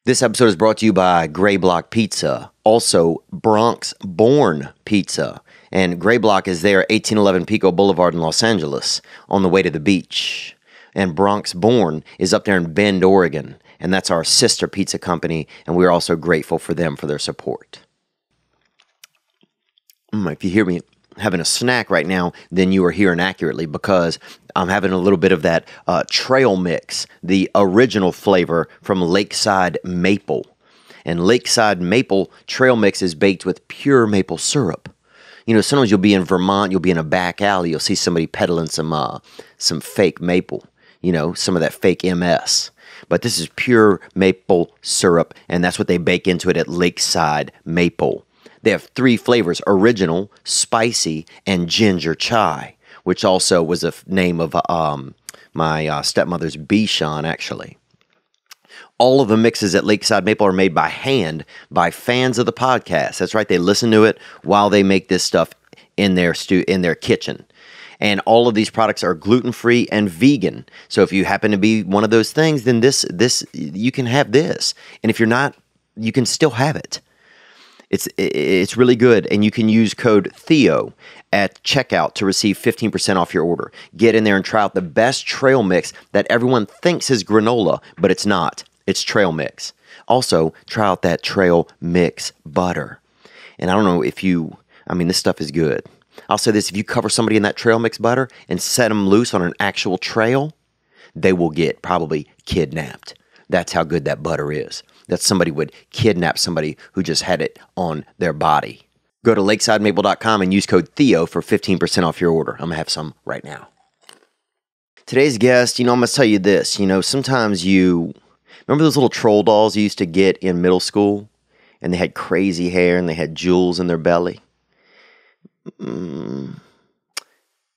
This episode is brought to you by Gray Block Pizza, also Bronx Born Pizza. And Gray Block is there, 1811 Pico Boulevard in Los Angeles, on the way to the beach. And Bronx Born is up there in Bend, Oregon. And that's our sister pizza company, and we're also grateful for them for their support. If you hear me having a snack right now, then you are hearing accurately, because I'm having a little bit of that trail mix, the original flavor from Lakeside Maple. And Lakeside Maple trail mix is baked with pure maple syrup. You know, sometimes you'll be in Vermont, you'll be in a back alley, you'll see somebody peddling some fake maple, you know, some of that fake MS. But this is pure maple syrup, and that's what they bake into it at Lakeside Maple. They have 3 flavors: original, spicy, and ginger chai, which also was a name of my stepmother's Bichon, actually. All of the mixes at Lakeside Maple are made by hand by fans of the podcast. That's right, they listen to it while they make this stuff in their kitchen. And all of these products are gluten-free and vegan. So if you happen to be one of those things, then this you can have this. And if you're not, you can still have it. It's really good, and you can use code Theo at checkout to receive 15% off your order. Get in there and try out the best trail mix that everyone thinks is granola, but it's not. It's trail mix. Also, try out that trail mix butter. And I don't know if this stuff is good. I'll say this: if you cover somebody in that trail mix butter and set them loose on an actual trail, they will get probably kidnapped. That's how good that butter is. That somebody would kidnap somebody who just had it on their body. Go to lakesidemaple.com and use code Theo for 15% off your order. I'm going to have some right now. Today's guest, I'm going to tell you this. Sometimes remember those little troll dolls you used to get in middle school? And they had crazy hair and they had jewels in their belly? I'm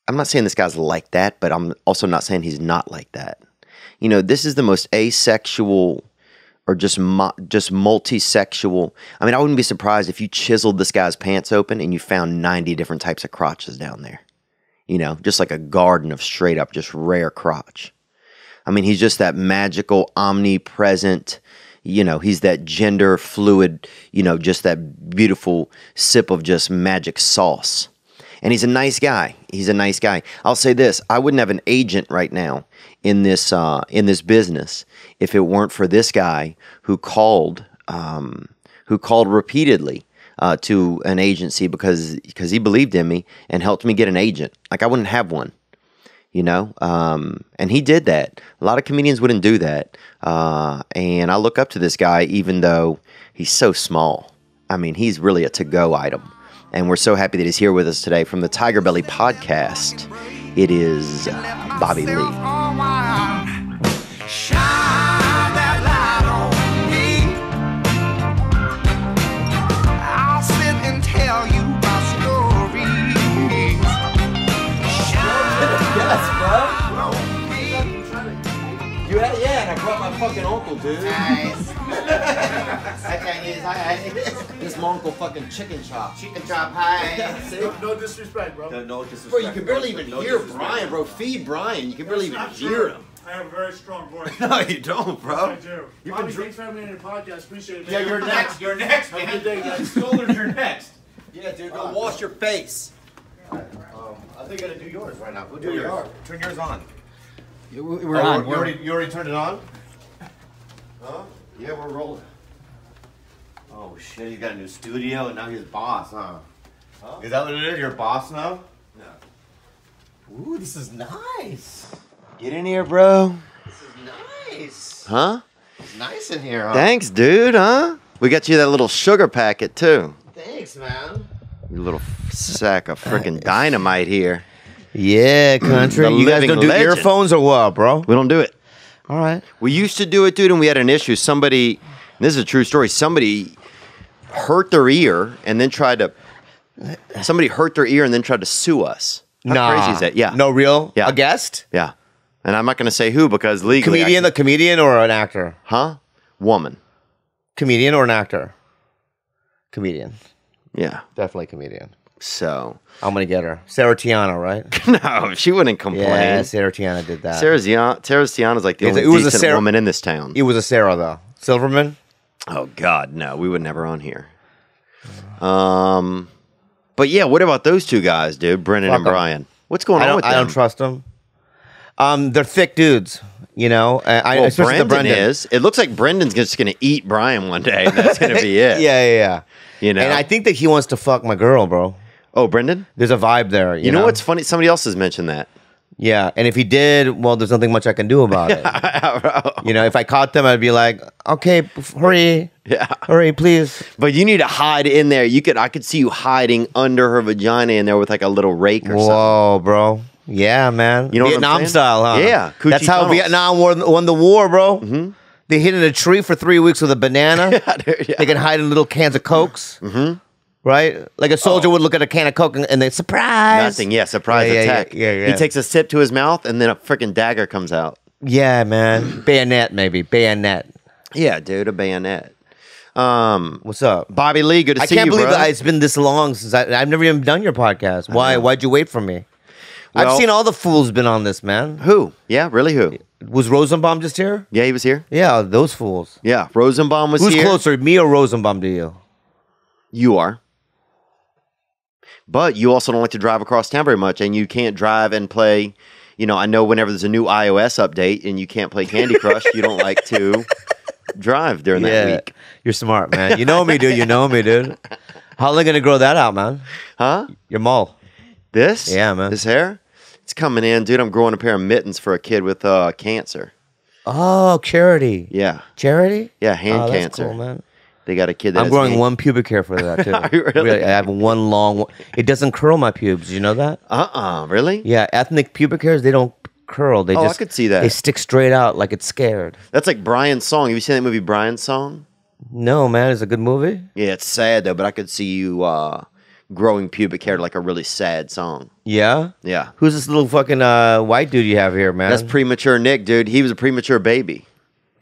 not saying this guy's like that, but I'm also not saying he's not like that. This is the most asexual or just multi-sexual. I wouldn't be surprised if you chiseled this guy's pants open and you found 90 different types of crotches down there. Just like a garden of straight up, just rare crotch. He's just that magical, omnipresent, he's that gender fluid, just that beautiful sip of just magic sauce. And he's a nice guy. He's a nice guy. I'll say this: I wouldn't have an agent right now in this business if it weren't for this guy who called repeatedly to an agency because he believed in me and helped me get an agent. Like, I wouldn't have one, and he did that. A lot of comedians wouldn't do that. And I look up to this guy, even though he's so small. He's really a to-go item. And we're so happy that he's here with us today from the Tigerbelly podcast. It is Bobby Lee. I'll sit and tell you my stories. Yes, bro. Yeah, and I brought my fucking uncle, dude. Nice. This is my uncle fucking chicken chop. Chicken chop, hi. See? No disrespect, bro. No disrespect. Bro, you can barely even hear Brian, bro. Feed Brian. You can barely even hear him. I have a very strong voice. No, you don't, bro. Yes, I do. Bobby, thanks for having me on your podcast. Appreciate it, Yeah, man. you're next. You're next, Have a man. good day, guys. Stolen, you're next. Yeah, dude, go wash your face. I think I gotta do yours right now. We'll do yours. Turn yours on. We're on. You already turned it on? Huh? Yeah, we're rolling. Oh shit, he got a new studio and now he's boss, huh? Is that what it is? You're boss now? No. Ooh, this is nice. Get in here, bro. This is nice. Huh? It's nice in here, huh? Thanks, dude, huh? We got you that little sugar packet, too. Thanks, man. You little sack of freaking dynamite here. Yeah, country. The You guys living don't do legend. earphones or what, bro? We don't do it. All right. We used to do it, dude, and we had an issue. Somebody, this is a true story, somebody hurt their ear and then tried to sue us. How crazy is that? Yeah. No real? Yeah. A guest? Yeah. And I'm not going to say who because legally. A comedian or an actor? Huh? Woman. Comedian or an actor? Comedian. Yeah. Definitely comedian. So. I'm going to get her. Sarah Tiana, right? No, she wouldn't complain. Yeah, Sarah Tiana did that. Sarah Tiana's like the only decent woman in this town. It was a Sarah, though. Silverman? Oh God, no, we would never on here. But yeah, what about those two guys, dude? Brendan Fuck and 'em. Brian. What's going on with them? I don't trust them. They're thick dudes, you know. Well, Especially Brendan is. It looks like Brendan's just going to eat Brian one day, and that's going to be it. Yeah. You know. And I think that he wants to fuck my girl, bro. Oh, Brendan. There's a vibe there. You know what's funny? Somebody else has mentioned that. Yeah, and if he did, well, there's nothing much I can do about it. You know, if I caught them, I'd be like, okay, hurry. Yeah. Hurry, please. But you need to hide in there. I could see you hiding under her vagina in there with like a little rake or something. Whoa, bro. Yeah, man. You know what I'm Vietnam saying? style, huh? Yeah, Coochie That's how tunnels. Vietnam won the war, bro. Mm-hmm. They hid in a tree for 3 weeks with a banana. Dude, yeah. They can hide in little cans of Cokes. Mm-hmm. Right? Like a soldier would look at a can of Coke and they surprise. Nothing. Yeah, surprise Yeah, attack. yeah. He takes a sip to his mouth, and then a freaking dagger comes out. Yeah, man. Bayonet, maybe. Bayonet. Yeah, dude, a bayonet. What's up? Bobby Lee, good to I see can't you, believe bro. that it's been this long since I've never even done your podcast. Why? Why'd you wait for me? Well- I've seen all the fools been on this, man. Who? Yeah, really? Who? Was Rosenbaum just here? Yeah, he was here. Yeah, those fools. Yeah, Rosenbaum was Who's here. closer, me or Rosenbaum to you? You are. But you also don't like to drive across town very much, and you can't drive and play. You know, I know whenever there's a new iOS update and you can't play Candy Crush, you don't like to drive during that week. You're smart, man. You know me, dude. You know me, dude. How are they gonna grow that out, man? Huh? Your mole. This? Yeah, man. This hair? It's coming in, dude. I'm growing a pair of mittens for a kid with cancer. Oh, charity. Yeah. Charity? Yeah, hand Oh, that's cancer. cool, man. They got a kid that I'm has growing hand- one pubic hair for that too. Are you really? I have one long one. It doesn't curl my pubes. You know that? Really? Yeah, ethnic pubic hairs, they don't curl. They Oh, I just could see that. They stick straight out like it's scared. That's like Brian's song. Have you seen that movie, Brian's Song? No, man, it's a good movie. Yeah, it's sad though, but I could see you growing pubic hair to like a really sad song. Yeah? Yeah. Who's this little fucking white dude you have here, man? That's premature Nick, dude. He was a premature baby.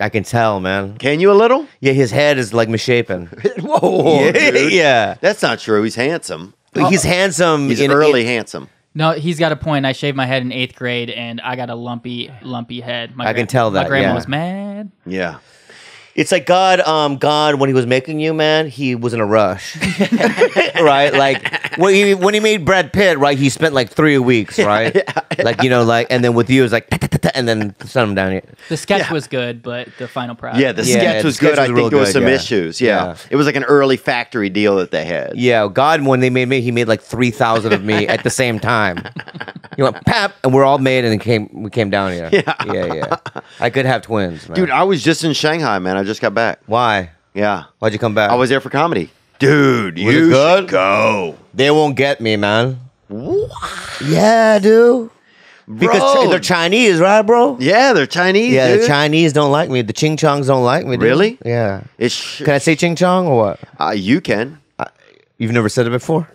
I can tell, man. Can you a little? Yeah, his head is like misshapen. Whoa, Yeah, dude. yeah. That's not true. He's handsome. He's handsome. He's in- early handsome. No, he's got a point. I shaved my head in 8th grade, and I got a lumpy head. I can tell that, My grandma yeah. was mad. Yeah. It's like God, when he was making you, man, he was in a rush, right? Like when he made Brad Pitt, right? He spent like 3 weeks, right? Like and then with you, it was like, and then sent him down here. The sketch was good, but the final product. Yeah, the Yeah, sketch the was sketch good. was I real think there was good, some yeah. issues. Yeah. Yeah. It was like an early factory deal that they had. Yeah, God, when they made me, he made like 3,000 of me at the same time. He went pap, and we're all made, and we came down here. Yeah. I could have twins, man. Dude, I was just in Shanghai, man. I just got back. Why? Yeah. Why'd you come back? I was there for comedy. Dude, Was you it good? should go. They won't get me, man. Yeah, dude. Because Bro. they're Chinese, right, bro? Yeah, they're Chinese, Yeah, dude. the Chinese don't like me. The Ching Chongs don't like me, dude. Really? Yeah. It's Can I say Ching Chong or what? you can. You've never said it before?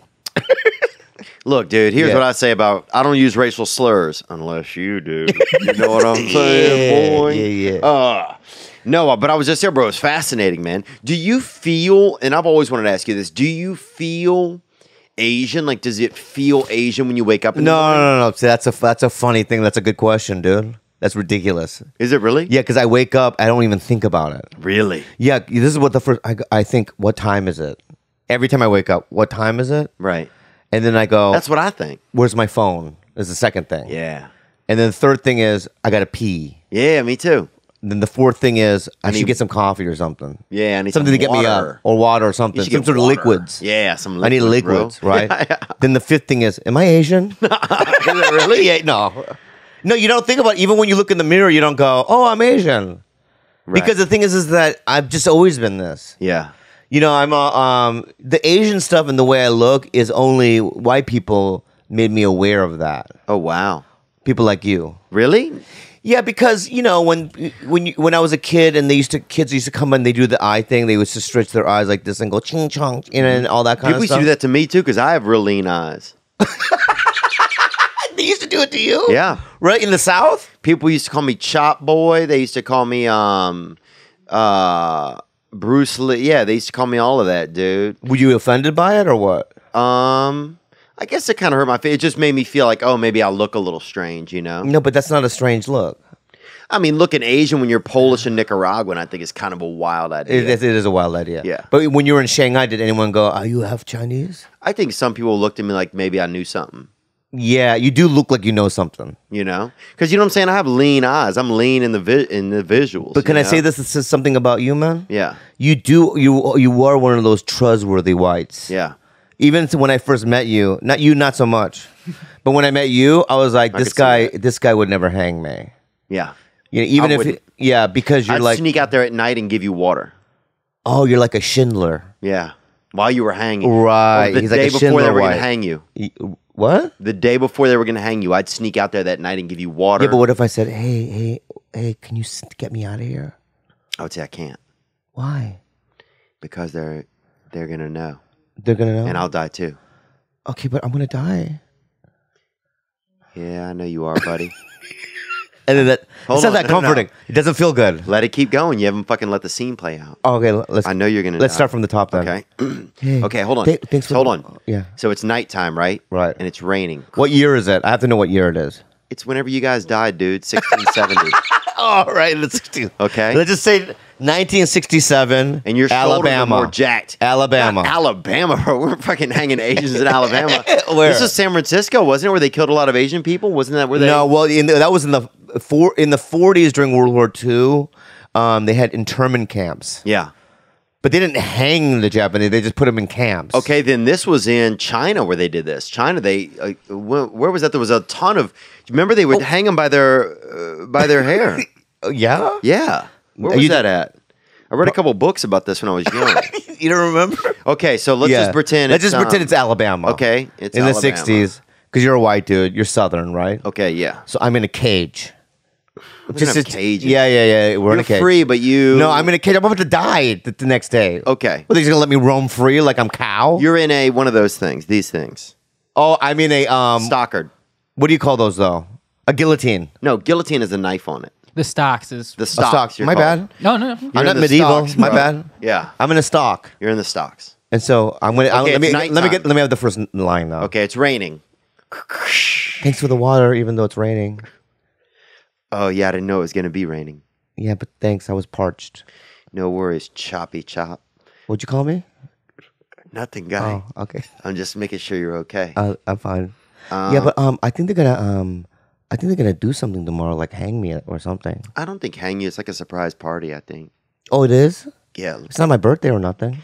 Look, dude, here's Yeah. what I say about I don't use racial slurs unless you do. You know what I'm saying, boy? Yeah. No, but I was just there, bro. It's fascinating, man. Do you feel, and I've always wanted to ask you this, do you feel Asian? Like, does it feel Asian when you wake up in the morning? No. See, that's a funny thing. That's a good question, dude. That's ridiculous. Is it really? Yeah, because I wake up, I don't even think about it. Really? Yeah, this is what the first, I think, what time is it? Every time I wake up, what time is it? Right. And then I go, That's what I think. where's my phone? Is the second thing. Yeah. And then the third thing is, I got to pee. Yeah, me too. And then the fourth thing is, I need- should get some coffee or something. Yeah, I need Something some to get me water. up. Or water or You something. should Some get sort of water. liquids. Yeah, some I need liquids, bro. liquids, right? Then the fifth thing is, am I Asian? Is it really? Yeah, no. No, you don't think about it. Even when you look in the mirror, you don't go, oh, I'm Asian. Right. Because the thing is that I've just always been this. Yeah. You know, I'm the Asian stuff and the way I look is only white people made me aware of that. Oh, wow. People like you. Really? Yeah, because you know when I was a kid and kids used to come and they do the eye thing, they used to stretch their eyes like this and go ching chong, and all that kind People of used stuff. to do that to me, too, because I have real lean eyes. They used to do it to you. Yeah. right in the South. People used to call me Chop Boy. They used to call me Bruce Lee. Yeah, they used to call me all of that, dude. Were you offended by it or what? I guess it kind of hurt my face. It just made me feel like, oh, maybe I look a little strange, you know? No, but that's not a strange look. I mean, looking Asian when you're Polish and Nicaraguan, I think is kind of a wild idea. It is a wild idea. Yeah. But when you were in Shanghai, did anyone go, "Are you half Chinese?" I think some people looked at me like maybe I knew something. Yeah, you do look like you know something. You know, because you know what I'm saying. I have lean eyes. I'm lean in the visuals. But can you I know? say this says something about you, man? Yeah. You are one of those trustworthy whites. Yeah. Even when I first met you, not so much, but when I met you, I was like, I this could see guy would never hang me. Yeah. You know, even I if wouldn't. because you're I'd like, sneak out there at night and give you water. oh, you're like a Schindler, Yeah. While you were hanging. right? Or the He's day like a before Schindler they were going white. to hang you. What? The day before they were going to hang you, I'd sneak out there that night and give you water. Yeah, but what if I said, hey, can you get me out of here? I would say I can't Why? because they're going to know. They're gonna know. And I'll die too. Okay, but I'm gonna die. Yeah, I know you are, buddy. And then it's Hold not on, that no, no. comforting. It doesn't feel good. Let it keep going. You haven't fucking let the scene play out. Oh, okay, let's. I know you're going to Let's die. start from the top then. Okay. Hey, Okay, hold on. thanks for Hold on. Yeah. So it's nighttime, right? Right. And it's raining. What year is it? I have to know what year it is. It's whenever you guys died, dude. 1670. All right, let's do. Okay. Let's just say 1967. And your shoulders are Alabama. more jacked. Alabama. Not Alabama, bro. We're fucking hanging Asians in Alabama. Where? This is San Francisco, wasn't it? Where they killed a lot of Asian people? Wasn't that where they? No, well, that was in the 40s during World War II. They had internment camps, Yeah. but they didn't hang the Japanese. They just put them in camps. Okay, then this was in China where they did this. China, they where was that? There was a ton of. Remember, they would hang them by their hair. Yeah. Yeah. Where Are was you- that at? I read a couple books about this when I was young. You don't remember? Okay, so let's just pretend. Let's just pretend it's Alabama. Okay, it's in Alabama. the 60s because you're a white dude. You're Southern, right? Okay, yeah. So I'm in a cage. We don't have cages. Yeah. We're in You're a cage. free, but you. No, I'm in a cage. I'm about to die the next day. Okay. Well, they're just gonna let me roam free like I'm cow. You're in a one of those things. These things. Oh, I'm in a Stockard. What do you call those though? A guillotine. No, guillotine is a knife on it. The stocks is. The A stocks. stock. you're My called. bad. No. You're I'm in not the medieval. stocks, My bro. bad. Yeah, I'm in a stock, you're in the stocks. and so I'm gonna. Okay, let me it's let me have the first line though. Okay, it's raining. Thanks for the water, even though it's raining. Oh yeah, I didn't know it was gonna be raining. Yeah, but thanks. I was parched. No worries, choppy chop. What'd you call me? Nothing, guy. Oh, okay. I'm just making sure you're okay. I'm fine. Yeah, but I think they're gonna do something tomorrow, like hang me or something. I don't think hang you. It's like a surprise party. I think. Oh, it is. Yeah, It's not my birthday or nothing.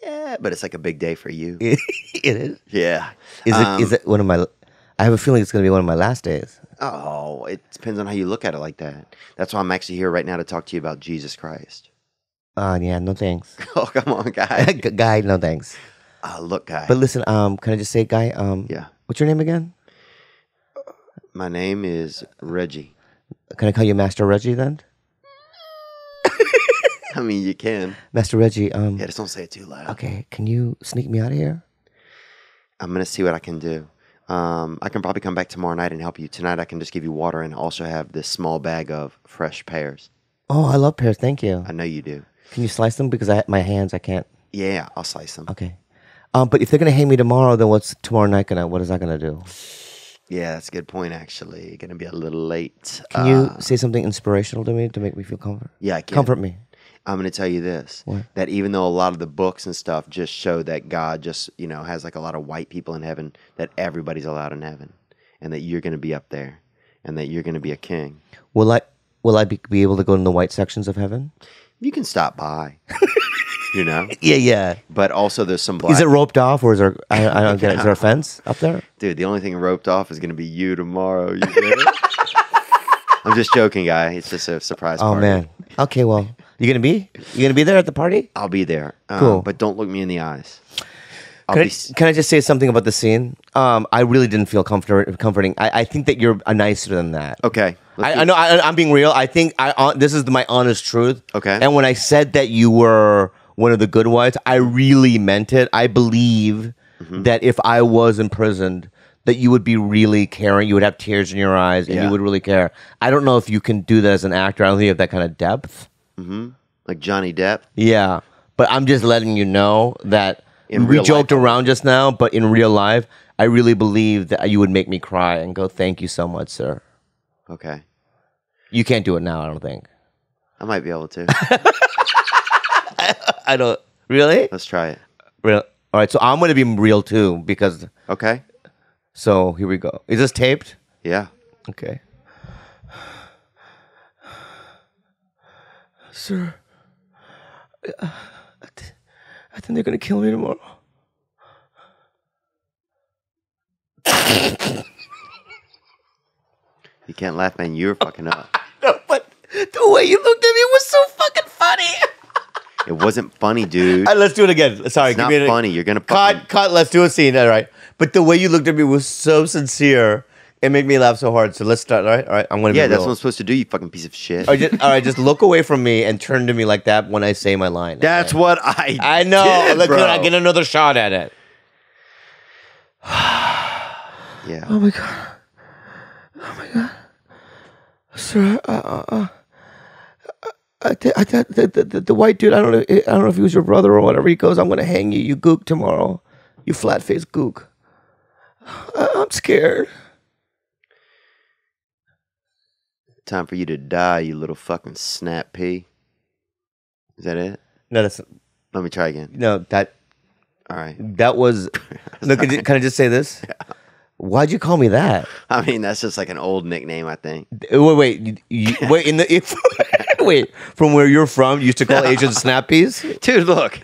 yeah, but it's like a big day for you. It is. Yeah. Is it one of my? I have a feeling it's gonna be one of my last days. Oh, it depends on how you look at it like that. That's why I'm actually here right now to talk to you about Jesus Christ. Yeah, no thanks. Oh, come on, guy. Guy, no thanks. Look, guy. But listen, can I just say, guy, Yeah. what's your name again? My name is Reggie. Can I call you Master Reggie then? I mean, you can. Master Reggie, Yeah, just don't say it too loud. okay, can you sneak me out of here? I'm gonna see what I can do. I can probably come back tomorrow night and help you. Tonight, I can just give you water and also have this small bag of fresh pears. Oh, I love pears, thank you. I know you do. Can you slice them? Because my hands, I can't. Yeah, I'll slice them. Okay. But if they're gonna hang me tomorrow, then what's tomorrow night what is that gonna do? Yeah, that's a good point, actually. Gonna be a little late. Can you say something inspirational to me to make me feel comfort? Yeah, I can. Comfort me. I'm going to tell you this, What? that even though a lot of the books and stuff just show that God just, has like a lot of white people in heaven, that everybody's allowed in heaven, and that you're going to be up there, and that you're going to be a king. Will I be able to go in the white sections of heaven? You can stop by, Yeah. But also there's some black. Is it roped off, or is there? I don't get it. Is there a fence up there? Dude, the only thing roped off is going to be you tomorrow. You get it? I'm just joking, guy. It's just a surprise Oh party. man. Okay, well, you gonna be there at the party? I'll be there. Cool. But don't look me in the eyes. Can I just say something about the scene? I really didn't feel comforting. I think that you're nicer than that. Okay. I know. I'm being real. I think this is my honest truth. Okay. And when I said that you were one of the good whites, I really meant it. I believe that if I was imprisoned, that you would be really caring. You would have tears in your eyes, and Yeah. you would really care. I don't know if you can do that as an actor. I don't think you have that kind of depth. Like Johnny Depp. Yeah, but I'm just letting you know that In we real joked life. around just now, but in real life, I really believe that you would make me cry and go, "Thank you so much, sir." Okay. You can't do it now, I don't think. I might be able to. I don't. Really? Let's try it. Real. All right, so I'm going to be real too because. Okay. So here we go. Is this taped? Yeah. Okay. Sir, I think they're going to kill me tomorrow. You can't laugh, man. You're fucking up. No, but the way you looked at me was so fucking funny. It wasn't funny, dude. Let's do it again. Sorry, It's not funny. You're gonna cut. Let's do a scene. All right. But the way you looked at me was so sincere. It made me laugh so hard. So let's start. All right. I'm gonna. Yeah, be that's real. what I'm supposed to do. You fucking piece of shit. All right. Just look away from me and turn to me like that when I say my line. That's okay? what I. I know. Did, Look, bro. I get another shot at it. Yeah. Oh my god. Oh my god. Sir, the white dude. I don't know if he was your brother or whatever. He goes, "I'm gonna hang you. You gook tomorrow. You flat faced gook." I'm scared. Time for you to die, you little fucking snap pea. Is that it? No, that's Let me try again. no. All right. That was. No, can I just say this? Yeah. Why'd you call me that? I mean, that's just like an old nickname, I think. Wait. Wait. Wait. From where you're from, you used to call Asians snap peas? Dude, look.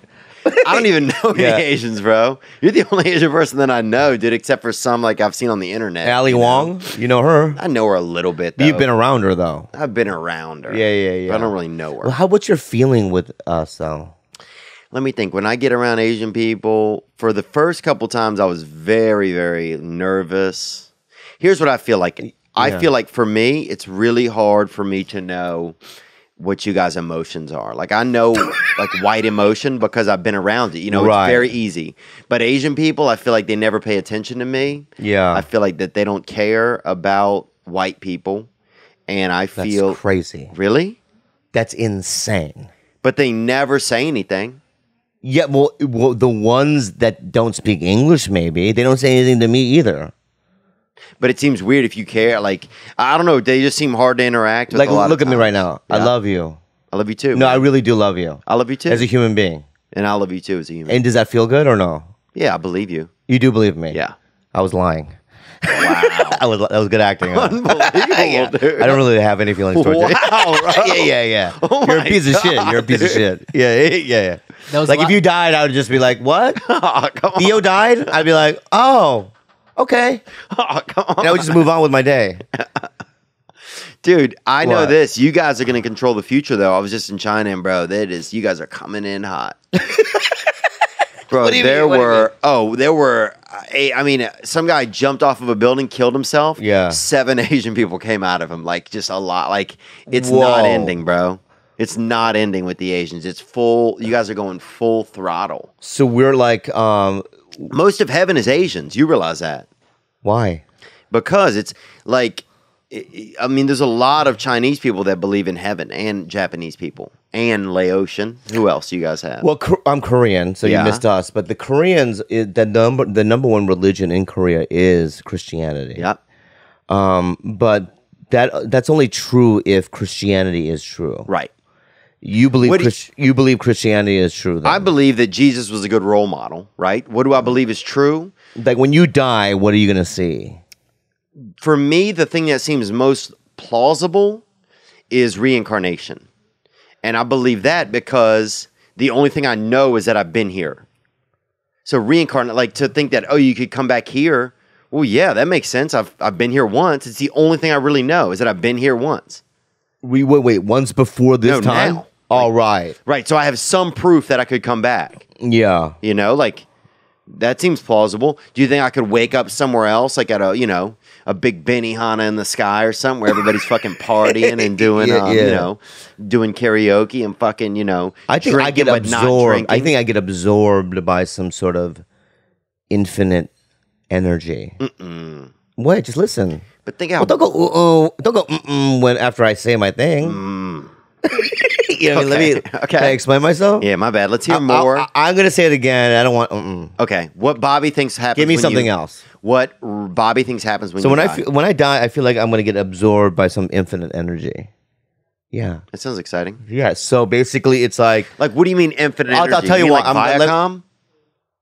I don't even know any Yeah. Asians, bro. You're the only Asian person that I know, dude, except for some like I've seen on the internet. Ali you know? Wong, you know her. I know her a little bit, though. You've been around her though. I've been around her. Yeah. But I don't really know her. Well, what's your feeling with us though? Let me think. When I get around Asian people, for the first couple times, I was very, very nervous. Here's what I feel like. I feel like for me, it's really hard for me to know what you guys' emotions are. Like I know like white emotion because I've been around it. You know, Right. it's very easy. But Asian people, I feel like they never pay attention to me. Yeah. I feel like that they don't care about white people. And I That's feel crazy. Really? That's insane. But they never say anything. Yeah, well, the ones that don't speak English, maybe they don't say anything to me either. But it seems weird if you care. Like, I don't know. They just seem hard to interact with. Like, a lot look of at me times. right now. I Yeah. love you. I love you too. No, man. I really do love you. I love you too. As a human being. And I love you too as a human. And does that feel good or no? Yeah, I believe you. You do believe me? Yeah. I was lying. Wow. That was good acting. Huh? Unbelievable, dude. I don't really have any feelings towards you. Wow, bro. Yeah. Oh You're a my piece of shit. God, You're a piece of shit. Yeah. That was Like a if lot- you died, I would just be like, "What? Oh, come on. Theo died?" I'd be like, "Oh, okay." Oh, come on. And I would just move on with my day. Dude, I know What? this. You guys are going to control the future, though. I was just in China, and bro, that is, you guys are coming in hot. Bro, What do you there mean? What do you were, some guy jumped off of a building, killed himself. Yeah. 7 Asian people came out of him, like just a lot. Like, it's Whoa. not ending, bro. It's not ending with the Asians. It's full, you guys are going full throttle. So we're like, Most of heaven is Asians. You realize that. why? Because it's like, I mean, there's a lot of Chinese people that believe in heaven, and Japanese people, and Laotian. Who else do you guys have? Well, I'm Korean, so Yeah. you missed us. But the Koreans, the number one religion in Korea is Christianity. Yep. But that's only true if Christianity is true. Right. You believe What do you believe Christianity is true. Then. I believe that Jesus was a good role model, right? What do I believe is true? Like when you die, what are you gonna see? For me, the thing that seems most plausible is reincarnation. And I believe that because the only thing I know is that I've been here. So reincarnate, like to think that, oh, you could come back here. Well, yeah, that makes sense. I've been here once. It's the only thing I really know is that I've been here once. Wait, once before this No, time? now. All right. Right. So I have some proof that I could come back. Yeah. You know, like that seems plausible. Do you think I could wake up somewhere else, like at a big Benihana in the sky or something where everybody's fucking partying and doing, Yeah. doing karaoke and fucking, I think I drinking get but not absorbed. drinking? I think I get absorbed by some sort of infinite energy. Wait, just listen. But think how. Well, don't go when after I say my thing. You know, let me. Okay. Can I explain myself? Yeah, my bad. Let's hear more. I'm gonna say it again. I don't want. Okay, what Bobby thinks happens. Give me when something you- else. What Bobby thinks happens when So you when die. when I die, I feel like I'm gonna get absorbed by some infinite energy. Yeah. That sounds exciting. Yeah. So basically, it's like Like, what do you mean infinite I'll energy? tell you what, Like I'm- Viacom?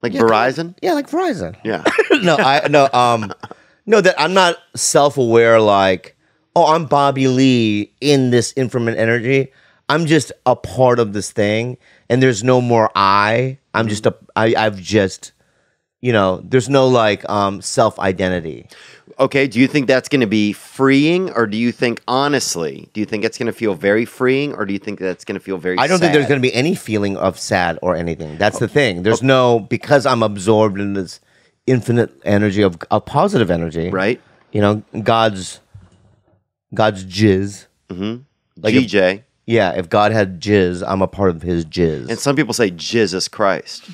Like Verizon? yeah, like Verizon. Yeah. No, that I'm not self-aware. Like, oh, I'm Bobby Lee in this infinite energy. I'm just a part of this thing, and there's no more I. I'm just I've just, there's no like self-identity. Okay, do you think that's going to be freeing, or do you think, honestly, do you think it's going to feel very freeing, or do you think that's going to feel very I don't think there's sad? going to be any feeling of sad or anything. That's the thing. There's no, because I'm absorbed in this infinite energy of positive energy. Right? God's jizz. Like if- GJ. Yeah, if God had jizz, I'm a part of his jizz. And some people say Jesus Christ.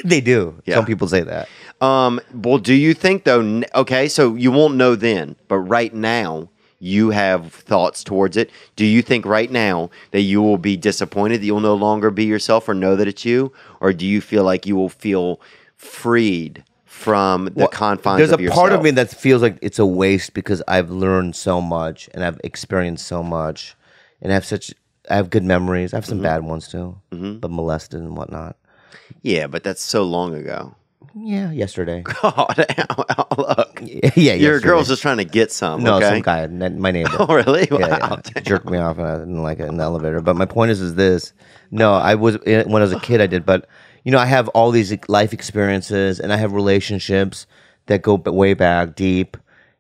They do. Yeah. Some people say that. Well, do you think, though, okay, so you won't know then, but right now, you have thoughts towards it. Do you think right now that you will be disappointed that you'll no longer be yourself or know that it's you? Or do you feel like you will feel freed from the confines There's of a yourself? part of me that feels like it's a waste because I've learned so much and I've experienced so much and I have good memories. I have some bad ones too, but molested and whatnot. Yeah, but that's so long ago. Yeah, yesterday. Oh, damn. Look. Yeah, Your yesterday. girl's just trying to get some, No, okay? some guy, my neighbor. Oh, really? Wow. Yeah, jerked me off and I didn't like it in the elevator. But my point is this. No, when I was a kid I did, but I have all these life experiences and I have relationships that go way back deep.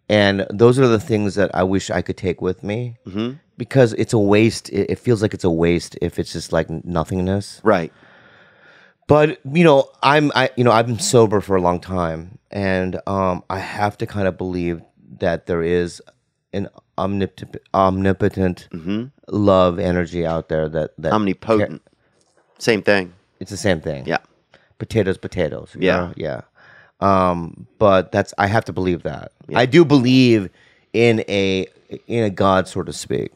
And those are the things that I wish I could take with me because it's a waste. It feels like it's a waste if it's just like nothingness. Right. But I've been sober for a long time, and I have to kind of believe that there is an omnipotent love energy out there that Omnipotent. Same thing. It's the same thing. Yeah. Potatoes. Yeah. Yeah. But I have to believe that. Yeah. I do believe in a God, so to speak,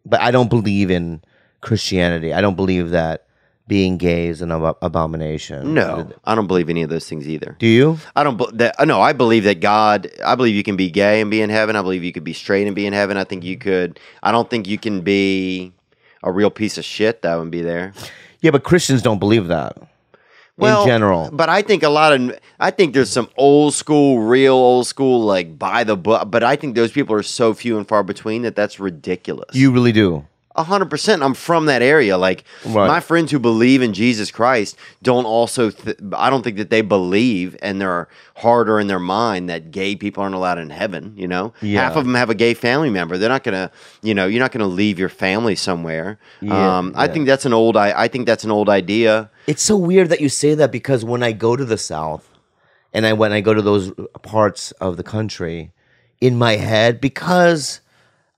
but I don't believe in Christianity. I don't believe that being gay is an abomination. No, I don't believe any of those things either. Do you? I don't. No, I believe that God. I believe you can be gay and be in heaven. I believe you could be straight and be in heaven. I think you could. I don't think you can be a real piece of shit that would be there. Yeah, but Christians don't believe that. Well, in general. But I think I think there's some real old school, like by the book. But I think those people are so few and far between that's ridiculous. You really do. 100%. I'm from that area. Like my friends who believe in Jesus Christ don't also. I don't think that they believe, and they're harder in their mind that gay people aren't allowed in heaven. Half of them have a gay family member. They're not gonna. You're not gonna leave your family somewhere. I think that's an old. I think that's an old idea. It's so weird that you say that because when I go to the South, and when I go to those parts of the country, in my head, because.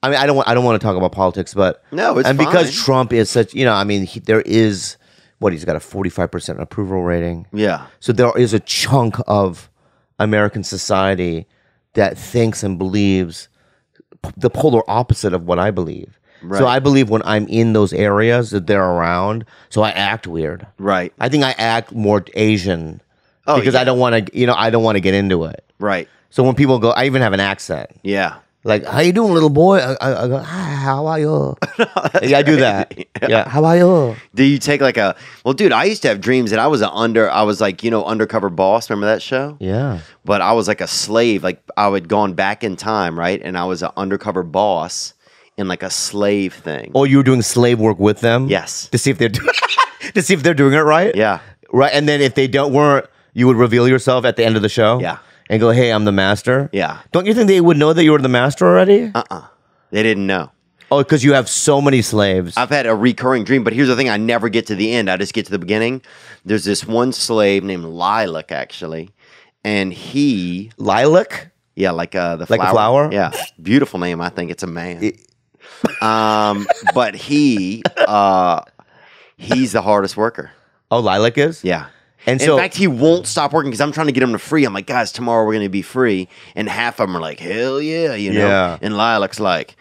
I mean, I don't want to talk about politics, but no, it's and fine. Because Trump is such, there is he's got a 45% approval rating. Yeah. So there is a chunk of American society that thinks and believes the polar opposite of what I believe. Right. So I believe when I'm in those areas that they're around, so I act weird. Right. I think I act more Asian because I don't want to, I don't want to get into it. Right. So when people go, I even have an accent. Yeah. Like, how you doing, little boy? I go, hi, how are you? I do that. Yeah, how are you? Do you take like dude, I used to have dreams that I was undercover boss. Remember that show? Yeah. But I was like a slave. Like I had gone back in time, right? And I was an undercover boss in like a slave thing. Oh, you were doing slave work with them? Yes. To see if they're doing it right? Yeah. Right, and then if they weren't, you would reveal yourself at the end of the show? Yeah. And go, hey, I'm the master? Yeah. Don't you think they would know that you were the master already? They didn't know. Oh, because you have so many slaves. I've had a recurring dream, but here's the thing. I never get to the end. I just get to the beginning. There's this one slave named Lilac, actually. And he... Lilac? Yeah, like the flower. Like a flower? Yeah. Beautiful name. I think it's a man. But he's the hardest worker. Oh, Lilac is? Yeah. And in so, fact, he won't stop working because I'm trying to get him to free. I'm like, guys, tomorrow we're going to be free. And half of them are like, hell yeah, Yeah. And Lilac's like,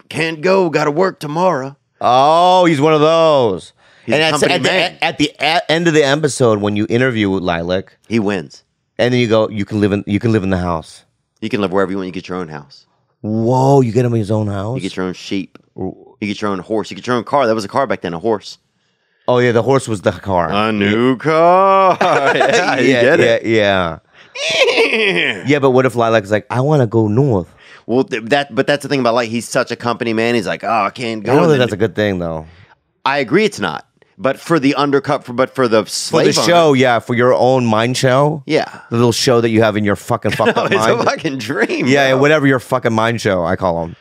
can't go, got to work tomorrow. Oh, he's one of those. He's a company man. At the end of the episode, when you interview Lilac, He wins. and then you go, you can live in the house. You can live wherever you want. You get your own house. Whoa, you get him his own house? You get your own sheep. You get your own horse. You get your own car. That was a car back then, a horse. Oh yeah, the horse was the car. A new car. Yeah, you get it. Yeah. Yeah, but what if Lilac's like, I want to go north? Well, but that's the thing about, like, he's such a company man. He's like, oh, I can't go. I don't think that's a good thing, though. I agree, it's not. But for the undercut, but for the For slave the owner- show, yeah, for your own mind show. Yeah. The little show that you have in your fucking fucked No, up it's mind. a fucking dream. Yeah, bro. whatever your fucking mind show, I call them.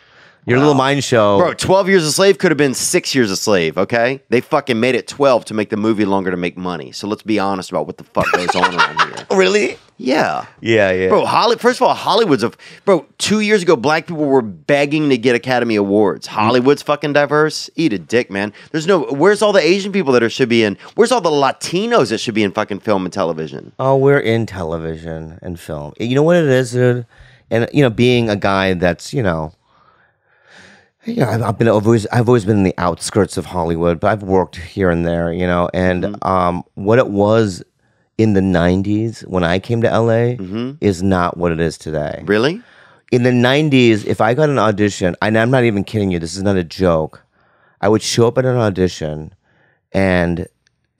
Your little mind show. Bro, 12 Years a Slave could have been 6 years a slave, okay? They fucking made it 12 to make the movie longer to make money. So let's be honest about what the fuck goes on around here. Really? Yeah. Yeah. Bro, first of all, Hollywood's bro, 2 years ago, black people were begging to get Academy Awards. Hollywood's fucking diverse. Eat a dick, man. Where's all the Asian people that should be in? Where's all the Latinos that should be in fucking film and television? Oh, we're in television and film. You know what it is, dude? And, being a guy that's, I've always been in the outskirts of Hollywood, but I've worked here and there, and what it was in the 90s when I came to LA is not what it is today. Really? In the 90s, if I got an audition, and I'm not even kidding you, this is not a joke, I would show up at an audition and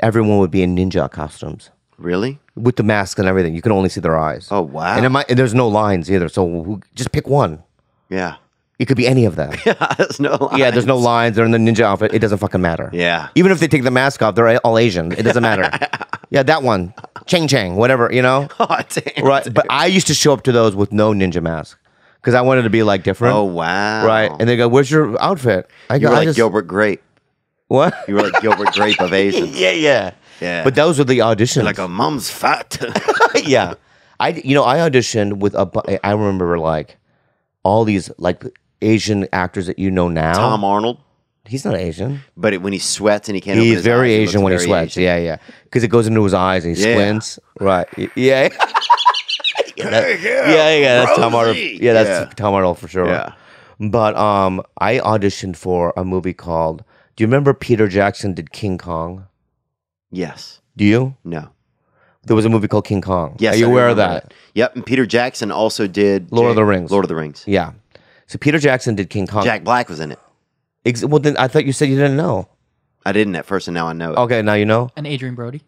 everyone would be in ninja costumes. Really? With the mask and everything. You can only see their eyes. Oh, wow. And there's no lines either, so just pick one. Yeah. It could be any of them. There's no lines. Yeah, there's no lines. They're in the ninja outfit. It doesn't fucking matter. Yeah. Even if they take the mask off, they're all Asian. It doesn't matter. Yeah, that one. Chang Chang, whatever, Oh, damn. Right. But I used to show up to those with no ninja mask because I wanted to be like different. Oh, wow. Right. And they go, "Where's your outfit?" You were like Gilbert Grape. What? You were like Gilbert Grape of Asians. Yeah. Yeah. But those were the auditions. Like a mom's fat. Yeah. I auditioned with I remember like all these like Asian actors that you know now. Tom Arnold. He's not Asian. But when he sweats and he can't open He's his very eyes, he Asian looks when he very sweats. Asian. Yeah. Because it goes into his eyes and he Yeah. squints. Right. Yeah. Yeah. That's Tom Arnold. Rosie. Yeah, that's Yeah. Tom Arnold for sure. Yeah. But I auditioned for a movie called. Do you remember Peter Jackson did King Kong? Yes. Do you? No. There was a movie called King Kong. Yes. Are you I aware of remember that? Yep. And Peter Jackson also did Lord of the Rings. Lord of the Rings. Yeah. So Peter Jackson did King Kong. Jack Black was in it. Well, then I thought you said you didn't know. I didn't at first, and now I know it. Okay, now you know. And Adrian Brody.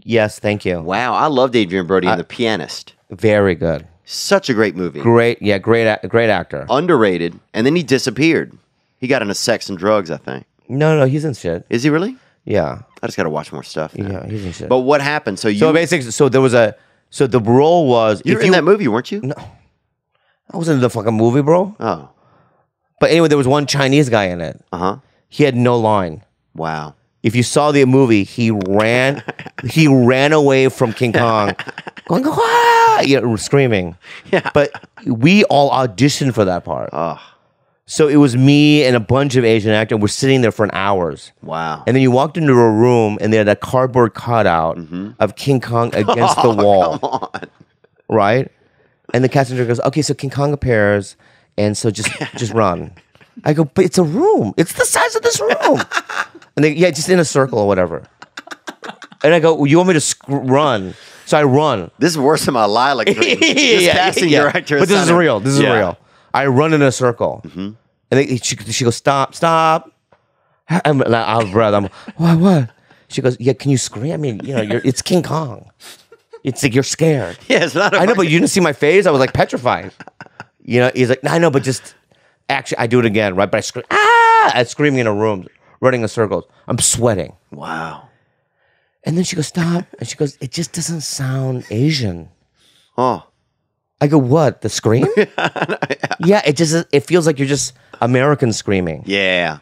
Yes, thank you. Wow, I loved Adrian Brody in The Pianist. Very good. Such a great movie. Great actor. Underrated, and then he disappeared. He got into sex and drugs, I think. No, he's in shit. Is he really? Yeah, I just got to watch more stuff. now. yeah, he's in shit. But what happened? So basically, there was so the role was you were in that movie, weren't you? No, I wasn't in the fucking movie, bro. Oh, But anyway, there was one Chinese guy in it. He had no line. wow. If you saw the movie, he ran away from King Kong, going screaming. Yeah. But we all auditioned for that part. Oh, So it was me and a bunch of Asian actors. We're sitting there for hours. wow. And then you walked into a room and they had a cardboard cutout of King Kong against the wall. Come on. Right? And the casting director goes, "Okay, so King Kong appears, and so just run." I go, "But it's a room. It's the size of this room." And they, just in a circle or whatever. And I go, "Well, you want me to run?" So I run. This is worse than my lilac dream. This casting director. But this is real. This is Yeah. real. I run in a circle. And she goes, "Stop. I'm out of breath. I'm, what? She goes, "Yeah, can you scream? I mean, it's King Kong. It's like you're scared." Yeah, it's not. I know, but you didn't see my face. I was like petrified. He's like, "No, I know, but just actually, I do it again, right?" But I scream, I'm screaming in a room, running in circles. I'm sweating. Wow. And then she goes, "Stop." And she goes, "It just doesn't sound Asian." Oh. I go, "What? The scream?" Yeah, it feels like you're just American screaming. Yeah.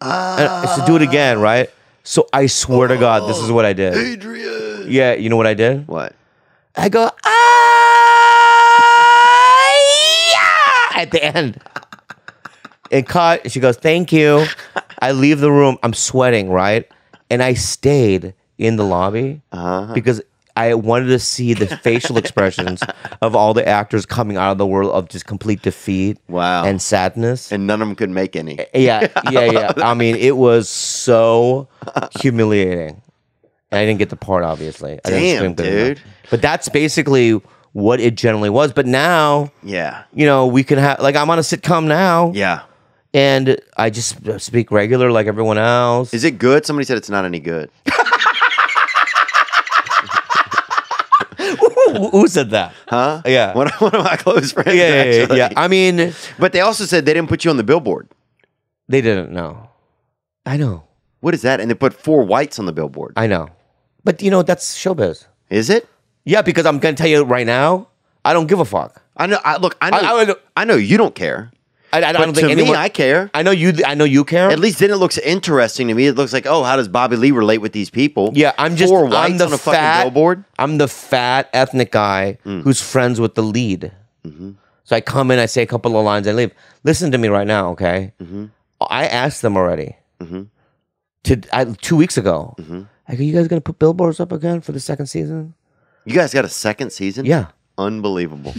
So do it again, right? So I swear to God, this is what I did. Adrian. Yeah, you know what I did? What? I go, yeah, at the end. And cut. She goes, "Thank you." I leave the room. I'm sweating, right? And I stayed in the lobby because I wanted to see the facial expressions of all the actors coming out of the world of just complete defeat Wow. and sadness. And none of them could make any. Yeah. I mean, it was so humiliating. And I didn't get the part, obviously. I didn't Damn, scream good enough. dude. But that's basically what it generally was. But now, Yeah. we can have, like, I'm on a sitcom now. Yeah. And I just speak regular like everyone else. Is it good? Somebody said it's not any good. Who said that? Huh? Yeah. One of my close friends. Yeah. actually. I mean, But they also said they didn't put you on the billboard. they didn't know. I know. What is that? And they put 4 whites on the billboard. I know. But you know, that's showbiz. Is it? Yeah, because I'm gonna tell you right now, I don't give a fuck. I know. Look, I- I know you don't care. I But don't to think anyone. me, I care. I know you. I know you care. At least then it looks interesting to me. It looks like, oh, how does Bobby Lee relate with these people? Yeah, I'm just 4 I'm whites the on a fat, fucking billboard. I'm the fat ethnic guy who's friends with the lead. So I come in, I say a couple of lines, and leave. Listen to me right now, okay? I asked them already. 2 weeks ago. I go, you guys gonna put billboards up again for the second season? You guys got a second season? Yeah. Unbelievable.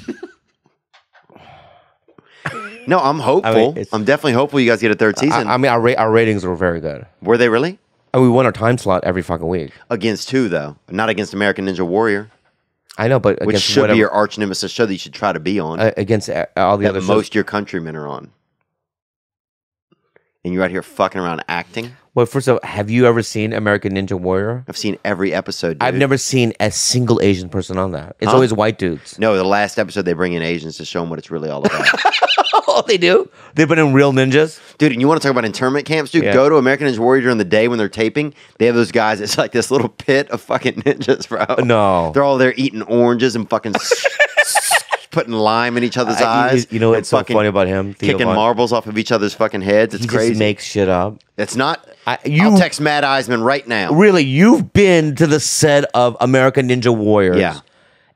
No, I'm hopeful. I mean, I'm definitely hopeful you guys get a 3rd season. I mean, our ratings were very good. Were they really? And we won our time slot every fucking week. Against who, though? Not against American Ninja Warrior, I know, but which against should whatever, be your arch nemesis show that you should try to be on. against all the that other most shows. of your countrymen are on. And you're out here fucking around acting? Well, first of all, have you ever seen American Ninja Warrior? I've seen every episode, dude. I've never seen a single Asian person on that. It's Huh? always white dudes. No, the last episode they bring in Asians to show them what it's really all about. Oh, they do? They put in real ninjas? Dude, and you want to talk about internment camps, dude? Yeah. Go to American Ninja Warrior during the day when they're taping. They have those guys. It's like this little pit of fucking ninjas, bro. No. They're all there eating oranges and fucking putting lime in each other's eyes. You know and what's so fucking funny about him? Theo kicking Von? marbles off of each other's fucking heads. It's He crazy. just makes shit up. It's not. You- I'll text Matt Eisman right now. Really, you've been to the set of American Ninja Warriors. Yeah.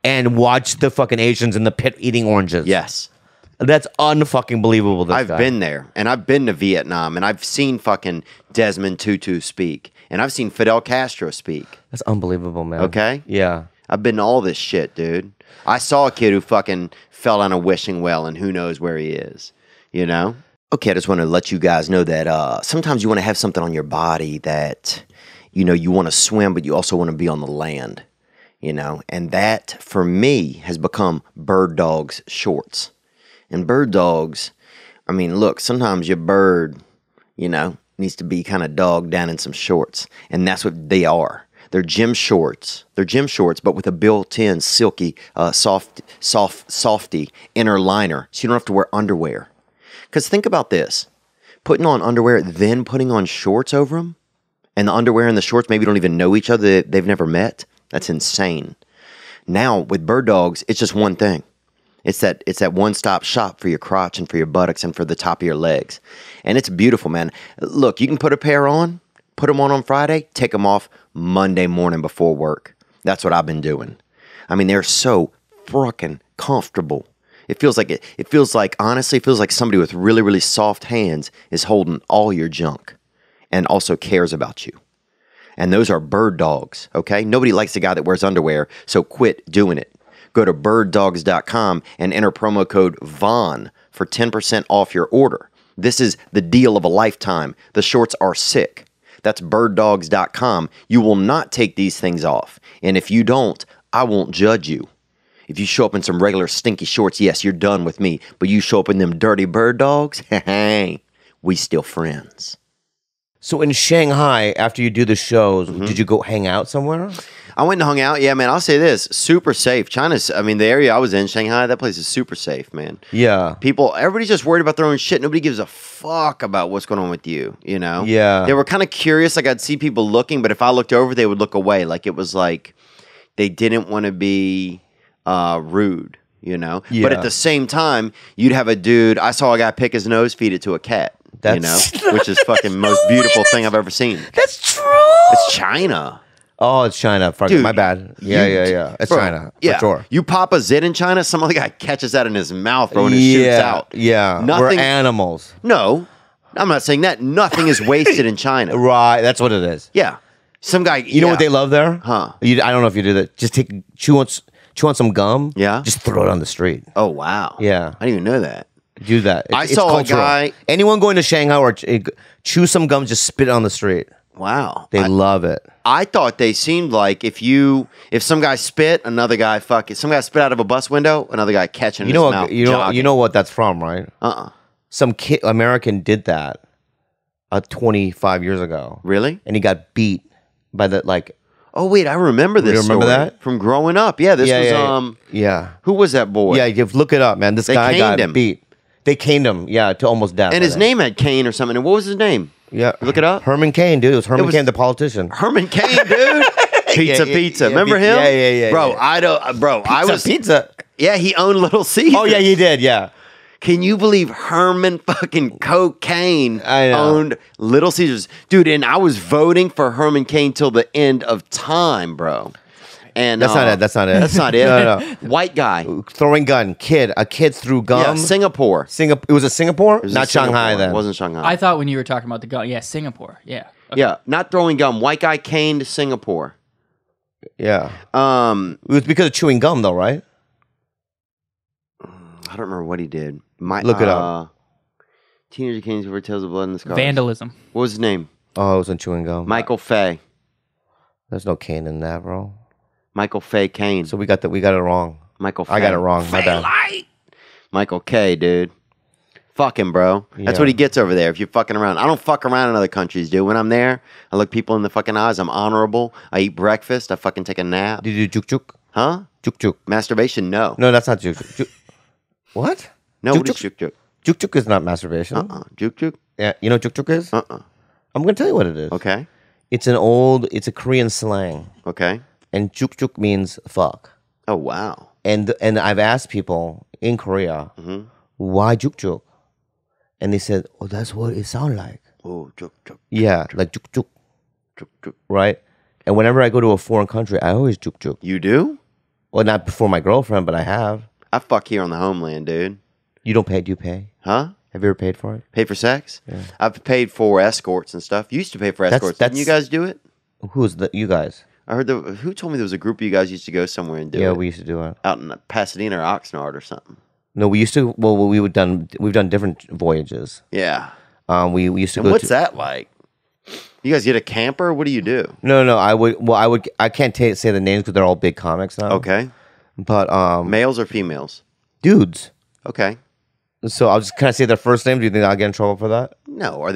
And watched the fucking Asians in the pit eating oranges. Yes. That's unfucking believable. This I've guy. been there, and I've been to Vietnam, and I've seen fucking Desmond Tutu speak, and I've seen Fidel Castro speak. That's unbelievable, man. Okay? Yeah. I've been to all this shit, dude. I saw a kid who fucking fell down a wishing well, and who knows where he is, you know? Okay, I just want to let you guys know that sometimes you want to have something on your body that, you know, you want to swim, but you also want to be on the land, you know? And that, for me, has become Birddogs shorts. And Birddogs, I mean, look, sometimes your bird, you know, needs to be kind of dogged down in some shorts. And that's what they are. They're gym shorts. They're gym shorts, but with a built-in silky, softy inner liner, so you don't have to wear underwear. Because think about this. Putting on underwear, then putting on shorts over them, and the underwear and the shorts maybe don't even know each other. They've never met. That's insane. Now, with Birddogs, it's just one thing. It's that one-stop shop for your crotch and for your buttocks and for the top of your legs. And it's beautiful, man. Look, you can put a pair on, put them on Friday, take them off Monday morning before work. That's what I've been doing. I mean, they're so fucking comfortable. It feels like honestly, it feels like somebody with really, really soft hands is holding all your junk and also cares about you. And those are Birddogs, okay? Nobody likes a guy that wears underwear, so quit doing it. Go to birddogs.com and enter promo code VON for 10% off your order. This is the deal of a lifetime. The shorts are sick. That's birddogs.com. You will not take these things off. And if you don't, I won't judge you. If you show up in some regular stinky shorts, yes, you're done with me. But you show up in them dirty Birddogs, hey, we still friends. So in Shanghai, after you do the shows, Mm-hmm. did you go hang out somewhere? I went and hung out. Yeah, man, I'll say this. Super safe. China's, I mean, the area I was in, Shanghai, that place is super safe, man. Yeah. Everybody's just worried about their own shit. Nobody gives a fuck about what's going on with you, you know? Yeah. They were kind of curious. Like, I'd see people looking, but if I looked over, they would look away. Like, it was like they didn't want to be rude, you know? Yeah. But at the same time, you'd have a dude, I saw a guy pick his nose, feed it to a cat, you know? Which is fucking most beautiful thing I've ever seen. That's true. It's China. Oh, it's China. Fuck it. Dude, My bad. Yeah. It's Bro, China. Yeah. For sure. You pop a zit in China, some other guy catches that in his mouth, bro, and it shoots out. Yeah. We're Nothing. animals. No, I'm not saying that. Nothing is wasted in China. Right. That's what it is. Yeah. Some guy. You know what they love there? Huh. I don't know if you do that. Just chew on some gum. Yeah. Just throw it on the street. Oh, wow. Yeah. I didn't even know that. Do that. I saw a cultural. guy- Anyone going to Shanghai or chew some gum, just spit it on the street. Wow. They love it. I thought they seemed like if some guy spit, another guy some guy spit out of a bus window, another guy catching You in know his what? mouth. You know what that's from, right? some kid American did that 25 years ago. Really? And he got beat by the like. Oh wait, I remember this. You remember story that from growing up? Yeah, this was yeah. Who was that boy? Yeah, you look it up, man. This guy got him. beat. They caned him, to almost death. And his name had Kane or something. And what was his name? Yeah, look it up. Herman Cain, dude. It was Herman Cain, the politician. Herman Cain, dude. Pizza. Remember him? Yeah. Bro, I don't. Bro, I was pizza. Yeah, he owned Little Caesars. Oh yeah, he did. Yeah. Can you believe Herman fucking Cocaine owned Little Caesars? Dude, and I was voting for Herman Cain till the end of time, bro. And That's not it. That's not it. No. White guy. Throwing gun. A kid threw gum. Yeah, Singapore. It was a Singapore? It was not Singapore. Shanghai then. It wasn't Shanghai. I thought when you were talking about the gun, Singapore. Yeah. Okay. Yeah, not throwing gum. White guy caned Singapore. Yeah. It was because of chewing gum though, right? I don't remember what he did. Look it up. Teenager canes over tales of blood in the scars. Vandalism. What was his name? Oh, it wasn't chewing gum. Michael Fay. There's no Cain in that, bro. Michael Fay Kane. So we got it wrong. Michael Fay. I got it wrong. My bad. Michael K, dude. Fuck him, bro. That's what he gets over there if you're fucking around. I don't fuck around in other countries, dude. When I'm there, I look people in the fucking eyes. I'm honorable. I eat breakfast. I fucking take a nap. Did you do juk? Huh? Juk. Masturbation? No. No, that's not juk. What? No, what is juk? Juk is not masturbation. Juk? Yeah, you know what juk is? I'm going to tell you what it is. Okay. It's a Korean slang. Okay. And juk means fuck. Oh, wow. And I've asked people in Korea, why juk? And they said, oh, that's what it sounds like. Oh, juk. Yeah, like juk. Right? And whenever I go to a foreign country, I always juk. You do? Well, not before my girlfriend, but I have. I fuck here on the homeland, dude. You don't pay? Do you pay? Huh? Have you ever paid for it? Pay for sex? Yeah. I've paid for escorts and stuff. You used to pay for escorts. Didn't you guys do it? Who's you guys? I heard who told me there was a group of you guys used to go somewhere and do it? Yeah, we used to do it. Out in Pasadena or Oxnard or something. No, we used to. Well, we've done different voyages. Yeah. We used to And go. what's that like? You guys get a camper? What do you do? No. I would. I can't say the names because they're all big comics now. Okay. But males or females? Dudes. Okay. So I'll just kind of say their first name. Do you think I'll get in trouble for that? No. Are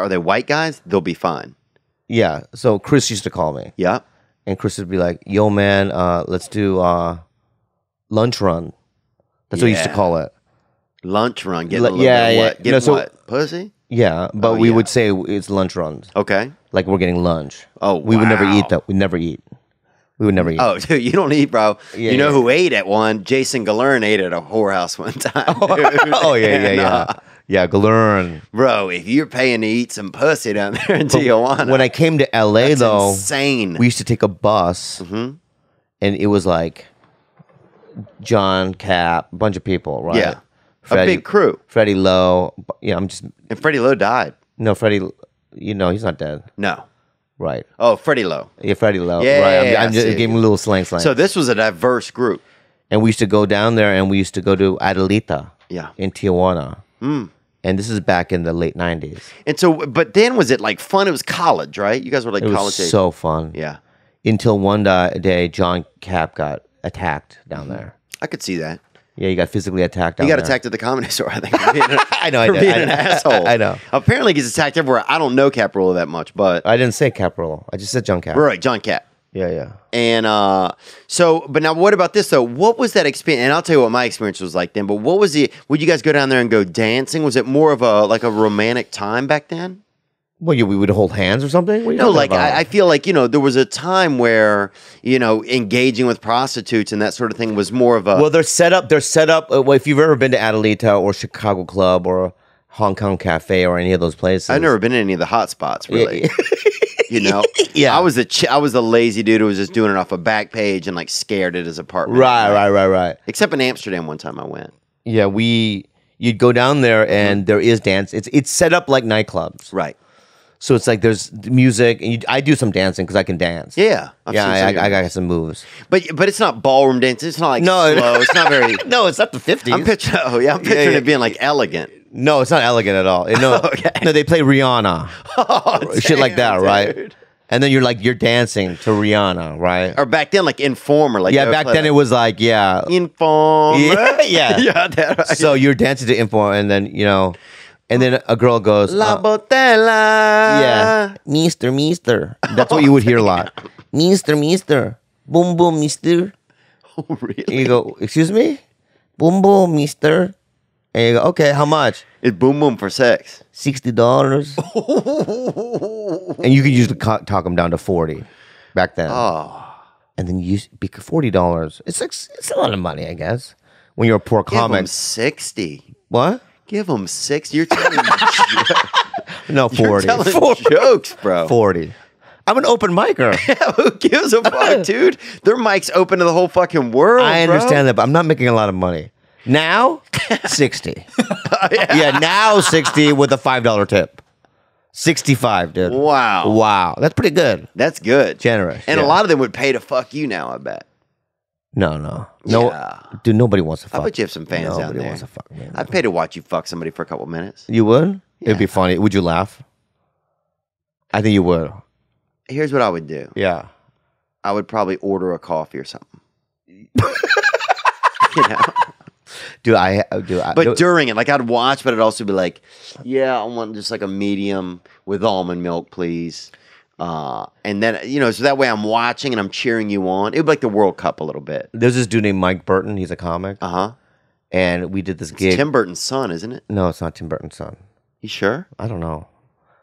they white guys? They'll be fine. Yeah. So Chris used to call me. Yeah. And Chris would be like, "Yo, man, let's do lunch run." That's what he used to call it. Lunch run. Getting a little yeah, bit of what? yeah. Getting No, so- what? Pussy? Yeah, but we would say it's lunch runs. Okay. Like we're getting lunch. Oh, We would never wow. eat though. We never eat. We would never eat. Oh, dude, you don't eat, bro. Yeah, you know yeah. who ate at one? Jason Galern ate at a whorehouse one time. Dude. Oh yeah. And, Yeah, Galern. bro, if you're paying to eat some pussy down there in Tijuana, When I came to LA that's though, insane. we used to take a bus, and it was like John, Cap, a bunch of people, right? Yeah. A big crew. Freddie Lowe. Yeah, And Freddie Lowe died. No, Freddie. He's not dead, No. right? Oh, Freddie Lowe. Yeah, Freddie Lowe. Yeah, right. I I'm just see. giving him a little slang. So this was a diverse group. And we used to go down there, and we used to go to Adelita. Yeah. In Tijuana. And this is back in the late '90s. And so, but then was it like fun? It was college, right? You guys were like It college was age. so fun. Yeah. Until one day, John Cap got attacked down there. I could see that. Yeah, he got physically attacked down He got there. attacked at the Comedy Store, I think. For being I know, I for did. being an asshole. I know. Apparently, he gets attacked everywhere. I don't know Caparola that much, but I didn't say Caparola. I just said John Cap. right, John Cap. Yeah. And but now what about this though? What was that experience? And I'll tell you what my experience was like then. But what was it? Would you guys go down there and go dancing? Was it more of a romantic time back then? Well, we would hold hands or something? What are you No, talking like about? I feel like there was a time where engaging with prostitutes and that sort of thing was more of a Well, they're set up. Well, if you've ever been to Adelita or Chicago Club or Hong Kong Cafe or any of those places, I've never been in any of the hot spots really. Yeah. I was the lazy dude who was just doing it off a back page and like scared at his apartment. Right. Except in Amsterdam one time I went. Yeah, you'd go down there and there is dance. It's set up like nightclubs. Right. So it's like there's music, and I do some dancing because I can dance. Yeah. I've seen some of your I got some moves. But it's not ballroom dance. It's not like No. slow. It's not very. No, it's not the 50s. I'm picturing yeah. it being like elegant. No, it's not elegant at all. No, Okay. no, they play Rihanna, Oh, shit like that, damn, right? dude. And then you're dancing to Rihanna, right? Or back then, like Informer. Like Yeah, back then it was like, yeah. Informer. Yeah. Yeah. That, So you're dancing to Informer, and then, and then a girl goes, La Botella. yeah, Mister. That's what you would hear a lot. Mister. Boom, boom, Mister. Oh, really? And you go, excuse me? Boom, boom, Mister. And you go, okay, how much? It's boom boom for sex. $60. And you could usually talk them down to 40 back then. Oh. And then $40. It's a lot of money, I guess. When you're a poor Give them comic. 60. What? Give them 60. You're telling me No, 40. You're telling jokes, bro. 40. I'm an open micer. Who gives a fuck, dude? Their mic's open to the whole fucking world. I understand that, but I'm not making a lot of money. Now, 60. Yeah, now 60 with a $5 tip. 65, dude. Wow. Wow. That's pretty good. That's good. Generous. And yeah. a lot of them would pay to fuck you now, I bet. No. Yeah. Dude, nobody wants to fuck. I bet you have some fans nobody out there. wants to fuck me. I'd pay to watch you fuck somebody for a couple minutes. You would? Yeah. It'd be funny. Would you laugh? I think you would. Here's what I would do. Yeah. I would probably order a coffee or something. You know? But during it, like I'd watch, but I'd also be like, yeah, I want just like a medium with almond milk, please. And then, so that way I'm watching and I'm cheering you on. It would be like the World Cup a little bit. There's this dude named Mike Burton. He's a comic. Uh-huh. And we did this gig. Tim Burton's son, isn't it? No, it's not Tim Burton's son. You sure? I don't know.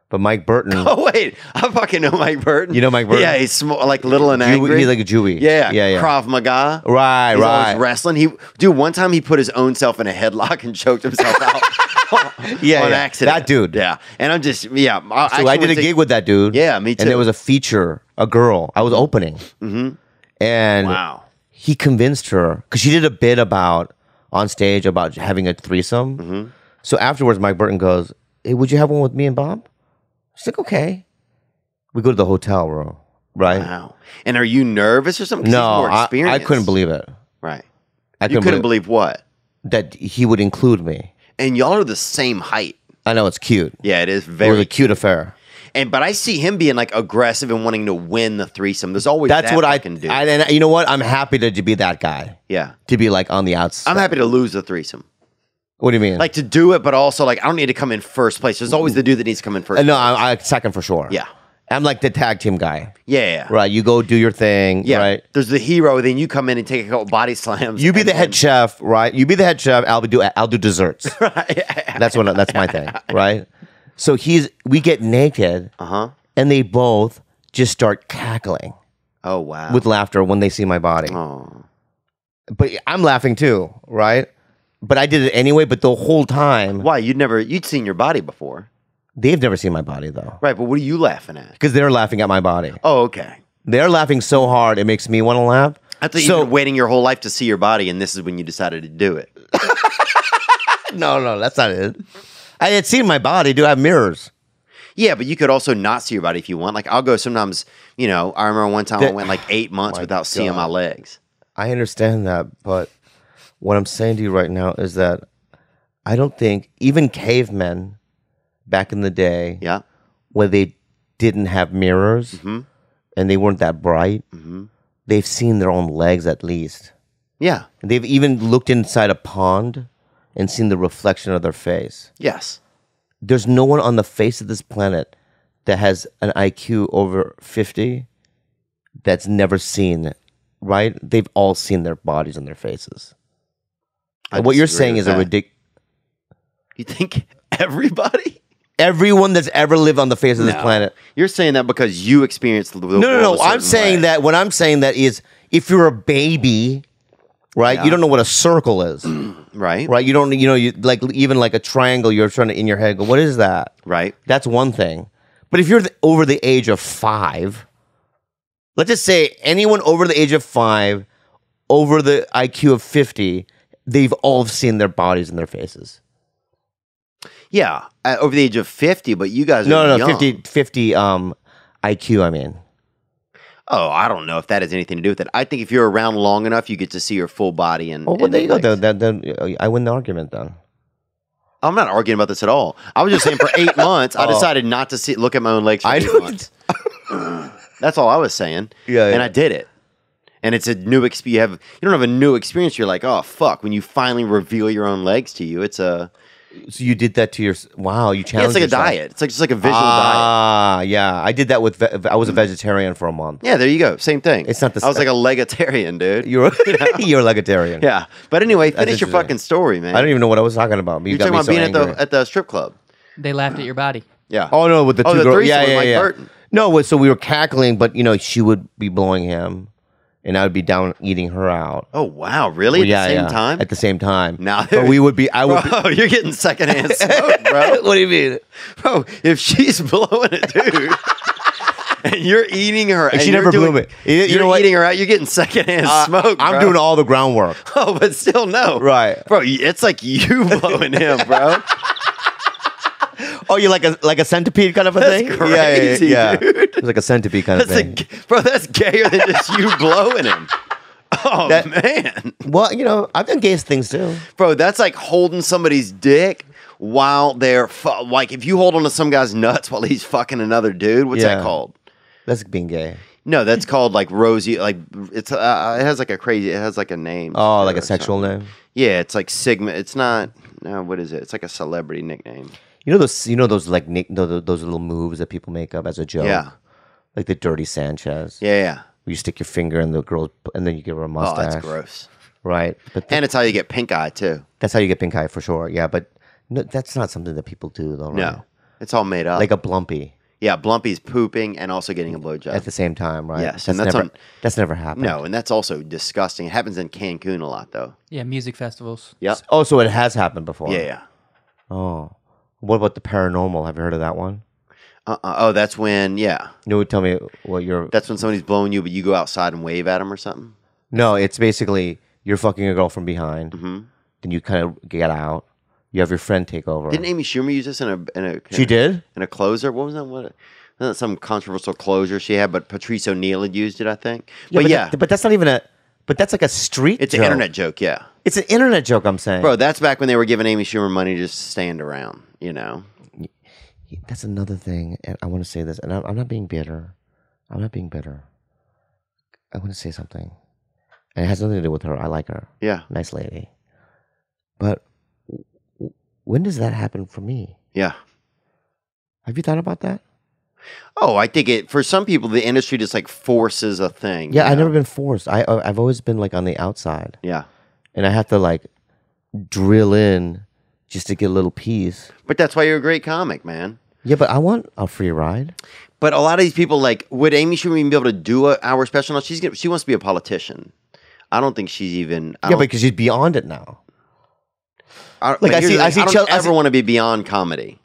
But Mike Burton. Oh, wait. I fucking know Mike Burton. You know Mike Burton? Yeah, he's small, like little and angry. He's like a Jewy. Yeah. Yeah. Krav Maga. Right, He's always right. wrestling. One time he put his own self in a headlock and choked himself out. On accident. That dude. Yeah. And I'm just, So I did a gig with that dude. Yeah, me too. And there was a feature, a girl. I was opening. Mm-hmm. And wow. He convinced her, because she did a bit on stage about having a threesome. Mm-hmm. So afterwards, Mike Burton goes, hey, would you have one with me and Bob? She's like, okay. We go to the hotel room, right? Wow. And are you nervous or something? 'Cause No, he's more I experienced. couldn't believe it. Right. You couldn't believe what? That he would include me. And y'all are the same height. I know, it's cute. Yeah, it is It very was a cute affair. But I see him being like aggressive and wanting to win the threesome. There's always That's that what I can do. And you know what? I'm happy to be that guy. Yeah. To be like on the outside. I'm happy to lose the threesome. What do you mean? Like to do it, but also like I don't need to come in first place. There's always the dude that needs to come in first. No, I second for sure. Yeah. I'm like the tag team guy. Yeah. Right. You go do your thing. Yeah. Right. There's the hero, then you come in and take a couple body slams. You be the head chef, right? You be the head chef. I'll do desserts. Right. That's my thing, right? So we get naked, and they both just start cackling. Oh wow. With laughter when they see my body. Oh. But I'm laughing too, right? But I did it anyway. But the whole time, Why? You'd seen your body before. they've never seen my body though, Right, but what are you laughing at? because they're laughing at my body. Oh, okay. They're laughing so hard it makes me want to laugh. I thought you've been waiting your whole life to see your body, and this is when you decided to do it. No, that's not it. I had seen my body. Do I have mirrors? Yeah, but you could also not see your body if you want. Like, I'll go sometimes, I remember one time I went like 8 months without seeing my legs. I understand that, but what I'm saying to you right now is that I don't think even cavemen back in the day, when they didn't have mirrors and they weren't that bright, they've seen their own legs at least. Yeah. And they've even looked inside a pond and seen the reflection of their face. Yes. There's no one on the face of this planet that has an IQ over 50 that's never seen, right? They've all seen their bodies and their faces. And what you're saying is a ridiculous... You think everybody? Everyone that's ever lived on the face of this planet. You're saying that because you experienced the world No. a I'm certain saying way. that, what I'm saying that is, if you're a baby, right, you don't know what a circle is. Right. Right? You don't, you like, even like a triangle, you're trying to, in your head, go, what is that? Right. That's one thing. But if you're over the age of 5, let's just say anyone over the age of 5, over the IQ of 50, they've all seen their bodies and their faces. Yeah, over the age of 50, but you guys are No, young. 50 IQ, I mean. Oh, I don't know if that has anything to do with it. I think if you're around long enough, you get to see your full body. And, Oh, well, and there you go. legs. Then I win the argument then. I'm not arguing about this at all. I was just saying for 8 months, I decided not to look at my own legs for I 8 know. months. That's all I was saying. Yeah, And yeah. I did it. And it's a new experience. You don't have a new experience. You're like, oh, fuck. When you finally reveal your own legs to you, it's a... So you did that to your... Wow, you Yeah, challenged it's like yourself. a diet. It's like just like a visual diet. Ah, yeah. I did that with... I was a vegetarian for a month. Yeah, there you go. Same thing. It's not the I was same- like a legatarian, dude. You're you're a legatarian. Yeah. But anyway, finish your interesting. fucking story, man. I don't even know what I was talking about. But you You're got talking me about so being angry. at the strip club. They laughed at your body. Yeah. Oh no, with the Oh, two the girls. threesome Yeah, with yeah, Mike yeah. Burton. No, so we were cackling, but she would be blowing him, and I would be down eating her out. Oh, wow. Really? At Yeah, the same yeah. time? At the same time. Now, but we would be. I would. Bro, you're getting secondhand smoke, bro. What do you mean? Bro, if she's blowing a dude and you're eating her, and she you're never blew doing, me. You You're know what? eating her out. You're getting secondhand smoke. I'm bro. doing all the groundwork. Oh, but still, no. Right. Bro, it's like you blowing him, bro. Oh, you're like a centipede kind of a That's thing? crazy, yeah. dude. It's like a centipede kind of That's thing. bro, that's gayer than just you blowing him. Oh, That- man. Well, I've done gay things too. Bro, that's like holding somebody's dick while they're like if you hold on to some guy's nuts while he's fucking another dude. What's that Yeah. called? That's being gay. No, that's called like Rosie. Like it's it has like a crazy. It has like a name. Oh, like or a sexual something. name. Yeah, it's like Sigma. It's not. No, what is it? It's like a celebrity nickname. You know those like those little moves that people make up as a joke. Yeah. Like the dirty Sanchez. Yeah. Where you stick your finger in the girl, and then you give her a Oh, mustache. that's gross. Right. But And it's how you get pink eye too. that's how you get pink eye for sure. Yeah, but no, that's not something that people do though. Right? No, it's all made up. Like a blumpy yeah, Blumpy's pooping and also getting a blowjob. at the same time, right? Yes, and that's never, on- that's never happened. No, and that's also disgusting. It happens in Cancun a lot though. Yeah, music festivals. Yep. Oh, so it has happened before. Yeah. Oh, what about the paranormal? Have you heard of that one? Oh, that's when. Yeah, No, tell me what your. that's when somebody's blowing you, but you go outside and wave at them or something. No, it's basically you're fucking a girl from behind. Mm-hmm. Then you kind of get out. You have your friend take over. Didn't Amy Schumer use this in a? She did? in a closer. What was that? Wasn't that some controversial closure she had? But Patrice O'Neill had used it, I think. But yeah, but that's not even a. But that's like a street. it's joke. an internet joke. Yeah, It's an internet joke. I'm saying, bro, that's back when they were giving Amy Schumer money just to stand around. You know. That's another thing, and I want to say this, and I'm not being bitter. I'm not being bitter. I want to say something, and it has nothing to do with her. I like her. Yeah. Nice lady. But when does that happen for me? Yeah. Have you thought about that? Oh, I think it for some people the industry just like forces a thing. Yeah, you I've know? never been forced. I've always been like on the outside, Yeah. and I have to like drill in just to get a little piece. But that's why you're a great comic, man. Yeah, but I want a free ride. But a lot of these people, like, would Amy Schumer even be able to do an hour special? No, she wants to be a politician. I don't think she's even. Yeah, because she's beyond it now. I like, I see I don't Chel- I ever see- want to be beyond comedy.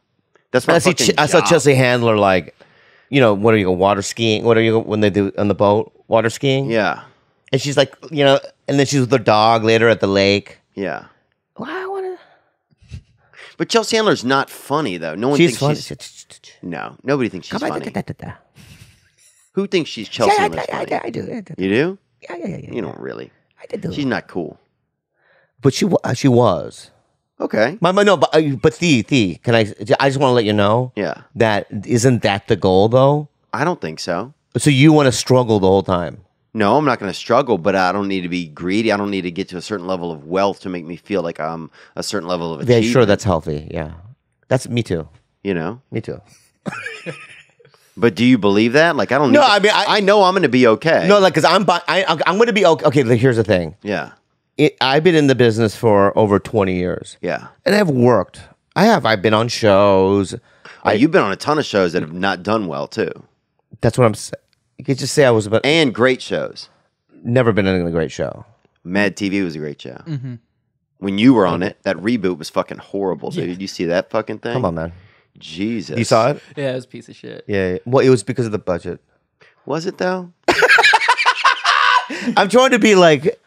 That's my I fucking saw job. Chelsea Handler like, what are you water skiing? What are you when they do on the boat water skiing? Yeah, And she's like, and then she's with her dog later at the lake. yeah. Well, I want to. But Chelsea Handler's not funny though. No one She's thinks funny. she's. No, nobody thinks she's Come on, funny. da. Who thinks she's Chelsea Yeah, Handler's funny? I do. You do? Yeah. You don't really. I did. She's not cool. But she was. Okay. But Thee, can I just want to let you know Yeah. that isn't that the goal though? I don't think so. So you want to struggle the whole time? No, I'm not going to struggle, but I don't need to be greedy. I don't need to get to a certain level of wealth to make me feel like I'm a certain level of Yeah, achievement. sure, that's healthy. Yeah, that's me too. You know? Me too. But do you believe that? Like, I don't No, need to- I mean, I know I'm going to be okay. No, like, because I'm going to be okay. Okay, here's the thing. Yeah. I've been in the business for over 20 years. Yeah. And I've worked. I've been on shows. You've been on a ton of shows that have not done well, too. That's what I'm saying. You could just say I was about And great shows. never been in a great show. Mad TV was a great show. When you were on it, that reboot was fucking horrible, dude. You see that fucking thing? Come on, man. Jesus. You saw it? Yeah, it was a piece of shit. Yeah. Well, it was because of the budget. Was it, though? I'm trying to be like,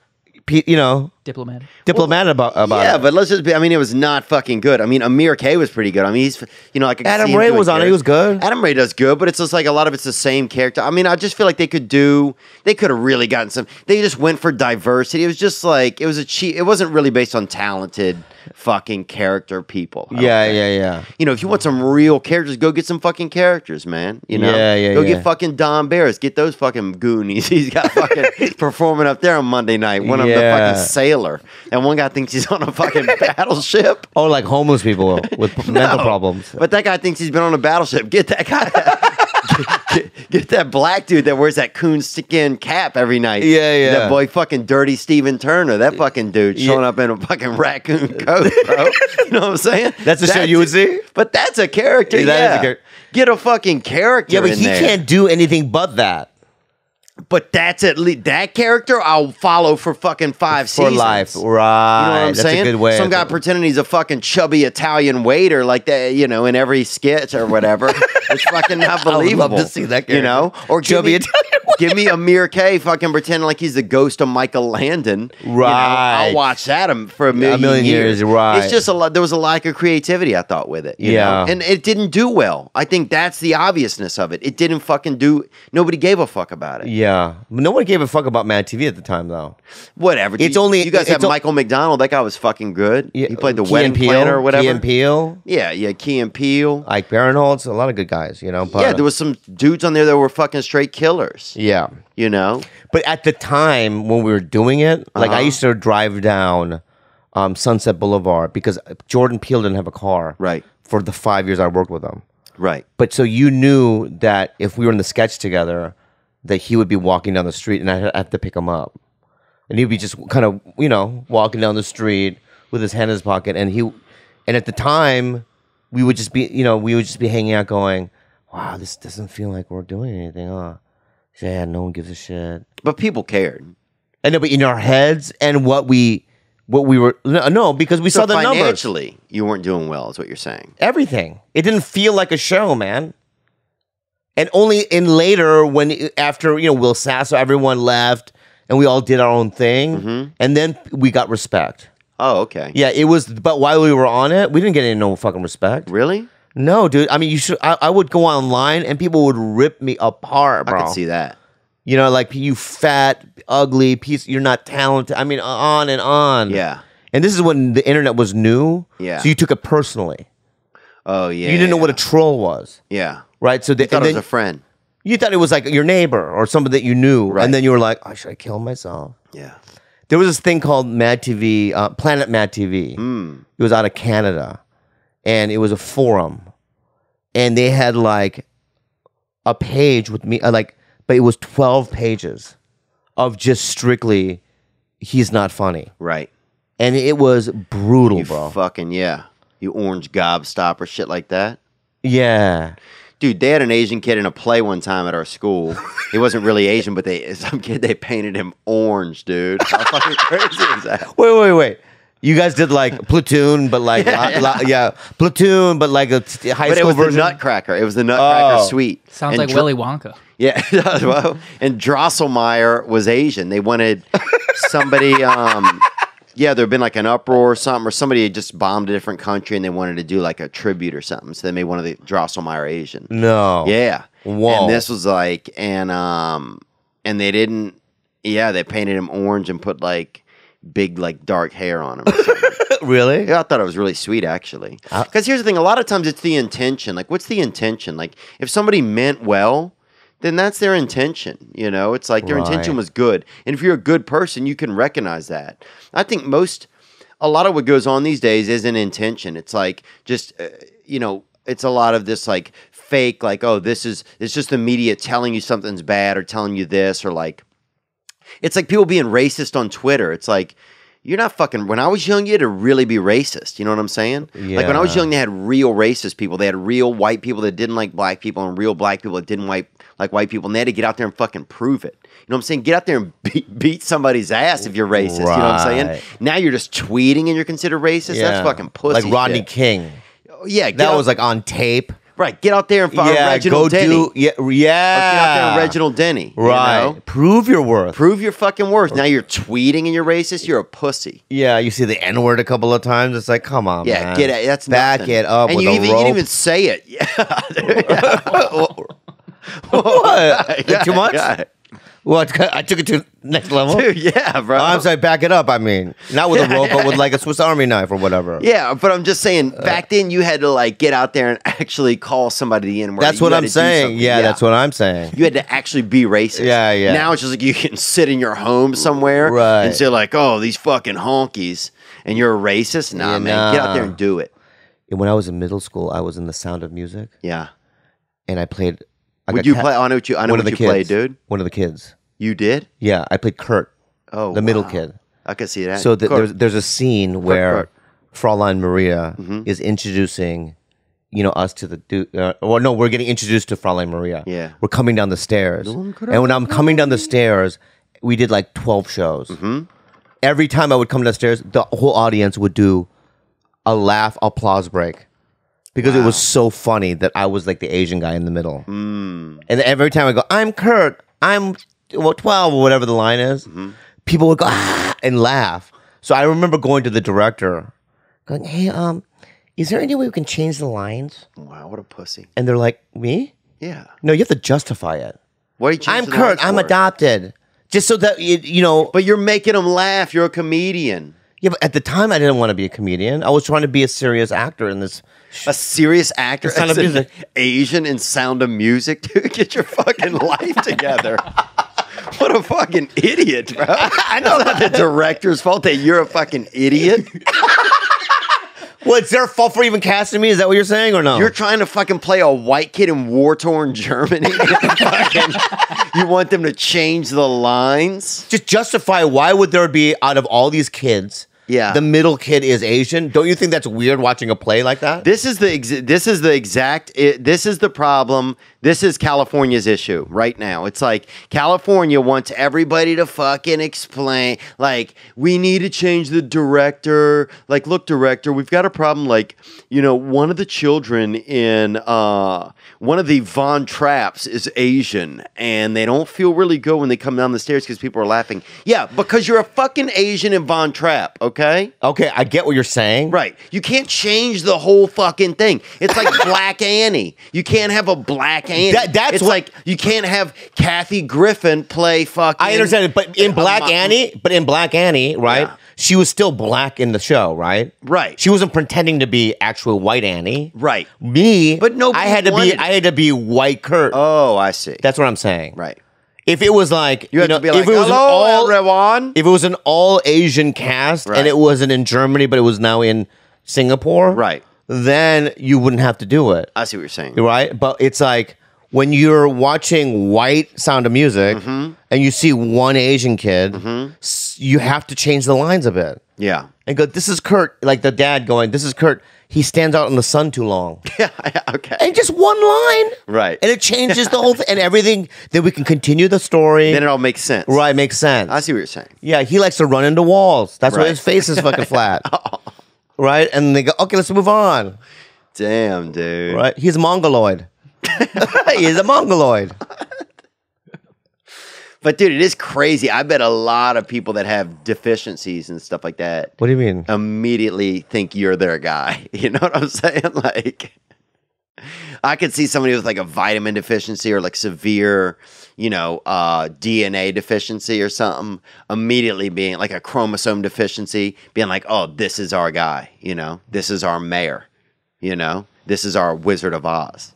Diplomatic. diplomatic about Yeah, it. but let's just be. I mean, it was not fucking good. I mean, Amir K was pretty good. I mean, he's, like I could Adam see him Ray doing was on it. He was good. Adam Ray does good, but it's just like a lot of it's the same character. I mean, I just feel like they could have really gotten some. They just went for diversity. It was just like it was a cheap. It wasn't really based on talented. fucking character people. I don't Yeah, think. yeah. You know, if you want some real characters, go get some fucking characters, man. You know, Yeah, go yeah. get fucking Don Barris. Get those fucking Goonies. He's got fucking performing up there on Monday night. One of them, the Yeah. fucking sailor, and one guy thinks he's on a fucking battleship. Oh, like homeless people with mental problems. But that guy thinks he's been on a battleship. Get that guy. Get that black dude that wears that coonskin cap every night. Yeah, yeah. That boy fucking dirty Steven Turner. That fucking dude showing up in a fucking raccoon coat, bro. You know what I'm saying? That's the show you would see? But that's a character. Yeah, Yeah, that is a character. Get a fucking character. Yeah, but in he there. can't do anything but that. But that's at least that character I'll follow for fucking 5 For seasons. life, right? You know what I'm That's saying? a good way. Some guy pretending he's a fucking chubby Italian waiter like that, you know, in every sketch or whatever. It's fucking not I would believable. love to see that You know? Or Chubby give me Amir K fucking pretending like he's the ghost of Michael Landon. You know, Right. I'll watch that for a million years, right. It's just a lot. There was a lack of creativity, I thought, with it. You Yeah. know? And it didn't do well. I think that's the obviousness of it. It didn't fucking do. Nobody gave a fuck about it. Yeah. No one gave a fuck about Mad TV at the time, though. Whatever. It's you, only- you guys it's have o- Michael McDonald. That guy was fucking good. Yeah, He played the Key wedding and Peele, planner or whatever. Key and Peele, Yeah, Key and Peele. Ike Barinholtz, a lot of good guys, you know. But, Yeah, there was some dudes on there that were fucking straight killers. Yeah. You know? But at the time when we were doing it, like I Uh-huh. used to drive down Sunset Boulevard because Jordan Peele didn't have a car. Right. For the 5 years I worked with him. Right. But so you knew that if we were in the sketch together, that he would be walking down the street and I'd have to pick him up. And he'd be just kind of, you know, walking down the street with his hand in his pocket. And at the time, we would just be, you know, hanging out going, wow, this doesn't feel like we're doing anything, huh? Yeah, no one gives a shit. But people cared. And but in our heads and what we were, no, because we So saw the numbers. financially, you weren't doing well, is what you're saying. Everything. It didn't feel like a show, man. And only in later, after Will Sasso, everyone left, and we all did our own thing, and then we got respect. Oh, okay. Yeah, it was. But while we were on it, we didn't get any no fucking respect. Really? No, dude. I mean, you should. I would go online, and people would rip me apart, bro. I could see that. You know, like you fat, ugly piece. You're not talented. I mean, on and on. Yeah. And this is when the internet was new. Yeah. So you took it personally. Oh, yeah. You didn't know what a troll was. Yeah. Right, so You thought and it was then a friend. you thought it was like your neighbor or somebody that you knew, Right. and then you were like, "Oh, should I kill myself?" Yeah. There was this thing called Mad TV, Planet Mad TV. It was out of Canada, and it was a forum, and they had like a page with me, but it was 12 pages of just strictly, he's not funny, Right. and it was brutal, You bro. fucking, yeah. You orange gobstopper shit like that. Yeah. Dude, they had an Asian kid in a play one time at our school. He wasn't really Asian, but some kid, they painted him orange, dude. How fucking crazy is that? Wait. You guys did like Platoon, but like Platoon, but like a high But it school was version. the Nutcracker. It was the Nutcracker Oh. suite. Sounds And like Willy Wonka. Yeah, it does. Well, and Drosselmeyer was Asian. They wanted somebody. Yeah, there had been like an uproar or something, or somebody had just bombed a different country, and they wanted to do like a tribute or something. So they made one of the Drosselmeyer Asian. No. Yeah. Whoa. And this was like, and they didn't. Yeah, they painted him orange and put like big like dark hair on him. Or something. Really? Yeah, I thought it was really sweet, actually. Because here's the thing: a lot of times it's the intention. Like, what's the intention? Like, if somebody meant well, then that's their intention. You know, it's like their intention Right. was good, and if you're a good person, you can recognize that. I think a lot of what goes on these days isn't intention. It's like just, it's a lot of this like fake, like, oh, it's just the media telling you something's bad or telling you this, or like, it's like people being racist on Twitter. It's like, you're not fucking. When I was young, you had to really be racist. You know what I'm saying? Like when I was Yeah. young, they had real racist people. They had real white people that didn't like black people, and real black people that didn't like white people. And they had to get out there and fucking prove it. You know what I'm saying? Get out there and beat somebody's ass if you're racist. You know what I'm saying? Right. Now you're just tweeting and you're considered racist. That's fucking pussy. Like Rodney shit. King. Yeah, That was like on tape. right. Get out there and find Yeah, Reginald go Denny. do. Yeah. Get out there and Reginald Denny. you Right. know? Prove your worth. Prove your fucking worth. Now you're tweeting and you're racist. You're a pussy. Yeah, you see the N word a couple of times. It's like, come on, Yeah, man. get it. That's back nothing. it up and with you a even, you rope. didn't even say it. Yeah. What? Yeah, Too much? yeah. Well, I took it to the next level. Dude, yeah, bro. Oh, I'm sorry, back it up. I mean, not with a rope, but with like a Swiss Army knife or whatever. Yeah, but I'm just saying, back then you had to like get out there and actually call somebody in. Where That's you what had I'm to do saying. something. Yeah, that's what I'm saying. You had to actually be racist. Yeah, yeah. Now it's just like you can sit in your home somewhere Right. and say like, "Oh, these fucking honkies," and you're a racist. Nah, Yeah, man, get out there nah. and do it. And when I was in middle school, I was in the Sound of Music, Yeah. and I played. Would you play? I know what you. I know one of what the you kids. played, dude. One of the kids. You did? Yeah, I played Kurt, Oh, the middle wow. kid. I could see that. So Kurt. there's a scene where Kurt. Fraulein Maria Mm-hmm. is introducing, us to the dude. Well, no, we're getting introduced to Fraulein Maria. Yeah. We're coming down the stairs, and when I'm coming down the stairs, we did like 12 shows. Mm-hmm. Every time I would come downstairs, the whole audience would do a laugh applause break. Because it was so funny that I was like the Asian guy in the middle. And every time I go, I'm Kurt, I'm 12 or whatever the line is, people would go, ah, and laugh. So I remember going to the director, going, hey, is there any way we can change the lines? Wow, what a pussy. And they're like, me? Yeah. No, you have to justify it. What are you I'm changing the Kurt, lines I'm for? adopted. Just so that, But you're making them laugh. You're a comedian. yeah, but at the time I didn't want to be a comedian. I was trying to be a serious actor in this. A serious actor, Sound of as an Music. Asian in Sound of Music, dude. Get your fucking life together. What a fucking idiot, bro. I know it's not the director's fault that you're a fucking idiot. Well, it's their fault for even casting me? Is that what you're saying or no? You're trying to fucking play a white kid in war-torn Germany. You want them to change the lines? Just justify why would there be out of all these kids, Yeah. the middle kid is Asian? Don't you think that's weird watching a play like that? This is the problem. This is California's issue right now. It's like California wants everybody to fucking explain, like, we need to change the director. Like, look, director, we've got a problem. Like, one of the children in one of the Von Trapps is Asian, and they don't feel really good when they come down the stairs because people are laughing. Yeah, because you're a fucking Asian in Von Trapp, okay? Okay, I get what you're saying. Right. You can't change the whole fucking thing. It's like Black Annie. You can't have a Black Annie. That's it's what- like you can't have Kathy Griffin play fucking. I understand it, but in Black Annie, right? Yeah. She was still black in the show, right? Right. She wasn't pretending to be actual white Annie. Right. Me, But nobody I had to be white Kurt. Oh, I see. That's what I'm saying. Right. If it was like You have to be like, if it was hello, everyone. if it was an all Asian cast Right. and it wasn't in Germany but it was now in Singapore, Right. then you wouldn't have to do it, I see what you're saying. right? But it's like when you're watching white Sound of Music Mm-hmm. and you see one Asian kid, you have to change the lines a bit Yeah. and go, "This is Kurt," like the dad going, "This is Kurt. He stands out in the sun too long." Yeah. Okay. And just one line, Right. And it changes the whole thing and everything. Then we can continue the story. Then it all makes sense. Right, makes sense. I see what you're saying. Yeah, he likes to run into walls. That's why Right. his face is fucking flat. Right? And they go, okay, let's move on. Damn, dude. Right? He's mongoloid. He's a mongoloid. But dude, it is crazy. I bet a lot of people that have deficiencies and stuff like that What do you mean? immediately think you're their guy. You know what I'm saying? Like, I could see somebody with like a vitamin deficiency or like severe, DNA deficiency or something, immediately being like a chromosome deficiency, being like, oh, this is our guy. This is our mayor. This is our Wizard of Oz.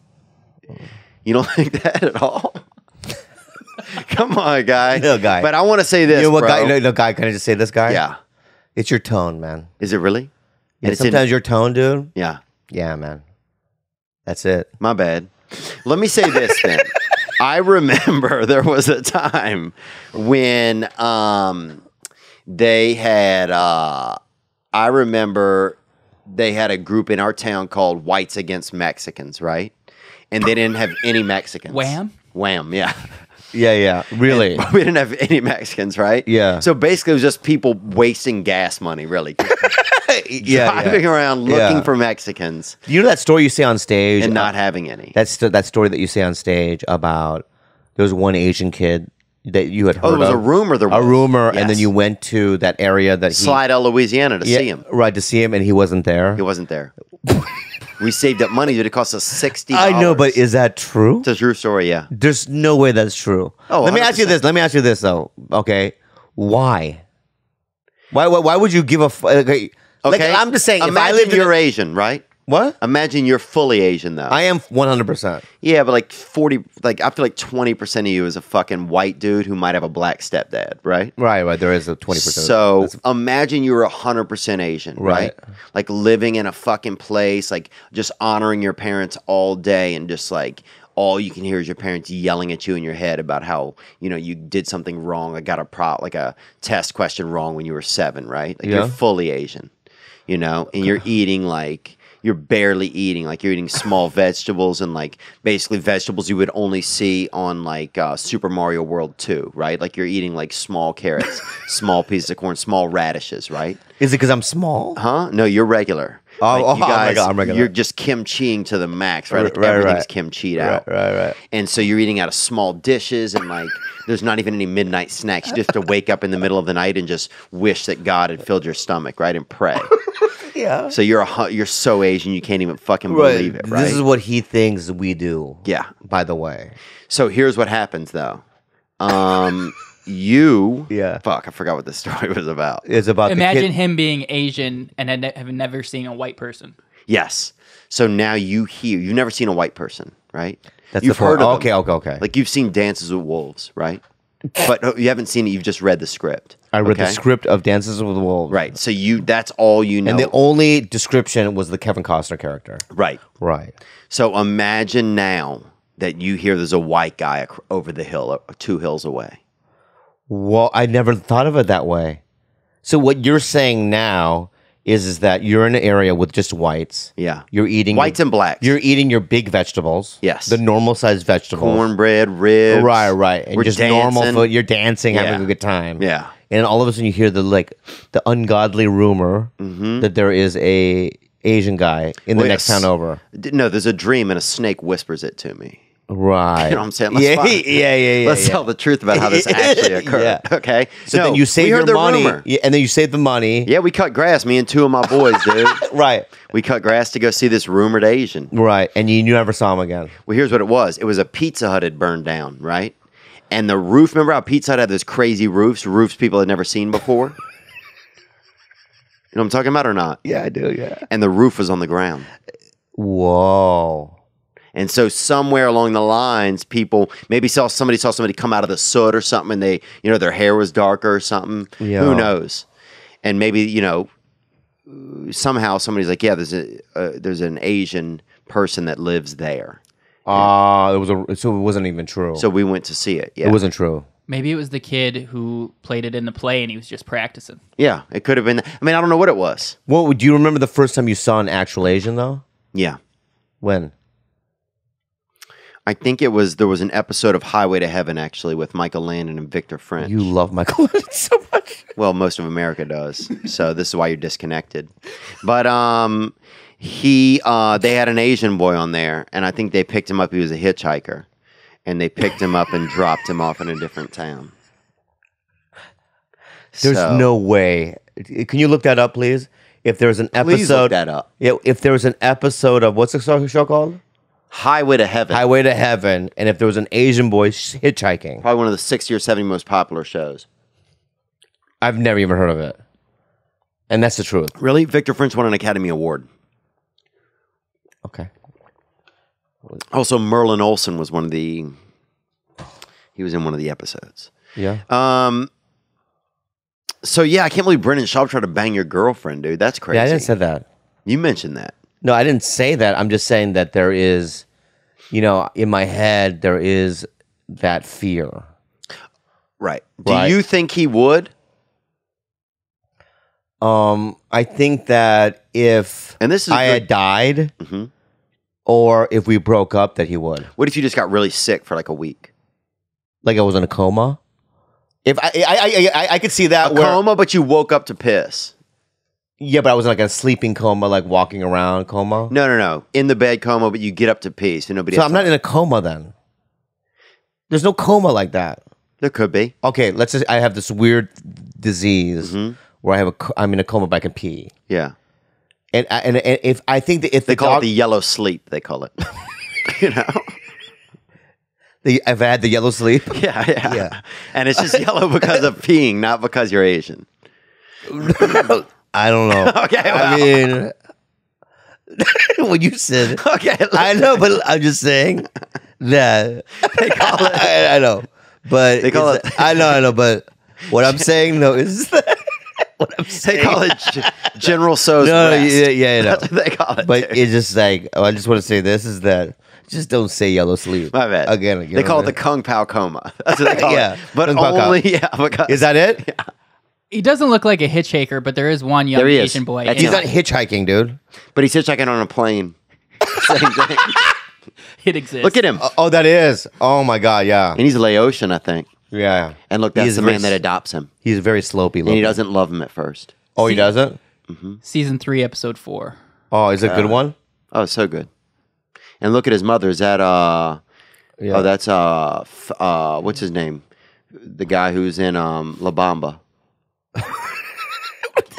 You don't think that at all? Come on, guy. No, guy. But I want to say this, You know what, bro. guy? No, guy. Can I just say this, guy? Yeah. It's your tone, man. Is it really? Yeah, it's in- sometimes your tone, dude. Yeah. Yeah, man. That's it. My bad. Let me say this then. I remember there was a time when they had I remember they had a group in our town called Whites Against Mexicans, right? And they didn't have any Mexicans. Wham? Wham, yeah. Yeah. Really? We didn't have any Mexicans, right? Yeah. So basically it was just people wasting gas money, really. Driving around looking Yeah. for Mexicans You know that story you say on stage? and not having any. That's that story that you say on stage about there was one Asian kid that you had heard Oh, it was of. a rumor there A was. rumor, and then Yes. you went to that area that he... Slidell, Louisiana to see him. Right, to see him, and he wasn't there. He wasn't there. We saved up money. It cost us $60. I know, but is that true? It's a true story, yeah. There's no way that's true. Oh, let me ask you 100%. this. Let me ask you this though. Okay, why? Why would you give a? Okay, like, I'm just saying. If I Imagine lived in you're Asian, right? what? Imagine you're fully Asian, though. I am 100%. Yeah, but like 40, like I feel like 20% of you is a fucking white dude who might have a black stepdad, right? Right. There is a 20%. So imagine you were 100% Asian, right? Right. Like living in a fucking place, like just honoring your parents all day, and just like all you can hear is your parents yelling at you in your head about how you did something wrong. I got like a test question wrong when you were 7, right? Like Yeah. you're fully Asian, and you're eating like. You're barely eating, like you're eating small vegetables and like basically vegetables you would only see on like Super Mario World 2, right? Like you're eating like small carrots, small pieces of corn, small radishes, right? Is it because I'm small? Huh? No, you're regular. Oh, Like, oh my God, I'm regular. You're just kimchiing to the max, right? Like Right, everything's right. kimchied out. Right. And so you're eating out of small dishes, and like there's not even any midnight snacks. You just have to wake up in the middle of the night and just wish that God had filled your stomach, right? And pray. Yeah. So you're so Asian you can't even fucking believe it, right? This is what he thinks we do. Yeah. By the way. So here's what happens though. You Yeah. fuck, I forgot what this story was about. It's about Imagine the kid. him being Asian and have never seen a white person. Yes. So now you've never seen a white person, right? That's You've the heard point. of them. Okay. Like you've seen Dances with Wolves, right? But you haven't seen it, you've just read the script. I read the okay? script of Dances with Wolves. Right. So that's all you know. And the only description was the Kevin Costner character. right. Right. So imagine now that you hear there's a white guy over the hill, 2 hills away. Well, I never thought of it that way. So what you're saying now is that you're in an area with just whites. Yeah. You're eating Whites and blacks. You're eating your big vegetables. Yes. The normal sized vegetables. Cornbread, ribs. Right. And We're just dancing. normal food. You're dancing, having Yeah. a good time. Yeah. And all of a sudden you hear the ungodly rumor that there is a Asian guy in the Well, next yes. town over. No, there's a dream and a snake whispers it to me. Right. You know what I'm saying? Let's Yeah. Let's tell the truth about how this actually occurred. Yeah. Okay. So No, then you we save heard your the money. rumor. Yeah, and then you save the money. Yeah, we cut grass, me and 2 of my boys, dude. Right. We cut grass to go see this rumored Asian. Right. And you never saw him again. Well, here's what it was. It was a Pizza Hut had burned down, right? And the roof, remember how Pizza Hut had those crazy roofs people had never seen before? You know what I'm talking about or not? Yeah, I do, yeah. And the roof was on the ground. Whoa. And so somewhere along the lines, people maybe saw somebody come out of the soot or something, and they, their hair was darker or something. Yeah. Who knows? And maybe, somehow somebody's like, yeah, there's an Asian person that lives there. So it wasn't even true. So we went to see it. Yeah. It wasn't true. Maybe it was the kid who played it in the play and he was just practicing. Yeah, it could have been. I mean, I don't know what it was. Well, do you remember the first time you saw an actual Asian though? Yeah. When? I think there was an episode of Highway to Heaven actually with Michael Landon and Victor French. You love Michael Landon so much. Well, most of America does. So this is why you're disconnected. But they had an Asian boy on there, and I think they picked him up. He was a hitchhiker, and they picked him up and dropped him off in a different town. There's So- no way. Can you look that up, please? If there's an episode, Please look that up. Yeah, if there was an episode of what's the show called? Highway to Heaven. Highway to Heaven, and if there was an Asian boy hitchhiking, Probably one of the 60 or 70 most popular shows. I've never even heard of it, and that's the truth. Really? Victor French won an Academy Award. Okay. Also, Merlin Olsen was he was in one of the episodes. Yeah. So yeah, I can't believe Brendan Schaub tried to bang your girlfriend, dude. That's crazy. Yeah, I didn't say that. You mentioned that. No, I didn't say that. I'm just saying that there is, in my head, there is that fear. Right. Do Right. you think he would? I think that if And this is I good- had died, Mhm. or if we broke up, that he would. What if you just got really sick for like a week? Like I was in a coma. If I could see that A where, coma, but you woke up to piss. yeah, but I was in like a sleeping coma, like walking around coma. No. In the bed coma, but you get up to pee, so nobody. So has I'm not in a coma then. There's no coma like that. There could be. Okay, let's just. I have this weird disease Mm-hmm. where I'm in a coma, but I can pee. Yeah. And if I think that if They the call dog, it the yellow sleep. They call it. You know. I've had the yellow sleep. Yeah. And it's just yellow because of peeing, not because you're Asian. I don't know. Okay, I mean, when you said, Okay, I know, but I'm just saying that they call it. I know, but They call it's- it- I know, but what I'm saying though is what I'm saying. They call it General So's No, rest. yeah, I know. That's what they call it. But dude. it's just like I just want to say this is that just don't say yellow sleep. My bad. Again. They call it the Kung Pao coma. That's what they call Yeah, it. But Kung Pao only, coma. because Is that it? He doesn't look like a hitchhiker, but there is one young There he is. Asian boy. That's He's and not hitchhiking, dude. But he's hitchhiking on a plane. Same thing. it exists. Look at him. Oh, that is. Oh my God, yeah, And he's Laotian, I think. yeah. And look, that's He's the very man that s- adopts him. He's very slopey And looking. he doesn't love him at first. Oh, he doesn't. Season 3, episode 4. Oh, is it a good one? Oh, so good. And look at his mother. Is that Yeah. Oh, that's what's his name? The guy who's in La Bamba.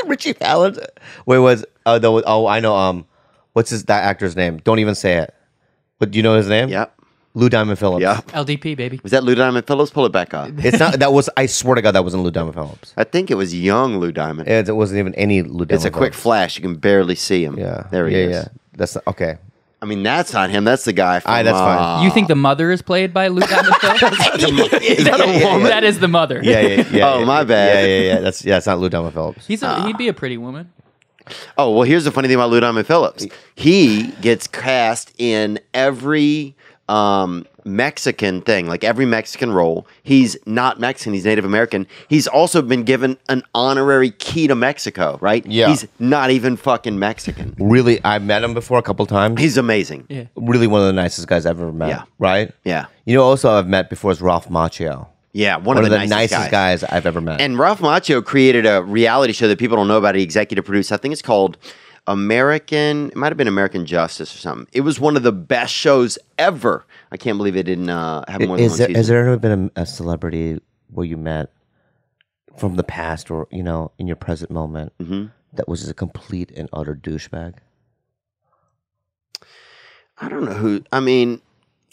Richie Valens. Wait, I know. What's that actor's name? Don't even say it. But do you know his name? Yep. Lou Diamond Phillips. Yep. LDP, baby. Was that Lou Diamond Phillips? Pull it back up. It's not. That was. I swear to God, that wasn't Lou Diamond Phillips. I think it was young Lou Diamond. It wasn't even any Lou Diamond. It's a quick Phillips. flash. You can barely see him. Yeah. There he is. Yeah. That's not, okay. I mean, that's not him. That's the guy from... That's fine. You think the mother is played by Lou Diamond Phillips? Is that a woman? That is the mother. Yeah. Oh, my bad. Yeah. It's not Lou Diamond Phillips. He'd be a pretty woman. Oh, well, here's the funny thing about Lou Diamond Phillips. He gets cast in every Mexican thing, like every Mexican role. He's not Mexican. He's Native American. He's also been given an honorary key to Mexico, right? Yeah. He's not even fucking Mexican. Really, I met him before a couple times. He's amazing. Yeah. Really one of the nicest guys I've ever met. Yeah. Right? Yeah. You know, also I've met before is Ralph Macchio. Yeah, One of the nicest guys I've ever met. And Ralph Macchio created a reality show that people don't know about. He executive produced. I think it's called it might have been American Justice or something. It was one of the best shows ever. I can't believe it didn't have more than one season. Has there ever been a celebrity where you met from the past or, in your present moment that was a complete and utter douchebag? I don't know who. I mean,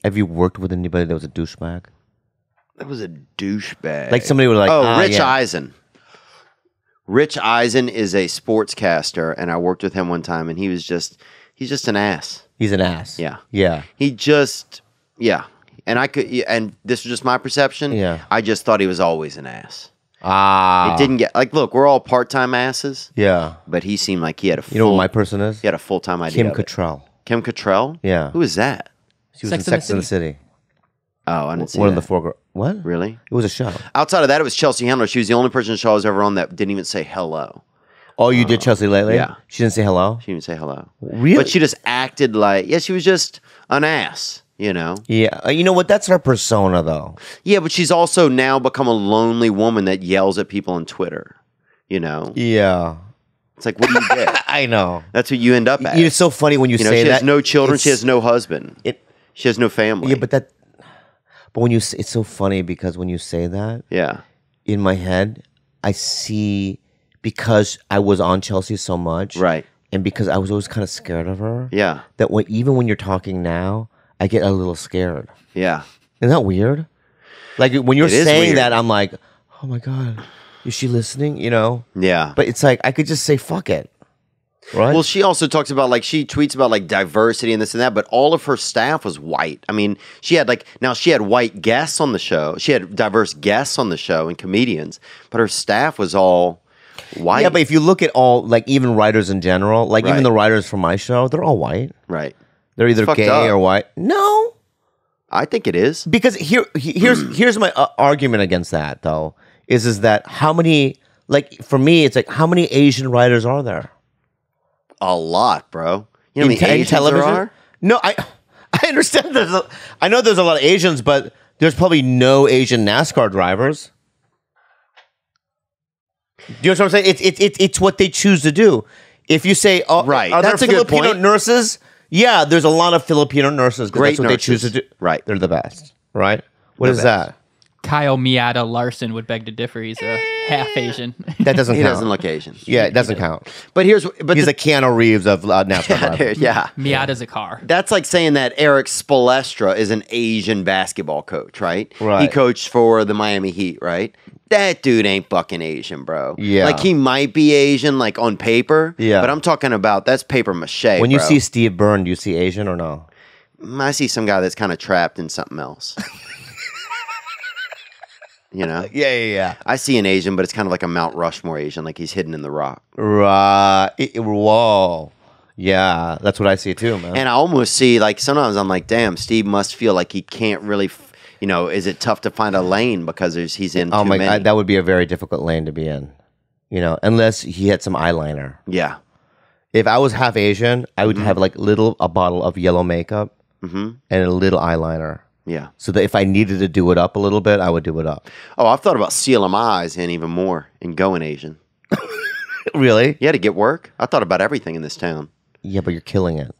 Have you worked with anybody that was a douchebag? that was a douchebag. Like somebody would Rich yeah. Eisen. Rich Eisen is a sportscaster, and I worked with him one time, and he's just an ass. He's an ass. Yeah. Yeah. And this was just my perception. Yeah. I just thought he was always an ass. Ah. It didn't get look, we're all part-time asses, Yeah. but he seemed like he had a You know what my person is? he had a full-time idea. Kim of it. Cattrall. Kim Cattrall? Yeah. Who is that? She was Sex in and the Sex and the City. Oh, I didn't see One of that. the four girls. What? Really? It was a show. Outside of that, it was Chelsea Handler. She was the only person in the show I was ever on that didn't even say hello. Oh, you did Chelsea lately? yeah. She didn't say hello? She didn't even say hello. Really? But she just acted like, she was just an ass, Yeah. You know what? That's her persona, though. Yeah, but she's also now become a lonely woman that yells at people on Twitter, Yeah. It's like, what do you get? I know. That's what you end up at. It's so funny when you say she that. has no children. She It's- has no husband. She has no family. Yeah, but when you say, it's so funny because when you say that, Yeah. in my head, I see because I was on Chelsea so much, Right. and because I was always kind of scared of her, Yeah. that even when you're talking now, I get a little scared. Yeah. Isn't that weird? Like when you're It is saying weird. that, I'm like, oh my God, is she listening? Yeah. But it's like I could just say fuck it, right? Well, she also talks about she tweets about diversity and this and that, but all of her staff was white. I mean, she had white guests on the show. She had diverse guests on the show and comedians, but her staff was all white. yeah, but if you look at all even writers in general, Right. even the writers from my show, they're all white. right. They're either fucked gay up. or white. No, I think it is. because here's my argument against that though is that how many for me it's how many Asian writers are there? A lot, bro. You know how many in Asians television? there are? No, I understand. I know there's a lot of Asians, but there's probably no Asian NASCAR drivers. Do you know what I'm saying? It's what they choose to do. If you say, Right, are there that's a good Filipino point. nurses? Yeah, there's a lot of Filipino nurses. 'Cause Great that's what they choose to nurses. do. Right. They're the best. Right? What The is best. that? Kyle Miata Larson would beg to differ. He's a half Asian. That doesn't He count. doesn't look Asian. Yeah, it doesn't count. But he's He's the Keanu Reeves of NASCAR drivers. yeah. Miata's a car. That's like saying that Eric Spoelstra is an Asian basketball coach, right? Right. He coached for the Miami Heat, right? That dude ain't fucking Asian, bro. Yeah. Like he might be Asian, like on paper. Yeah. But I'm talking about that's paper mache. When you bro. see Steve Byrne, do you see Asian or no? I see some guy that's kind of trapped in something else. You know? Yeah. I see an Asian, but it's kind of like a Mount Rushmore Asian, like he's hidden in the rock. Right. Whoa. Yeah, that's what I see too, man. And I almost see, like, sometimes I'm like, damn, Steve must feel like he can't really, is it tough to find a lane because he's in oh too my many? God, that would be a very difficult lane to be in. Unless he had some eyeliner. Yeah. If I was half Asian, I would have like a bottle of yellow makeup and a little eyeliner. Yeah. So that if I needed to do it up a little bit, I would do it up. Oh, I've thought about sealing my eyes in even more and going Asian. Really? Yeah, to get work. I thought about everything in this town. Yeah, but you're killing it.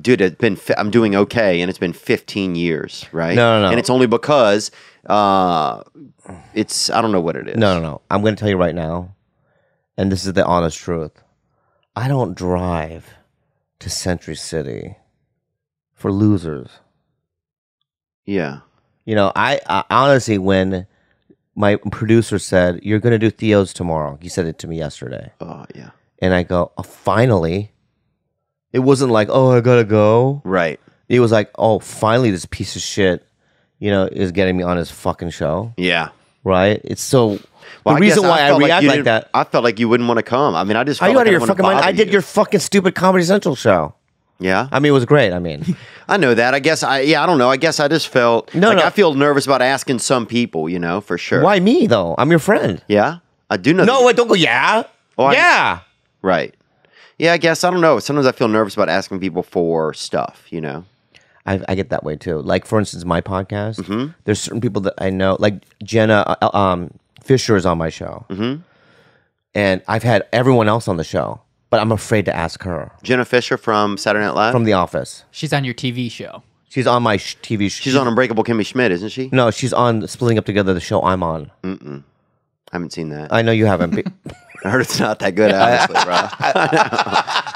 Dude, I'm doing okay, and it's been 15 years, right? No. And it's only because I don't know what it is. No. I'm going to tell you right now, and this is the honest truth. I don't drive to Century City for losers. Yeah. I honestly, when my producer said, you're going to do Theo's tomorrow, he said it to me yesterday. Oh, yeah. And I go, oh, finally. It wasn't like, oh, I got to go. Right. It was like, oh, finally this piece of shit, is getting me on his fucking show. Yeah. Right? It's so... Well, the reason why I felt react you like didn't- that... I felt like you wouldn't want to come. I mean, I just Are felt you like out of your didn't wanna fucking mind? I bother did you. your fucking stupid Comedy Central show. Yeah. I mean, it was great. I mean... I know that. I guess I don't know. I guess I just felt No. I feel nervous about asking some people, for sure. Why me, though? I'm your friend. Yeah. I do know. No, wait, don't go, yeah. Oh, yeah. Right. Yeah, I guess I don't know. Sometimes I feel nervous about asking people for stuff, I get that way, too. Like, for instance, my podcast, there's certain people that I know, like Jenna Fisher is on my show. Mm-hmm. And I've had everyone else on the show, but I'm afraid to ask her. Jenna Fisher from Saturday Night Live? From The Office. She's on your TV show. She's on my TV show. She's on Unbreakable Kimmy Schmidt, isn't she? No, she's on Splitting Up Together, the show I'm on. I haven't seen that. I know you haven't. I heard it's not that good, honestly, bro.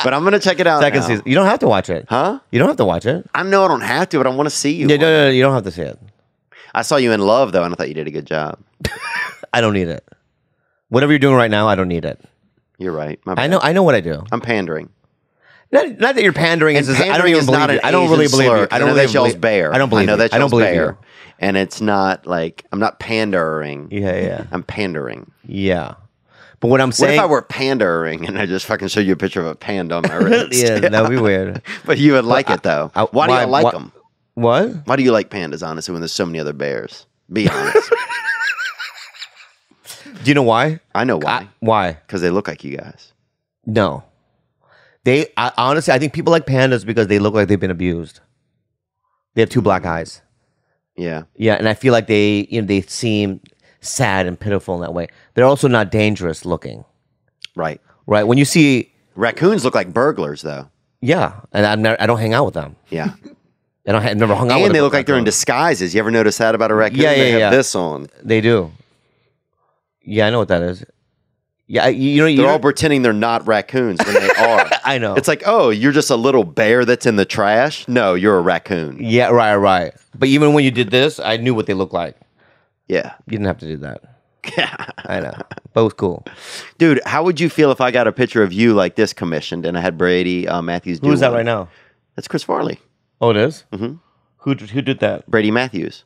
But I'm going to check it out Second now. season. You don't have to watch it. Huh? You don't have to watch it. I know I don't have to, but I want to see you. Yeah, no, you don't have to see it. I saw you in Love, though, and I thought you did a good job. I don't need it. Whatever you're doing right now, I don't need it. You're right. My I bad. know what I do. I'm pandering. Not that you're pandering. And It's just, I don't pandering even is believe not you. an I don't Asian really believe slur, you. 'cause I know that y'all's believe. bear. I don't believe I know you. that I don't y'all's believe bear. you. And it's not like, I'm not pandering. Yeah. I'm pandering. Yeah. But what I'm What saying... if I were pandering and I just fucking showed you a picture of a panda on my wrist? Yeah, that would be weird. But you would like it, though. Why do you like them? What? Why do you like pandas, honestly, when there's so many other bears? Be honest. Do you know why? I know why. Why? Because they look like you guys. No. Honestly, I think people like pandas because they look like they've been abused. They have two black eyes. Yeah. Yeah, and I feel like they seem sad and pitiful in that way. They're also not dangerous looking. Right. Right? When you see... Raccoons look like burglars, though. Yeah, and I don't hang out with them. Yeah. I've never hung out with them. And they look like they're in disguises. You ever notice that about a raccoon? Yeah, They have yeah. this on. They do. Yeah, I know what that is. Yeah, They're all pretending they're not raccoons when they are. I know. It's like, oh, you're just a little bear that's in the trash? No, you're a raccoon. Yeah, right. But even when you did this, I knew what they looked like. Yeah. You didn't have to do that. I know. But it was cool. Dude, how would you feel if I got a picture of you like this commissioned and I had Brady Matthews do Who's that one? right now? That's Chris Farley. Oh, it is? Mm-hmm. Who did that? Brady Matthews.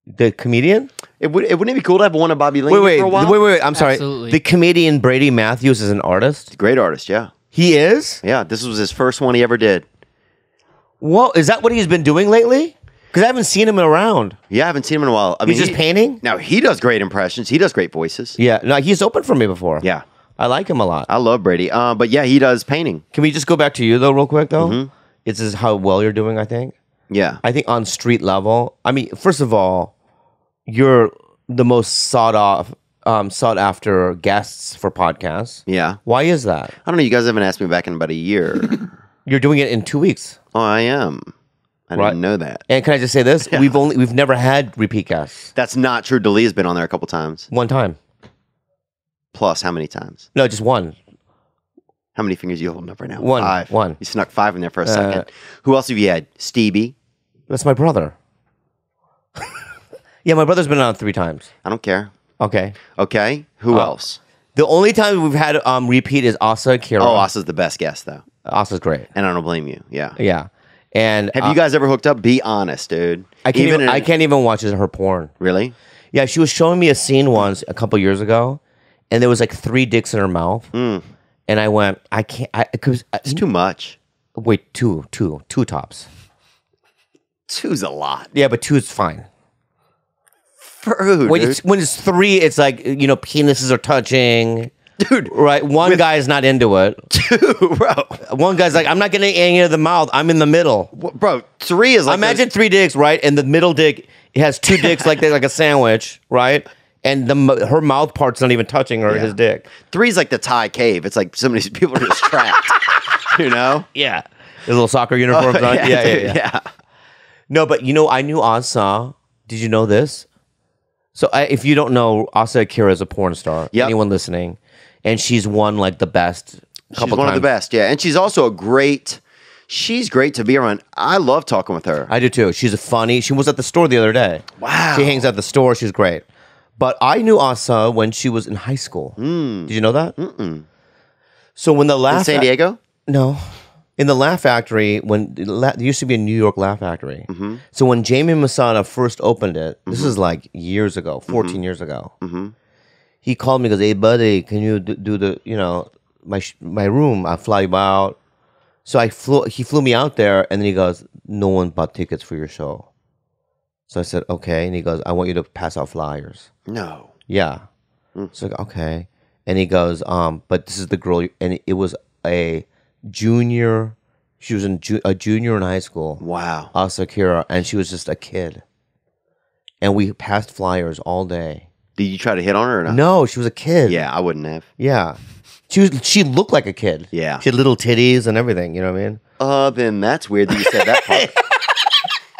The comedian? Wouldn't it be cool to have one of Bobby Lee for a while? Wait. I'm sorry. Absolutely. The comedian Brady Matthews is an artist? Great artist, yeah. He is? Yeah, this was his first one he ever did. Well, is that what he's been doing lately? Because I haven't seen him around. Yeah, I haven't seen him in a while. He's just painting? Now, he does great impressions. He does great voices. Yeah. No, he's opened for me before. Yeah. I like him a lot. I love Brady. But yeah, he does painting. Can we just go back to you, though, real quick, though? It's just how well you're doing, I think. Yeah. I think on street level, I mean, first of all, you're the most sought after guests for podcasts. Yeah. Why is that? I don't know. You guys haven't asked me back in about a year. You're doing it in 2 weeks. Oh, I am. I didn't know that. And can I just say this? We've never had repeat guests. That's not true. Dalia's been on there a couple times. One time. Plus, how many times? No, just one. How many fingers are you holding up right now? One. 5. One. You snuck 5 in there for a second. Who else have you had? Stevie. That's my brother. Yeah, my brother's been on 3 times. I don't care. Okay. Okay. Who else? The only time we've had repeat is Asa Akira. Oh, Asa's the best guest, though. Asa's great. And I don't blame you. Yeah. Yeah. And Have you guys ever hooked up? Be honest, dude. I can't even watch her porn. Really? Yeah, she was showing me a scene once a couple years ago, and there was like 3 dicks in her mouth. And I went, I can't. It's too much. Wait, two tops. 2's a lot. Yeah, but 2 is fine. Dude. When it's 3, it's like, penises are touching. Dude. Right? One guy's not into it. 2, bro. One guy's like, I'm not getting any of the mouth. I'm in the middle. Bro, 3 is like... Imagine 3 dicks, right? And the middle dick, it has 2 dicks like a sandwich, right? And her mouth part's not even touching his dick. 3 is like the Thai cave. It's like some of these people are just trapped. You know? Yeah. The little soccer uniforms on. Yeah. No, but I knew Asa. Did you know this? So if you don't know, Asa Akira is a porn star. Yep. Anyone listening. And she's won like the best couple She's one times. of the best, yeah. And she's also she's great to be around. I love talking with her. I do too. She's funny. She was at the store the other day. Wow. She hangs at the store. She's great. But I knew Asa when she was in high school. Did you know that? Mm-mm. So when the Laugh... In San Diego? No. In the Laugh Factory, there used to be a New York Laugh Factory. So when Jamie Masada first opened it, this is like years ago, 14 years ago. He called me and goes, hey, buddy, can you do the, my room? I'll fly you out. So he flew me out there, and then he goes, no one bought tickets for your show. So I said, okay. And he goes, I want you to pass out flyers. No. Yeah. So okay. And he goes, but this is the girl, and it was a junior. She was a junior in high school. Wow. Asa Akira, and she was just a kid. And we passed flyers all day. Did you try to hit on her or not? No, she was a kid. Yeah, I wouldn't have. Yeah. She looked like a kid. Yeah. She had little titties and everything, you know what I mean? Then that's weird that you said that part.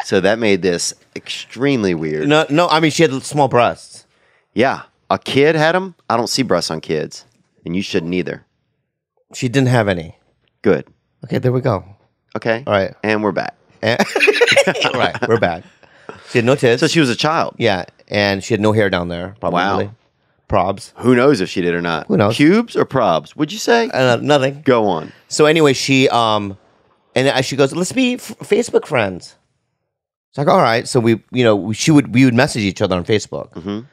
So that made this extremely weird. No, I mean, she had small breasts. Yeah. A kid had them? I don't see breasts on kids. And you shouldn't either. She didn't have any. Good. Okay, there we go. Okay. All right. And we're back. Right, we're back. She had no tits. So she was a child. Yeah, and she had no hair down there, probably. Wow. Probs. Who knows if she did or not? Who knows? Pubes or probs? Would you say? Nothing. Go on. So anyway, she goes, let's be Facebook friends. It's like, all right. So we would message each other on Facebook.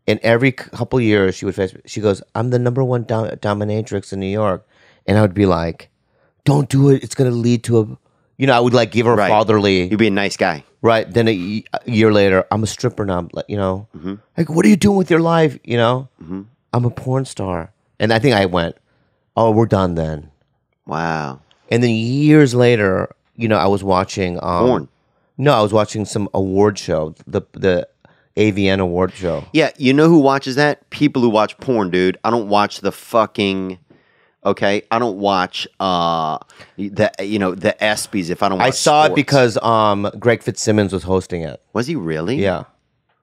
And every couple years she goes, I'm the number 1 dominatrix in New York. And I would be like, don't do it. It's going to lead to a, I would like give her Right. fatherly. You'd be a nice guy. Right. Then a year later, I'm a stripper now. Like, like, what are you doing with your life? I'm a porn star. And I think I went, oh, we're done then. Wow. And then years later, I was watching Porn. No, I was watching some award show, the AVN award show. Yeah, you know who watches that? People who watch porn, dude. I don't watch the fucking... Okay, I don't watch the ESPYs if I don't watch I saw sports. it because Greg Fitzsimmons was hosting it. Was he really? Yeah.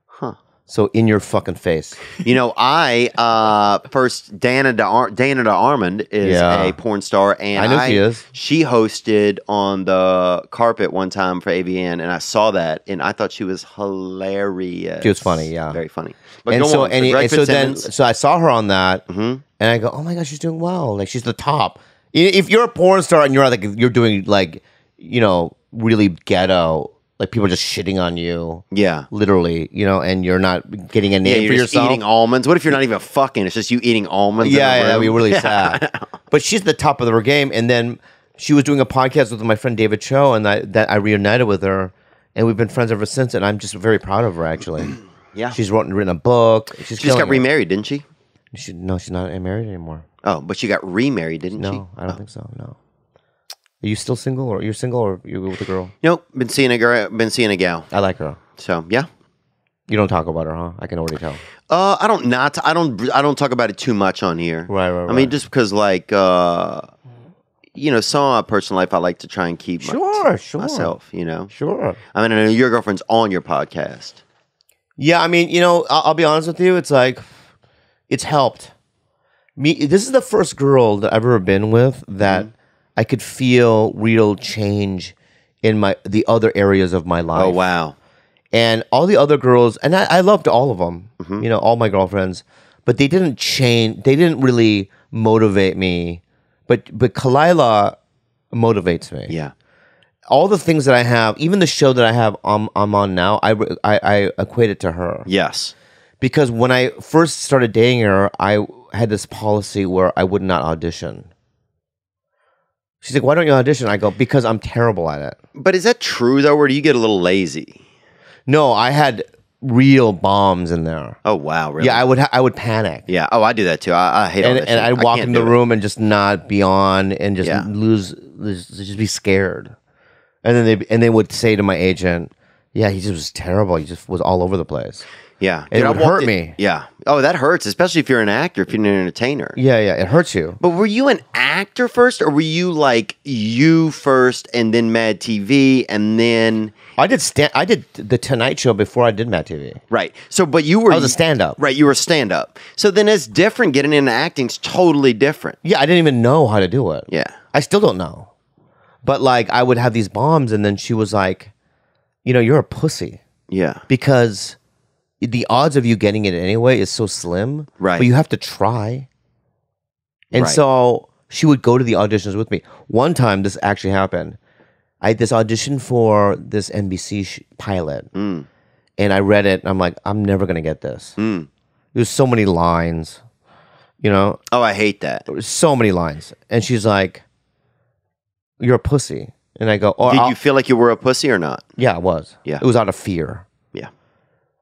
Huh. So in your fucking face. I first Dana de Armand is a porn star, and I know she is. She hosted on the carpet one time for AVN, and I saw that, and I thought she was hilarious. She was funny, yeah. Very funny. But And go so, on. Greg Fitzsimmons. so I saw her on that, and I go, "Oh my gosh, she's doing well! Like she's the top." If you're a porn star and you're doing really ghetto, like people are just shitting on you, Yeah. literally, and you're not getting a name You're for just yourself. eating almonds. What if you're not even fucking? It's just you eating almonds. in a Yeah, that'd be room? really sad. But she's the top of her game. And then she was doing a podcast with my friend David Cho, and I reunited with her, and we've been friends ever since. And I'm just very proud of her, actually. Yeah. She's written a book. She just got remarried, didn't she? No, she's not married anymore. Oh, but she got remarried, didn't she? No, I don't think so. No. Are you still single, or you're single, or you with a girl? Nope. Been seeing a gal. I like her. So yeah. You don't talk about her, huh? I can already tell. I don't talk about it too much on here. Right. I mean, just because some of my personal life I like to try and keep Sure. myself, Sure. I mean, I know your girlfriend's on your podcast. Yeah, I mean, I'll be honest with you. It's like, it's helped me. This is the first girl that I've ever been with that I could feel real change in the other areas of my life. Oh, wow. And all the other girls, and I loved all of them, all my girlfriends, but they didn't change. They didn't really motivate me. But Kalila motivates me. Yeah. All the things that I have, even the show that I have I'm on now, I equate it to her. Yes. Because when I first started dating her, I had this policy where I would not audition. She's like, "Why don't you audition?" I go, "Because I'm terrible at it." But is that true, though, or do you get a little lazy? No, I had real bombs in there. Oh, wow. Really? Yeah, I would panic. Yeah. Oh, I do that, too. I hate auditions. And I'd walk in the do it. room and just not be on and just just be scared. And then they would say to my agent, "Yeah, he just was terrible. He just was all over the place." Yeah. And it I would walked hurt in- me. Yeah. Oh, that hurts, especially if you're an actor, if you're an entertainer. Yeah, it hurts you. But were you an actor first, or were you like you first and then Mad TV and then... I did the Tonight Show before I did Mad TV. Right. So, but you were... I was a stand-up. Right, you were a stand-up. So then it's different. Getting into acting's totally different. Yeah, I didn't even know how to do it. Yeah. I still don't know. But like, I would have these bombs, and then she was like, "You're a pussy." Yeah. Because the odds of you getting it anyway is so slim. Right. But you have to try. And Right. so she would go to the auditions with me. One time, this actually happened. I had this audition for this NBC pilot. And I read it, and I'm like, I'm never going to get this. There's so many lines, Oh, I hate that. There was so many lines. And she's like, "You're a pussy." And I go, "Oh, Did you feel like you were a pussy or not? yeah, it was. Yeah. It was out of fear. Yeah.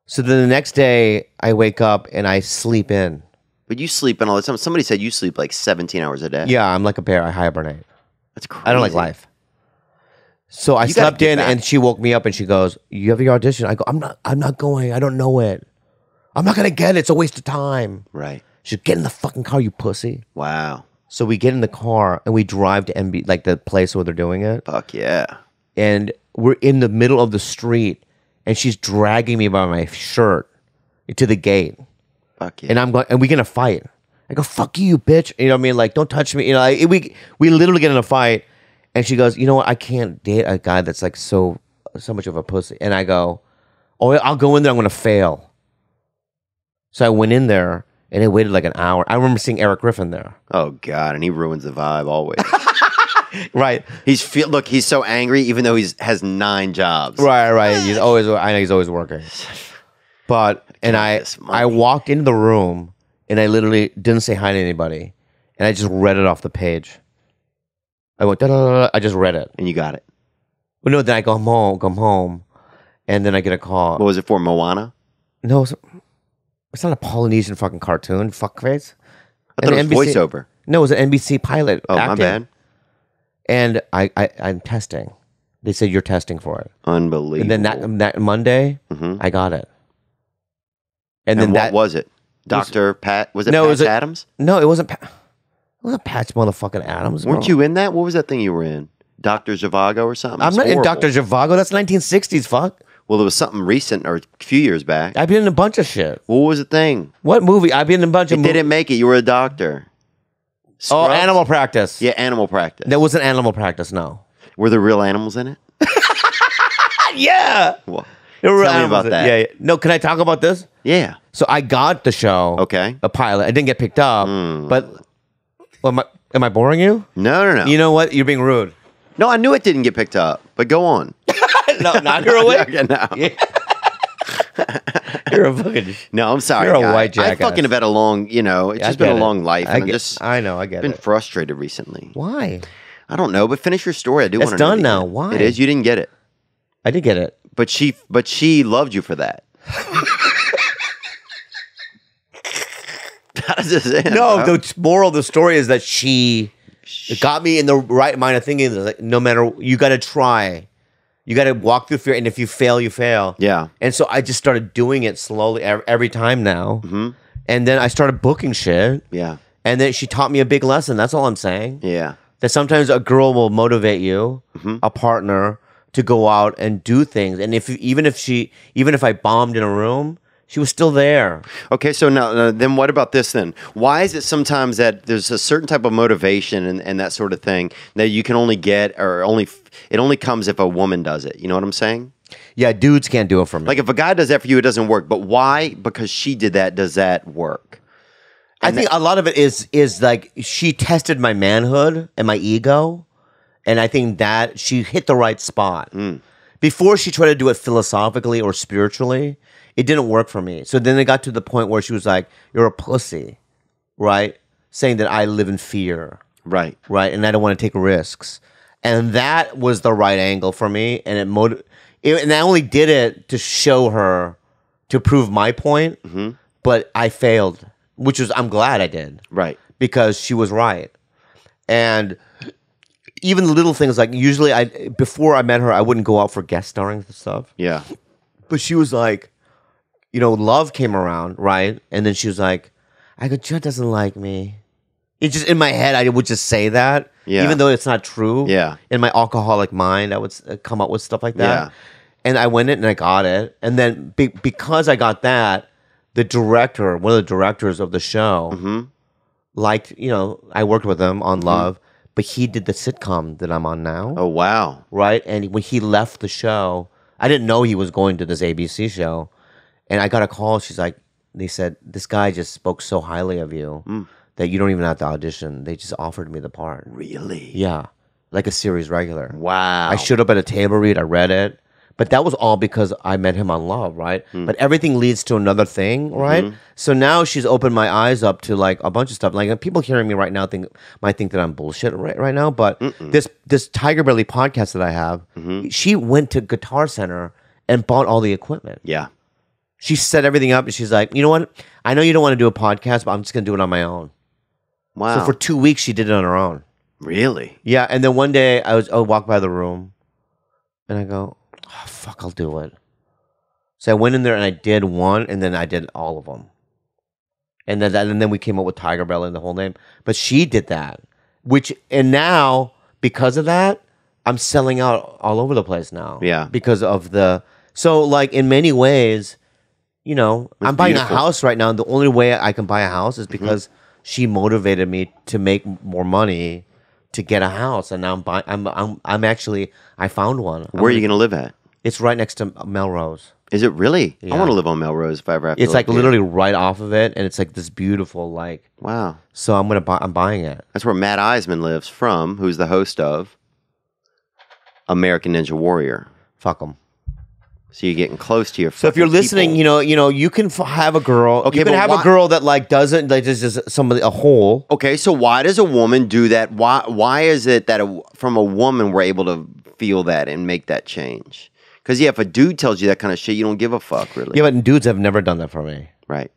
So then the next day, I wake up and I sleep in. But you sleep in all the time. Somebody said you sleep like 17 hours a day. Yeah, I'm like a bear. I hibernate. That's crazy. I don't like life. So I You gotta slept get in, back. and she woke me up, and she goes, "You have your audition." I go, I'm not going. I don't know it. I'm not gonna get it. It's a waste of time." Right. She goes, "Get in the fucking car, you pussy." Wow. So we get in the car and we drive to MB, like the place where they're doing it, Fuck yeah. and we're in the middle of the street, and she's dragging me by my shirt to the gate, Fuck yeah. and I'm going, and we're gonna fight. I go, "Fuck you, bitch." You know what I mean? Like, don't touch me. We literally get in a fight. And she goes, "You know what? I can't date a guy that's like so much of a pussy." And I go, "Oh, I'll go in there. I'm going to fail." So I went in there, and it waited like an hour. I remember seeing Eric Griffin there. Oh God, and he ruins the vibe always. Right. Look, he's so angry, even though has 9 jobs. Right. I know he's always working. But and this money. I walked into the room, and I literally didn't say hi to anybody, and I just read it off the page. I went, da, da, da, da. I just read it. And you got it. Well, no, then I come home, and then I get a call. What was it for, Moana? No, it's not a Polynesian fucking cartoon, fuckface. I thought it was voiceover. No, it was an NBC pilot. Oh, acting. my bad. And I'm testing. They said you're testing for it. Unbelievable. And then that Monday, I got it. And then what was it? Dr. Pat? Was it No, it Patch was a- Adams? No, it wasn't. It wasn't Patch motherfucking Adams. Weren't bro. you in that? What was that thing you were in? Dr. Zhivago or something? I'm It's not in horrible. Dr. Zhivago. That's 1960s. Fuck. Well, there was something recent or a few years back. I've been in a bunch of shit. What was the thing? What movie? I've been in a bunch It of movies. didn't make it. You were a doctor. Oh, Scrubs? Animal Practice. Yeah, Animal Practice. That wasn't Animal Practice. No. Were there real animals in it? Yeah. Well, There were tell me animals about in- that. Yeah. No, can I talk about this? Yeah. So I got the show. Okay. A pilot. I didn't get picked up. But am I boring you? No. You know what? You're being rude. No, I knew it didn't get picked up, but go on. No, not you're awake. Okay, no. You're a fucking. No, I'm sorry. You're a guy. white I jackass. fucking have had a long, it's I just been get a it. long life. I And get- I know. I get been it. frustrated recently. Why? I don't know, but finish your story. I do It's want to know. done the now. end. Why? It is. You didn't get it, I did get it. but she loved you for that. How does this end? No, bro? the moral of the story is that she got me in the right mind of thinking. Like, no matter, you got to try. You got to walk through fear, and if you fail, you fail. Yeah. And so I just started doing it slowly every time now. And then I started booking shit. Yeah. And then she taught me a big lesson. That's all I'm saying. Yeah. That sometimes a girl will motivate you, a partner, to go out and do things. And even if I bombed in a room, she was still there. Okay, so now then what about this then? Why is it sometimes that there's a certain type of motivation and that sort of thing that you can only get or it only comes if a woman does it? You know what I'm saying? Yeah, dudes can't do it for me. Like if a guy does that for you, it doesn't work. But why? Because she did that, does that work? I think a lot of it is like she tested my manhood and my ego, and I think that she hit the right spot. Before she tried to do it philosophically or spiritually, it didn't work for me. So then it got to the point where she was like, "You're a pussy," right? Saying that I live in fear, Right. and I don't want to take risks, and that was the right angle for me, and and I only did it to show her, to prove my point, but I failed. Which was, I'm glad I did. Right. Because she was right. And even the little things, like usually before I met her, I wouldn't go out for guest starring and stuff. Yeah. But she was like, Love came around, right? And then she was like, I go, Judd doesn't like me. It just, in my head, I would just say that. Yeah. Even though it's not true. Yeah. In my alcoholic mind, I would come up with stuff like that. Yeah. And I went in and I got it. And then because I got that, the director, one of the directors of the show, liked, I worked with him on Love, but he did the sitcom that I'm on now. Oh, wow. Right? And when he left the show, I didn't know he was going to this ABC show. And I got a call. They said, this guy just spoke so highly of you that you don't even have to audition. They just offered me the part. Really? Yeah. Like a series regular. Wow. I showed up at a table read. I read it. But that was all because I met him on Love, right? But everything leads to another thing, right? So now she's opened my eyes up to like a bunch of stuff. Like people hearing me right now might think that I'm bullshit right now. But this Tigerbelly podcast that I have, she went to Guitar Center and bought all the equipment. Yeah. She set everything up and she's like, you know what? I know you don't want to do a podcast, but I'm just going to do it on my own. Wow. So for 2 weeks, she did it on her own. Really? Yeah. And then one day I walk by the room and I go, oh, fuck, I'll do it. So I went in there and I did one, and then I did all of them. And then we came up with Tigerbelly and the whole name. But she did that. And now, because of that, I'm selling out all over the place now. Yeah. Because of so like in many ways, I'm buying a house right now. And the only way I can buy a house is because she motivated me to make more money to get a house. And now I'm actually, I found one. Where are you going to live at? It's right next to Melrose. Is it really? Yeah. I want to live on Melrose if I ever have to It's live like here. literally right off of it, and it's like this beautiful Wow. So I'm buying it. That's where Matt Eisman lives who's the host of American Ninja Warrior. Fuck them. So you're getting close to your So if you're fucking listening, people. you can have a girl. Okay, you can but have why- a girl that doesn't just a hole. Okay, so why does a woman do that? Why is it that from a woman we're able to feel that and make that change? Because if a dude tells you that kind of shit, you don't give a fuck, really. Yeah, but dudes have never done that for me. Right.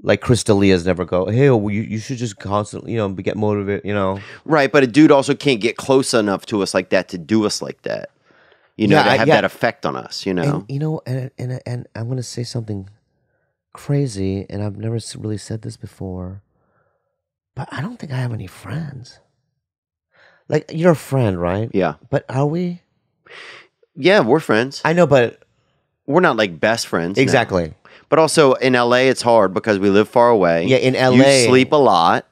Like Chris D'Elia's never go, hey, you should just constantly, get motivated, Right, but a dude also can't get close enough to us like that to do us like that. To have that effect on us, And and I'm gonna say something crazy, and I've never really said this before, but I don't think I have any friends. Like you're a friend, right? Yeah. But are we? Yeah, we're friends. I know, but We're not like best friends. no. exactly. But also in LA, it's hard because we live far away. Yeah, in LA, you sleep a lot,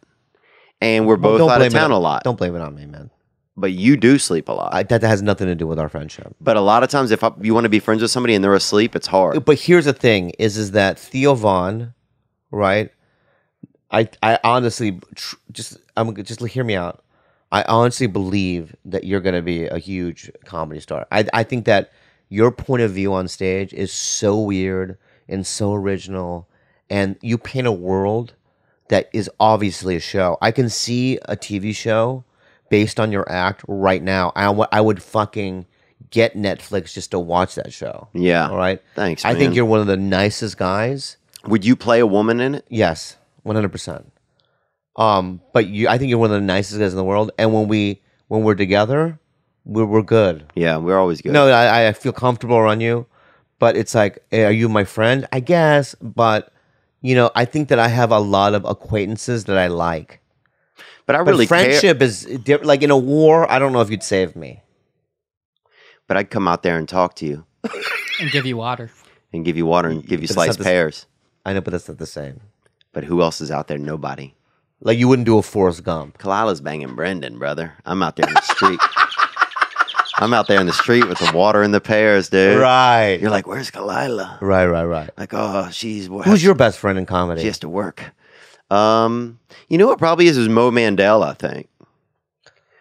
and we're both out of town a lot. Don't blame it on me, man. But you do sleep a lot. That has nothing to do with our friendship. But a lot of times, if you want to be friends with somebody and they're asleep, it's hard. But here's the thing: is that Theo Vaughn, right? I honestly just hear me out. I honestly believe that you're going to be a huge comedy star. I think that your point of view on stage is so weird and so original, and you paint a world that is obviously a show. I can see a TV show based on your act right now. I would fucking get Netflix just to watch that show. Yeah. All right? Thanks, I think man. you're one of the nicest guys. Would you play a woman in it? Yes, 100%. But I think you're one of the nicest guys in the world. And when we're together, we're good. Yeah, we're always good. No, I feel comfortable around you. But it's like, hey, are you my friend? I guess. But, I think that I have a lot of acquaintances that I like. But But I But really care. friendship is like in a war. I don't know if you'd save me. But I'd come out there and talk to you And give you water. and give you water and give you But it's sliced not the s- pears. I know, but that's not the same. But who else is out there? Nobody. Like you wouldn't do a Forrest Gump. Kalila's banging Brendan, brother. I'm out there in the street. I'm out there in the street with the water and the pears, dude. Right. You're like, where's Kalila? Right. Like, oh, she's Who's your best friend in comedy? She has to work. You know what probably is Mo Mandel, I think.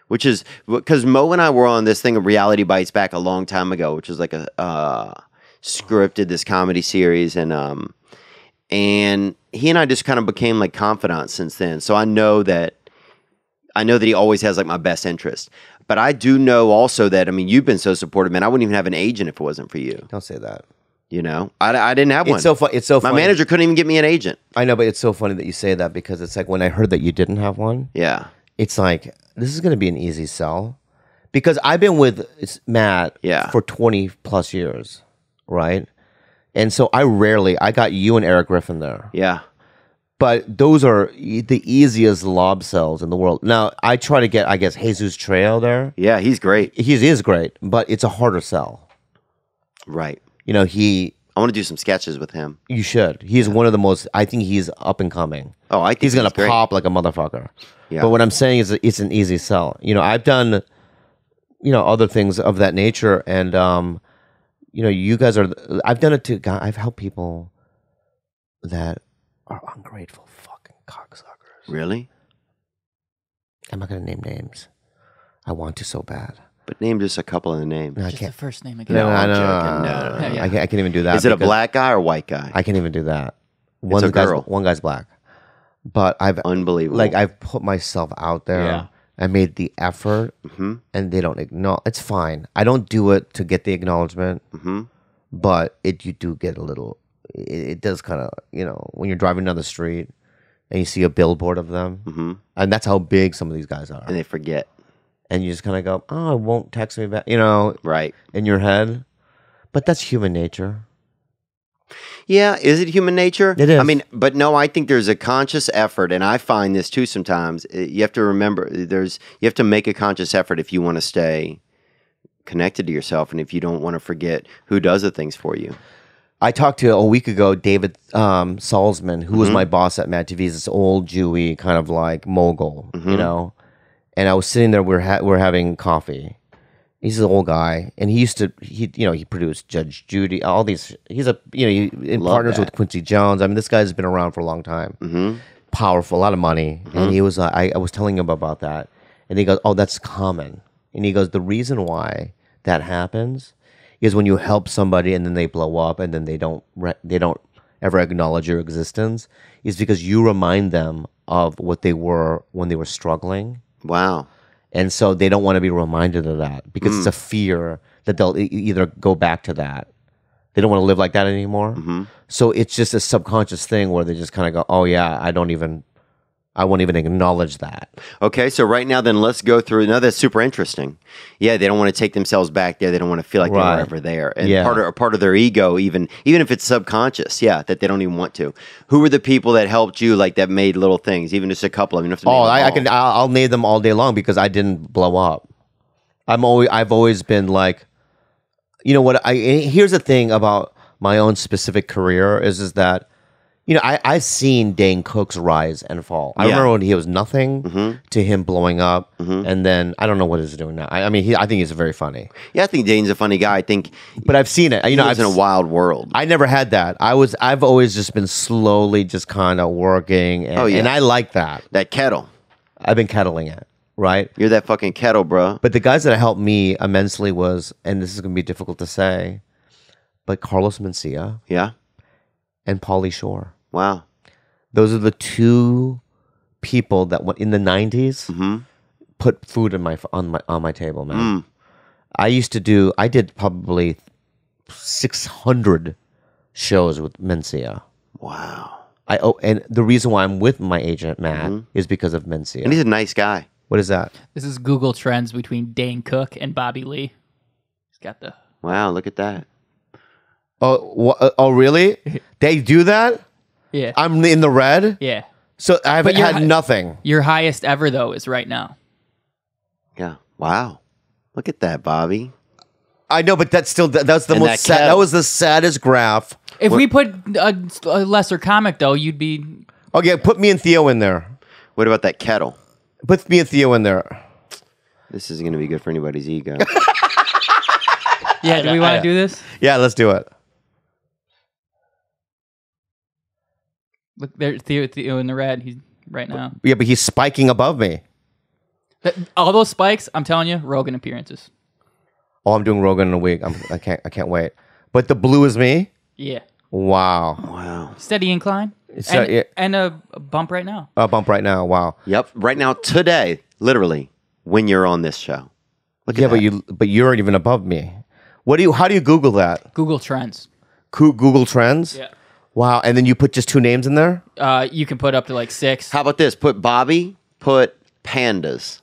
Which is because Mo and I were on this thing of Reality Bites back a long time ago, which was like a scripted this comedy series, and he and I just kind of became like confidants since then. So I know that he always has like my best interest. But I do know also that, I mean, you've been so supportive, man. I wouldn't even have an agent if it wasn't for you. Don't say that. You know, I didn't have one. It's so fun. It's so My funny. manager couldn't even get me an agent. I know, but it's so funny that you say that because it's like when I heard that you didn't have one, Yeah. it's like this is going to be an easy sell because I've been with Matt for 20 plus years, right? And so I got you and Eric Griffin there. Yeah. But those are the easiest lob sells in the world. Now, I try to get, I guess, Jesus Trejo there. Yeah, he's great. He is great, but it's a harder sell. Right. You know, I want to do some sketches with him. you should. He's one of the most, I think he's up and coming. Oh, I think He's going to great. pop like a motherfucker. Yeah. But what I'm saying is it's an easy sell. You know, I've done, you know, other things of that nature. And, you know, you guys are, I've done it to, I've helped people that are ungrateful fucking cocksuckers. Really? I'm not going to name names. I want to so bad. But name just a couple of the names. No, I Just the can't. first name again. No, I'm no, joking. no. Yeah. I can't even do that. Is it a because black guy or white guy? I can't even do that. It's a girl. One guy's black. But Unbelievable. like I've put myself out there. Yeah. I made the effort, and they don't acknowledge. It's fine. I don't do it to get the acknowledgement, but you do get a little. It does kind of, you know, when you're driving down the street and you see a billboard of them, and that's how big some of these guys are, and they forget. and you just kind of go, "Oh, it won't text me back," you know, Right. in your head. But that's human nature. Yeah, is it human nature? It is. I mean, but no, I think there's a conscious effort, and I find this too sometimes. You have to remember, you have to make a conscious effort if you want to stay connected to yourself, and if you don't want to forget who does the things for you. I talked to a week ago David Salzman, who was my boss at Mad TV. He's this old Jewy kind of like mogul, you know. And I was sitting there. We're having coffee. He's an old guy, and he produced Judge Judy. All these. He's in partners with Quincy Jones. I mean, this guy's been around for a long time. Powerful, a lot of money. And he was. I was telling him about that, and he goes, "Oh, that's common." And he goes, "The reason why that happens is when you help somebody and then they blow up and then they don't ever acknowledge your existence, is because you remind them of what they were when they were struggling." Wow. And so they don't want to be reminded of that because it's a fear that they'll either go back to that. They don't want to live like that anymore. So it's just a subconscious thing where they just kind of go, "Oh yeah, I won't even acknowledge that." Okay, so right now, then let's go through. No, that's super interesting. Yeah, they don't want to take themselves back there. They don't want to feel like they Right. were ever there. And Yeah. part of their ego, even if it's subconscious, yeah, that they don't even want to. Who were the people that helped you, like that made little things, even just a couple of them? You don't have to Oh, name them all. I'll name them all day long because I didn't blow up. I've always been like, you know what? Here's the thing about my own specific career is that, you know, I've seen Dane Cook's rise and fall. I remember when he was nothing to him blowing up, and then I don't know what he's doing now. I mean, I think he's very funny, Yeah, I think Dane's a funny guy. I think but I've seen it. You he know, lives in a wild world. I never had that. I've always just been slowly just kind of working, and, and I like that. That kettle. I've been kettling it, right? You're that fucking kettle, bro. But the guys that helped me immensely was, and this is going to be difficult to say, but Carlos Mencia Yeah. and Pauly Shore. Wow. Those are the two people that went in the 90s put food on my table, man. I did probably 600 shows with Mencia. Wow. And the reason why I'm with my agent Matt is because of Mencia. And he's a nice guy. What is that? This is Google Trends between Dane Cook and Bobby Lee. He's got the... Wow, look at that. Oh, really? They do that? Yeah. I'm in the red? Yeah. So I haven't you're had hi- nothing. Your highest ever though is right now. Yeah. Wow. Look at that, Bobby. I know, but that's still that's the And most that sad. That kettle. was the saddest graph. If we put a lesser comic though, you'd be. Okay, put me and Theo in there. What about that kettle? Put me and Theo in there. This isn't going to be good for anybody's ego. Yeah, do we want to do this? Yeah, let's do it. Look, there's Theo in the red. He's right now. Yeah, but he's spiking above me. All those spikes, I'm telling you, Rogan appearances. Oh, I'm doing Rogan in a week. I can't wait. But the blue is me. Yeah. Wow. Wow. Steady incline. So, yeah. And a bump right now. A bump right now. Wow. Yep. Right now, today, literally, when you're on this show. Look at Yeah, that. but you're even above me. How do you Google that? Google Trends. Google Trends? Yeah. Wow. And then you put just 2 names in there? You can put up to like 6. How about this? Put Bobby, put pandas.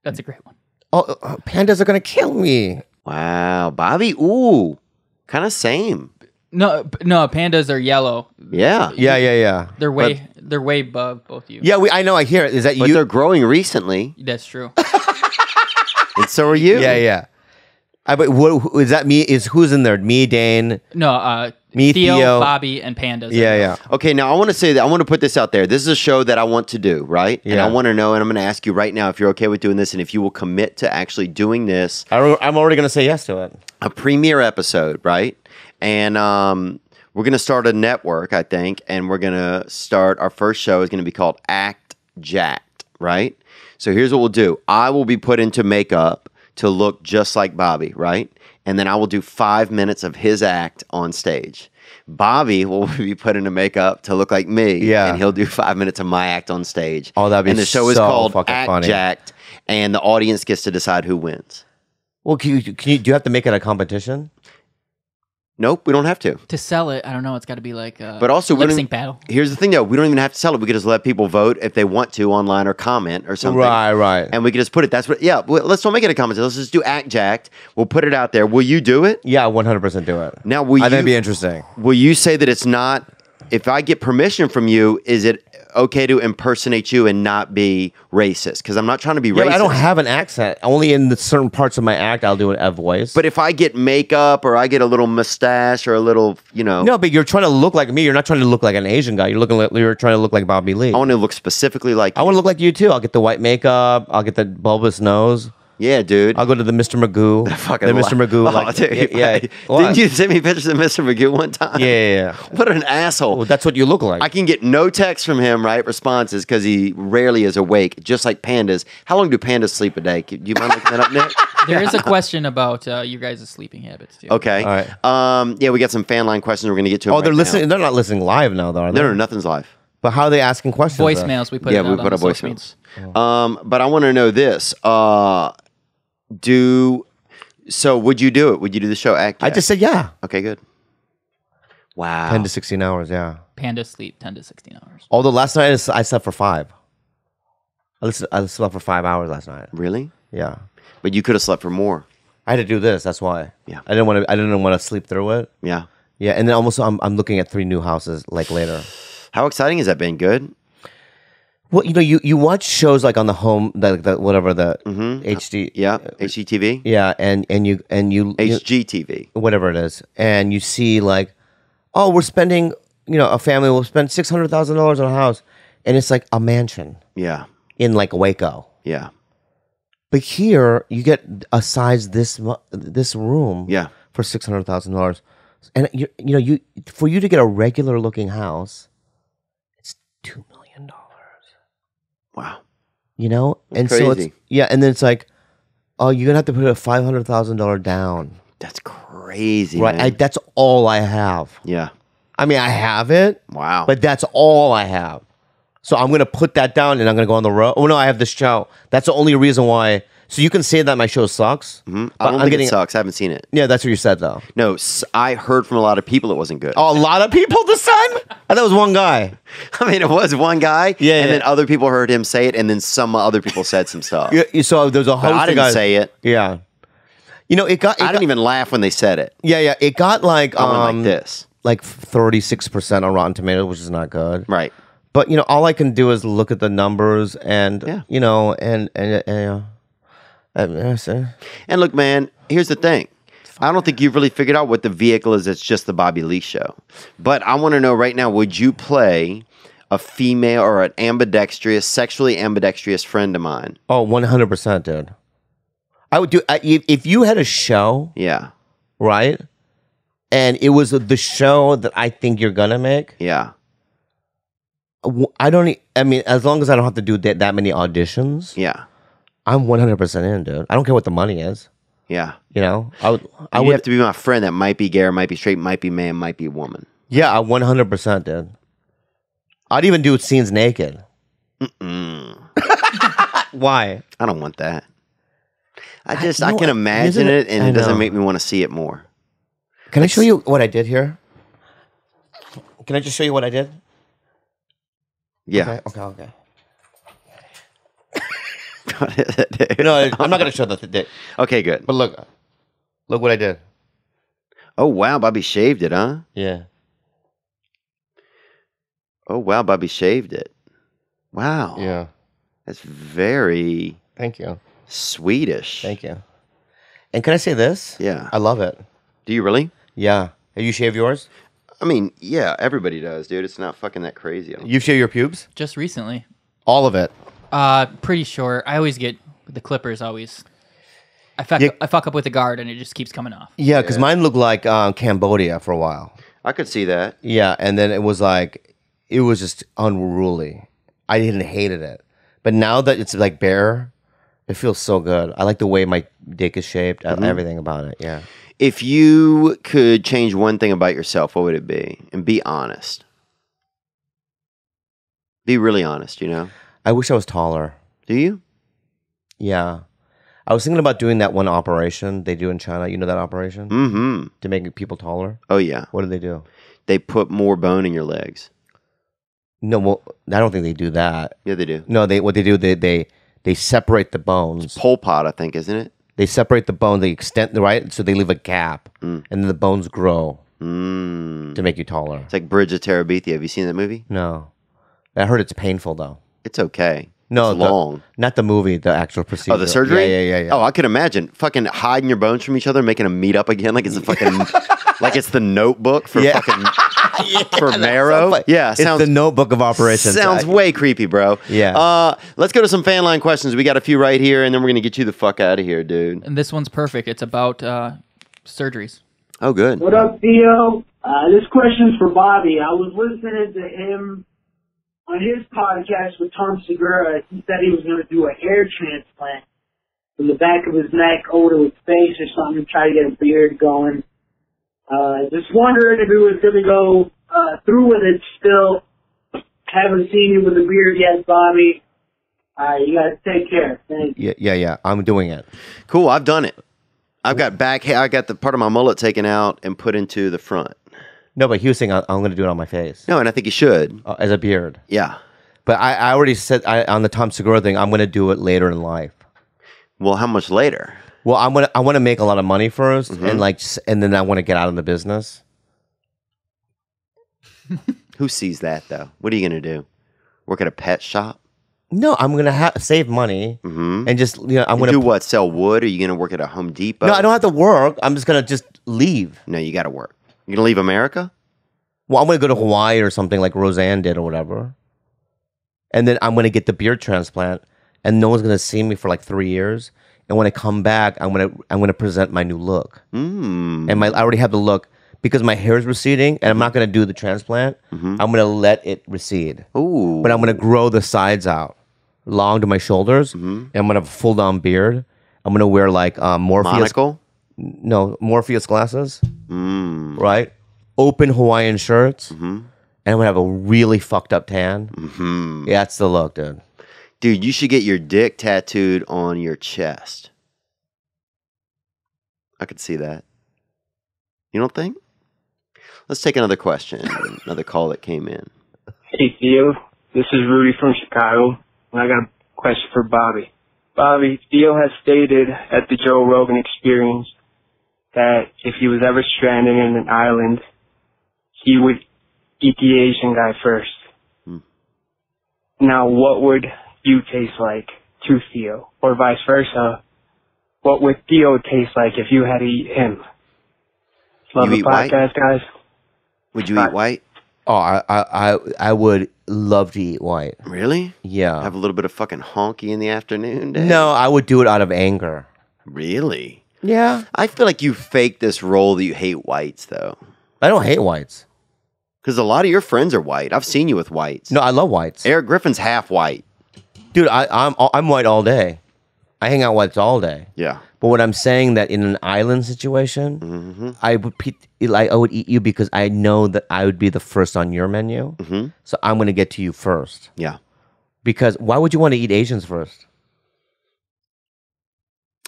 That's a great one. Oh, pandas are going to kill me. Wow. Bobby, ooh. Kind of same. No, pandas are yellow. Yeah. Yeah. They're way above both of you. Yeah, I know. I hear it. Is that But you? they're growing recently, That's true. and so are you. Yeah. But is that me? Who's in there? Me, Dane. No, Me, Theo. Bobby, and pandas. Yeah. Okay, now I want to say that I want to put this out there. This is a show that I want to do, right? And Yeah. I want to know, and I'm going to ask you right now if you're okay with doing this and if you will commit to actually doing this, I'm already going to say yes to it. a premiere episode, right? And we're going to start a network, I think, and we're going to start our first show is going to be called Act Jacked, right? So here's what we'll do. I will be put into makeup to look just like Bobby, right? And then I will do 5 minutes of his act on stage. Bobby will be put into makeup to look like me, Yeah. and he'll do 5 minutes of my act on stage. Oh, that'd be And the show is so called fucking Act funny. Jacked, and the audience gets to decide who wins. Well, do you have to make it a competition? Nope, we don't have to. To sell it, I don't know. It's got to be like a But also, we lip don't- sync battle. Here's the thing, though. We don't even have to sell it. We could just let people vote if they want to online or comment or something. Right. And we could just put it. That's what. Yeah. Let's don't make it a comment. Let's just do Act Jacked. We'll put it out there. Will you do it? Yeah, 100% do it. Now, will I think it'd be you? interesting. Will you say that it's not? If I get permission from you, is it okay to impersonate you and not be racist? Because I'm not trying to be Yeah, racist. but I don't have an accent. Only in the certain parts of my act, I'll do a voice. But if I get makeup or I get a little mustache or a little, no, but you're trying to look like me. You're not trying to look like an Asian guy. You're trying to look like Bobby Lee. I want to look specifically like. I want to look like you too. I'll get the white makeup. I'll get the bulbous nose. Yeah, dude. I'll go to the Mr. Magoo. Fucking the Mr. Magoo. Oh, Like, dude. yeah. Didn't you send me pictures of Mr. Magoo one time? Yeah. What an asshole. Well, that's what you look like. I can get no text from him, right? Responses, because he rarely is awake, just like pandas. How long do pandas sleep a day? Do you mind looking that up, Nick? There is a question about you guys' sleeping habits too. Okay. All right. Yeah, we got some fan line questions. We're going to get to. Oh, right they're now. listening. They're not listening live now, though, are they? No, nothing's live. But how are they asking questions? Voicemails. We put Yeah, it we out put on up the social voicemails. medias. But I want to know this. So would you do it? Would you do the show Act I Jack? just said yeah. Okay, good. Wow. 10 to 16 hours, yeah. Pandas sleep 10 to 16 hours. Although last night I slept for 5. I slept for 5 hours last night. Really? Yeah. But you could have slept for more. I had to do this. That's why. Yeah. I didn't want to sleep through it. Yeah. Yeah, and then almost I'm looking at 3 new houses like later. How exciting has that been? Good? Well, you watch shows like on the home the whatever the HD Yeah. HGTV? yeah and you HGTV. whatever it is, and you see like, oh, we're spending, a family will spend $600,000 on a house, and it's like a mansion Yeah. in like Waco. Yeah. But here you get a size this room Yeah. for $600,000, and you for you to get a regular looking house, it's $2 million. Wow. And crazy. so it's and then it's like, oh, you're gonna have to put a $500,000 down, That's crazy. right? Man. That's all I have. Yeah. I mean, I have it, Wow. but that's all I have. So I'm gonna put that down and I'm gonna go on the road. Oh no, I have this show. That's the only reason why. So you can say that my show sucks. I don't think it sucks. I haven't seen it. Yeah, that's what you said though. No, I heard from a lot of people it wasn't good. Oh, a lot of people this time? I thought it was one guy. I mean, it was one guy. Yeah, And yeah. then other people heard him say it, and then some other people said some stuff. So there's a host But I of didn't guys. say it. Yeah. It got. I didn't even laugh when they said it. Yeah. It got like I went like this. like 36% on Rotten Tomatoes, which is not good. Right. But all I can do is look at the numbers and And look, man, here's the thing. I don't think you've really figured out what the vehicle is. It's just the Bobby Lee show. But I want to know right now, would you play a female or an sexually ambidextrous friend of mine? Oh, 100%, dude. I would do if you had a show. Yeah. Right? And it was the show that I think you're going to make. Yeah. I mean, as long as I don't have to do that many auditions. Yeah. I'm 100% in, dude. I don't care what the money is. Yeah. I would have to be my friend that might be gay, or might be straight, might be man, might be woman. Yeah, 100%, dude. I'd even do scenes naked. Why? I don't want that. I can imagine it, and it doesn't make me want to see it more. Can I show you what I did here? Can I just show you what I did? Yeah. Okay. What is it, dude? No, I'm not going to show the dick. Okay, good. But look what I did. Oh, wow, Bobby shaved it, huh? Yeah. Oh, wow, Bobby shaved it. Wow. Yeah. That's very... Thank you. Swedish. Thank you. And can I say this? Yeah. I love it. Do you really? Yeah. Have you shaved yours? I mean, yeah, everybody does, dude. It's not fucking that crazy. You shave your pubes? Just recently. All of it? Pretty sure. I always get the clippers. I fuck up with the guard and it just keeps coming off. Yeah, because mine looked like Cambodia for a while. I could see that. Yeah, and then it was just unruly. I hated it. But now that it's like bare, it feels so good. I like the way my dick is shaped. Everything about it, yeah. If you could change one thing about yourself, what would it be? And be honest. Be really honest, I wish I was taller. Do you? Yeah. I was thinking about doing that one operation they do in China. You know that operation? Mm-hmm. To make people taller? Oh, yeah. What do they do? They put more bone in your legs. No, well, I don't think they do that. Yeah, they do. No, what they do, they separate the bones. It's Pol Pot, I think, isn't it? They separate the bone, they extend, right? So they leave a gap, and then the bones grow to make you taller. It's like Bridge of Terabithia. Have you seen that movie? No. I heard it's painful, though. It's okay. No, it's long. Not the movie, the actual procedure. Oh, the surgery? Yeah. Oh, I could imagine. Fucking hiding your bones from each other, making them meet up again like it's a fucking... like it's the Notebook for fucking... for marrow. So yeah, it's the Notebook of operations. Sounds way creepy, bro. Yeah. Let's go to some fan line questions. We got a few right here, and then we're gonna get you the fuck out of here, dude. And this one's perfect. It's about surgeries. Oh, good. What up, Theo? This question's for Bobby. I was listening to him on his podcast with Tom Segura. He said he was going to do a hair transplant from the back of his neck over to his face or something, try to get a beard going. Just wondering if he was going to go through with it still. Haven't seen you with a beard yet, Bobby. You got to take care. Thanks. Yeah. I'm doing it. Cool. I've done it. I've got back hair. I got the part of my mullet taken out and put into the front. No, but he was saying I'm going to do it on my face. No, and I think you should. As a beard. Yeah. But I already said on the Tom Segura thing, I'm going to do it later in life. Well, how much later? Well, I want to make a lot of money first, and then I want to get out of the business. Who sees that though? What are you gonna do? Work at a pet shop? No, I'm gonna save money and just I'm gonna do what? Sell wood? Are you gonna work at a Home Depot? No, I don't have to work. I'm just gonna leave. No, you got to work. You gonna leave America? Well, I'm gonna go to Hawaii or something like Roseanne did or whatever, and then I'm gonna get the beard transplant, and no one's gonna see me for like 3 years. And when I come back, I'm gonna present my new look. And I already have the look. Because my hair is receding, and I'm not going to do the transplant, I'm going to let it recede. Ooh. But I'm going to grow the sides out, long to my shoulders, and I'm going to have a full-down beard. I'm going to wear like Morpheus... Monocle? No, Morpheus glasses, right? Open Hawaiian shirts, and I'm going to have a really fucked up tan. Yeah, that's the look, dude. Dude, you should get your dick tattooed on your chest. I could see that. You don't think? Let's take another question, another call that came in. Hey, Theo. This is Rudy from Chicago, and I got a question for Bobby. Bobby, Theo has stated at the Joe Rogan Experience that if he was ever stranded in an island, he would eat the Asian guy first. Now, what would you taste like to Theo? Or vice versa, what would Theo taste like if you had to eat him? Love You the eat white? podcast, guys. Would you eat white? Oh, I would love to eat white. Really? Yeah. Have a little bit of fucking honky in the afternoon, Dave? No, I would do it out of anger. Really? Yeah. I feel like you fake this role that you hate whites, though. I don't hate whites. Because a lot of your friends are white. I've seen you with whites. No, I love whites. Eric Griffin's half white. Dude, I'm white all day. I hang out whites all day. Yeah. But what I'm saying that in an island situation, I would eat you because I know that I would be the first on your menu. So I'm going to get to you first. Yeah. Because why would you want to eat Asians first?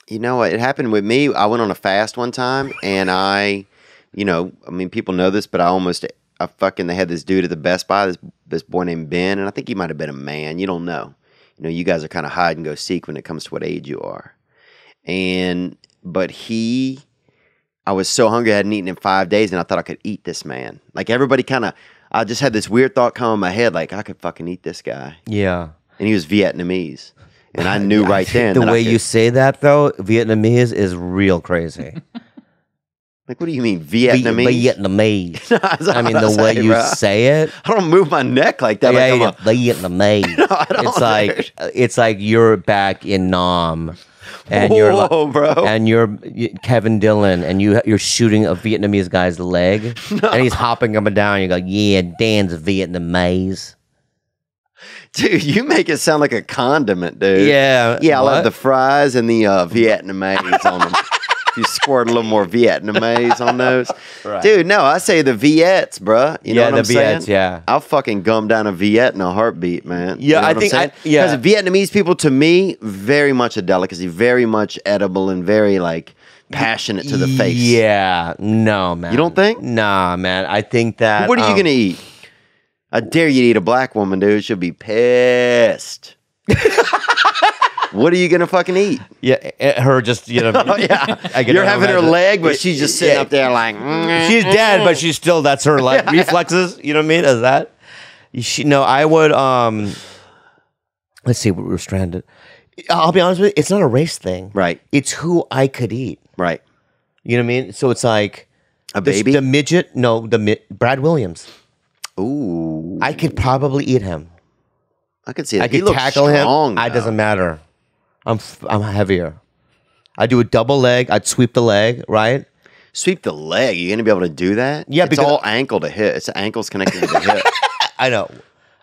You know what? It happened with me. I went on a fast one time, and I mean, people know this, but they had this dude at the Best Buy, this boy named Ben, and I think he might have been a man. You don't know. You guys are kind of hide and go seek when it comes to what age you are. But I was so hungry I hadn't eaten in 5 days, and I thought I could eat this man. Like everybody I just had this weird thought come in my head, like I could fucking eat this guy. Yeah. And he was Vietnamese. And I knew right then. The way you say that, though, Vietnamese is real crazy. Like, what do you mean, Vietnamese? Vietnamese. I mean, the way you say it. I don't move my neck like that. Yeah, like Vietnamese. No, I don't. It's like you're back in Nam. And you're Kevin Dillon, and you're shooting a Vietnamese guy's leg, and he's hopping up and down. You go, yeah, Dan's Vietnamese. Dude, you make it sound like a condiment, dude. Yeah. Yeah, I love the fries and the Vietnamese on them. If you squirt a little more Vietnamese on those. Right. Dude, no, I say the Viettes, bruh. You know what I'm saying? Yeah. I'll fucking gum down a Viet in a heartbeat, man. Yeah, you know I think Because Vietnamese people, to me, very much a delicacy, very much edible and very, like, passionate to the face. Yeah. No, man. You don't think? Nah, man. I think that... What are you going to eat? I dare you to eat a black woman, dude. She'll be pissed. What are you gonna fucking eat? Yeah, her just, You're having her leg, but she's just sitting up there like... She's dead, but she's still, that's her like reflexes. You know what I mean? Is that? I would, let's see, we're stranded. I'll be honest with you, it's not a race thing. Right. It's who I could eat. Right. You know what I mean? So it's like... A baby? The midget, no, Brad Williams. Ooh. I could probably eat him. I could see that. I could tackle him. It doesn't matter. I'm heavier. I do a double leg. I'd sweep the leg, right? Sweep the leg. You're gonna be able to do that? Yeah, it's all ankle to hip. It's the ankles connected to the hip. I know.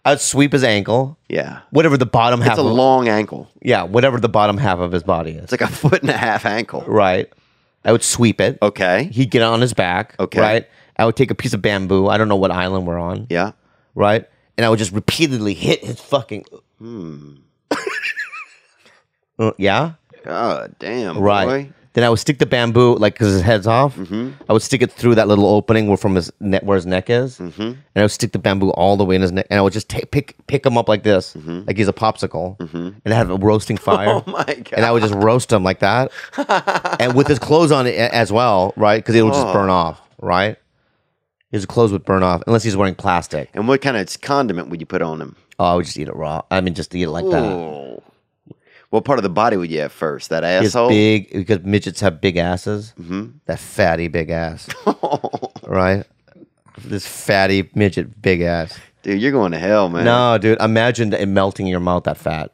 I'd sweep his ankle. Yeah. Whatever the bottom half. It's a long ankle. Yeah, whatever the bottom half of his body is. It's like a 1.5 foot ankle. Right. I would sweep it. Okay. He'd get on his back. Okay. Right. I would take a piece of bamboo. I don't know what island we're on. Yeah. Right. And I would just repeatedly hit his fucking. Yeah. God damn. Right. Boy. Then I would stick the bamboo, like, because his head's off. I would stick it through that little opening where his neck is. And I would stick the bamboo all the way in his neck. And I would just pick him up like this, like he's a popsicle. And have a roasting fire. Oh my God. And I would just roast him like that. And with his clothes on as well, right? Because it would just burn off, right? His clothes would burn off unless he's wearing plastic. And what kind of condiment would you put on him? Oh, I would just eat it raw. I mean, just eat it like that. Ooh. What part of the body would you have first? That It's asshole? big, because midgets have big asses. That fatty big ass. Right? This fatty midget big ass. Dude, you're going to hell, man. No, dude. Imagine it melting in your mouth, that fat.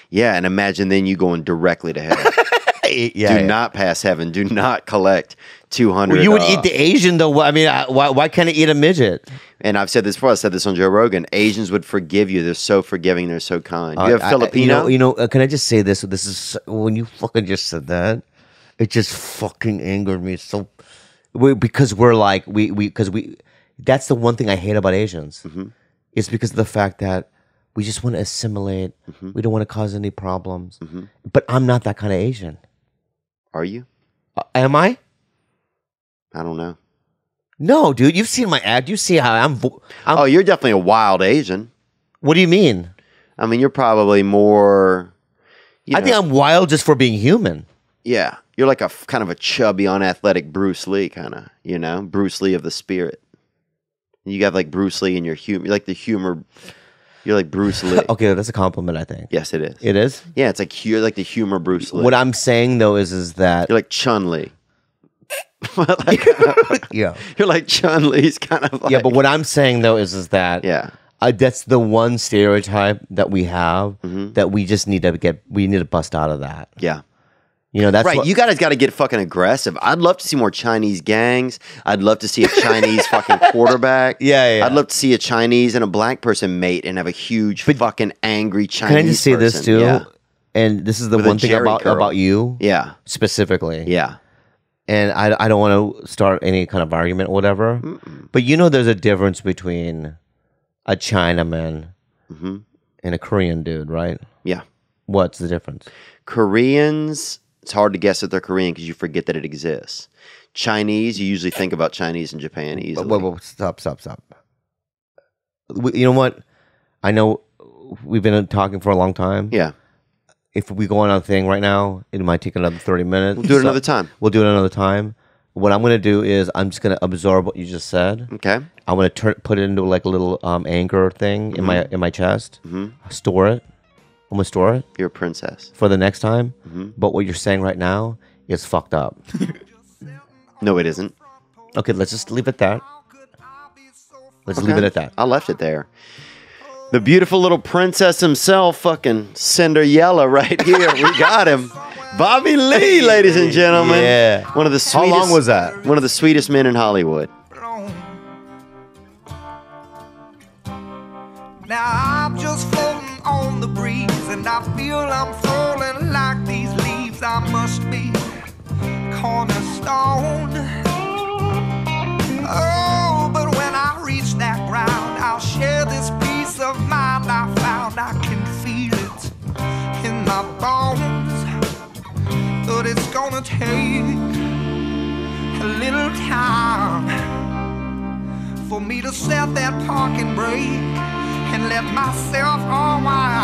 Yeah, and imagine then you going directly to hell. Do not pass heaven. Do not collect 200. Well, you would eat the Asian, though. I mean, why can't I eat a midget? And I've said this before. I said this on Joe Rogan. Asians would forgive you. They're so forgiving. They're so kind. You have Filipino? Can I just say this? This is when you fucking just said that, it just fucking angered me so. Because we're like that's the one thing I hate about Asians. It's because of the fact that we just want to assimilate. We don't want to cause any problems. But I'm not that kind of Asian. Are you? Am I? I don't know. No, dude. You've seen my act. You see how I'm. Oh, you're definitely a wild Asian. What do you mean? I mean, you're probably more. I think I'm wild just for being human. Yeah, you're like a kind of a chubby, unathletic Bruce Lee, kind of. You know, Bruce Lee of the spirit. You got like Bruce Lee in your humor, like the humor. You're like Bruce Lee. Okay, that's a compliment, I think. Yes, it is. It is? Yeah, it's like you're like the humor Bruce Lee. What I'm saying, though, is that... You're like Chun-Li. Yeah. You're like Chun-Li's kind of like... Yeah, but what I'm saying, though, is that... Yeah. That's the one stereotype that we have that we just need to bust out of that. Yeah. You know, that's right. what, You guys got to get fucking aggressive. I'd love to see more Chinese gangs. I'd love to see a Chinese fucking quarterback. Yeah. I'd love to see a Chinese and a black person mate and have a huge fucking angry Chinese Can I just say this, person. too? Yeah. And this is the With a one thing jerry curl. about you Yeah. specifically. Yeah. And I don't want to start any kind of argument or whatever. But you know there's a difference between a Chinaman and a Korean dude, right? Yeah. What's the difference? Koreans, it's hard to guess that they're Korean because you forget that it exists. Chinese, you usually think about Chinese and Japan easily. Wait, stop. You know what? I know we've been talking for a long time. Yeah. If we go on a thing right now, it might take another 30 minutes. We'll do it another time. We'll do it another time. What I'm going to do is I'm just going to absorb what you just said. Okay. I'm going to put it into like a little anchor thing in my chest. Store it. I'm going to store it. You're a princess. For the next time. But what you're saying right now is fucked up. No, it isn't. Okay, let's just leave it at that. Let's leave it at that. I left it there. The beautiful little princess himself, fucking Cinderella right here. We got him. Bobby Lee, ladies and gentlemen. Yeah. One of the sweetest. How long was that? One of the sweetest men in Hollywood. Now I'm just floating on the breeze, and I feel I'm falling like these leaves. I must be cornerstone. Oh, but when I reach that ground, I'll share this peace of mind I found. I can feel it in my bones, but it's gonna take a little time for me to set that parking brake and let myself unwind.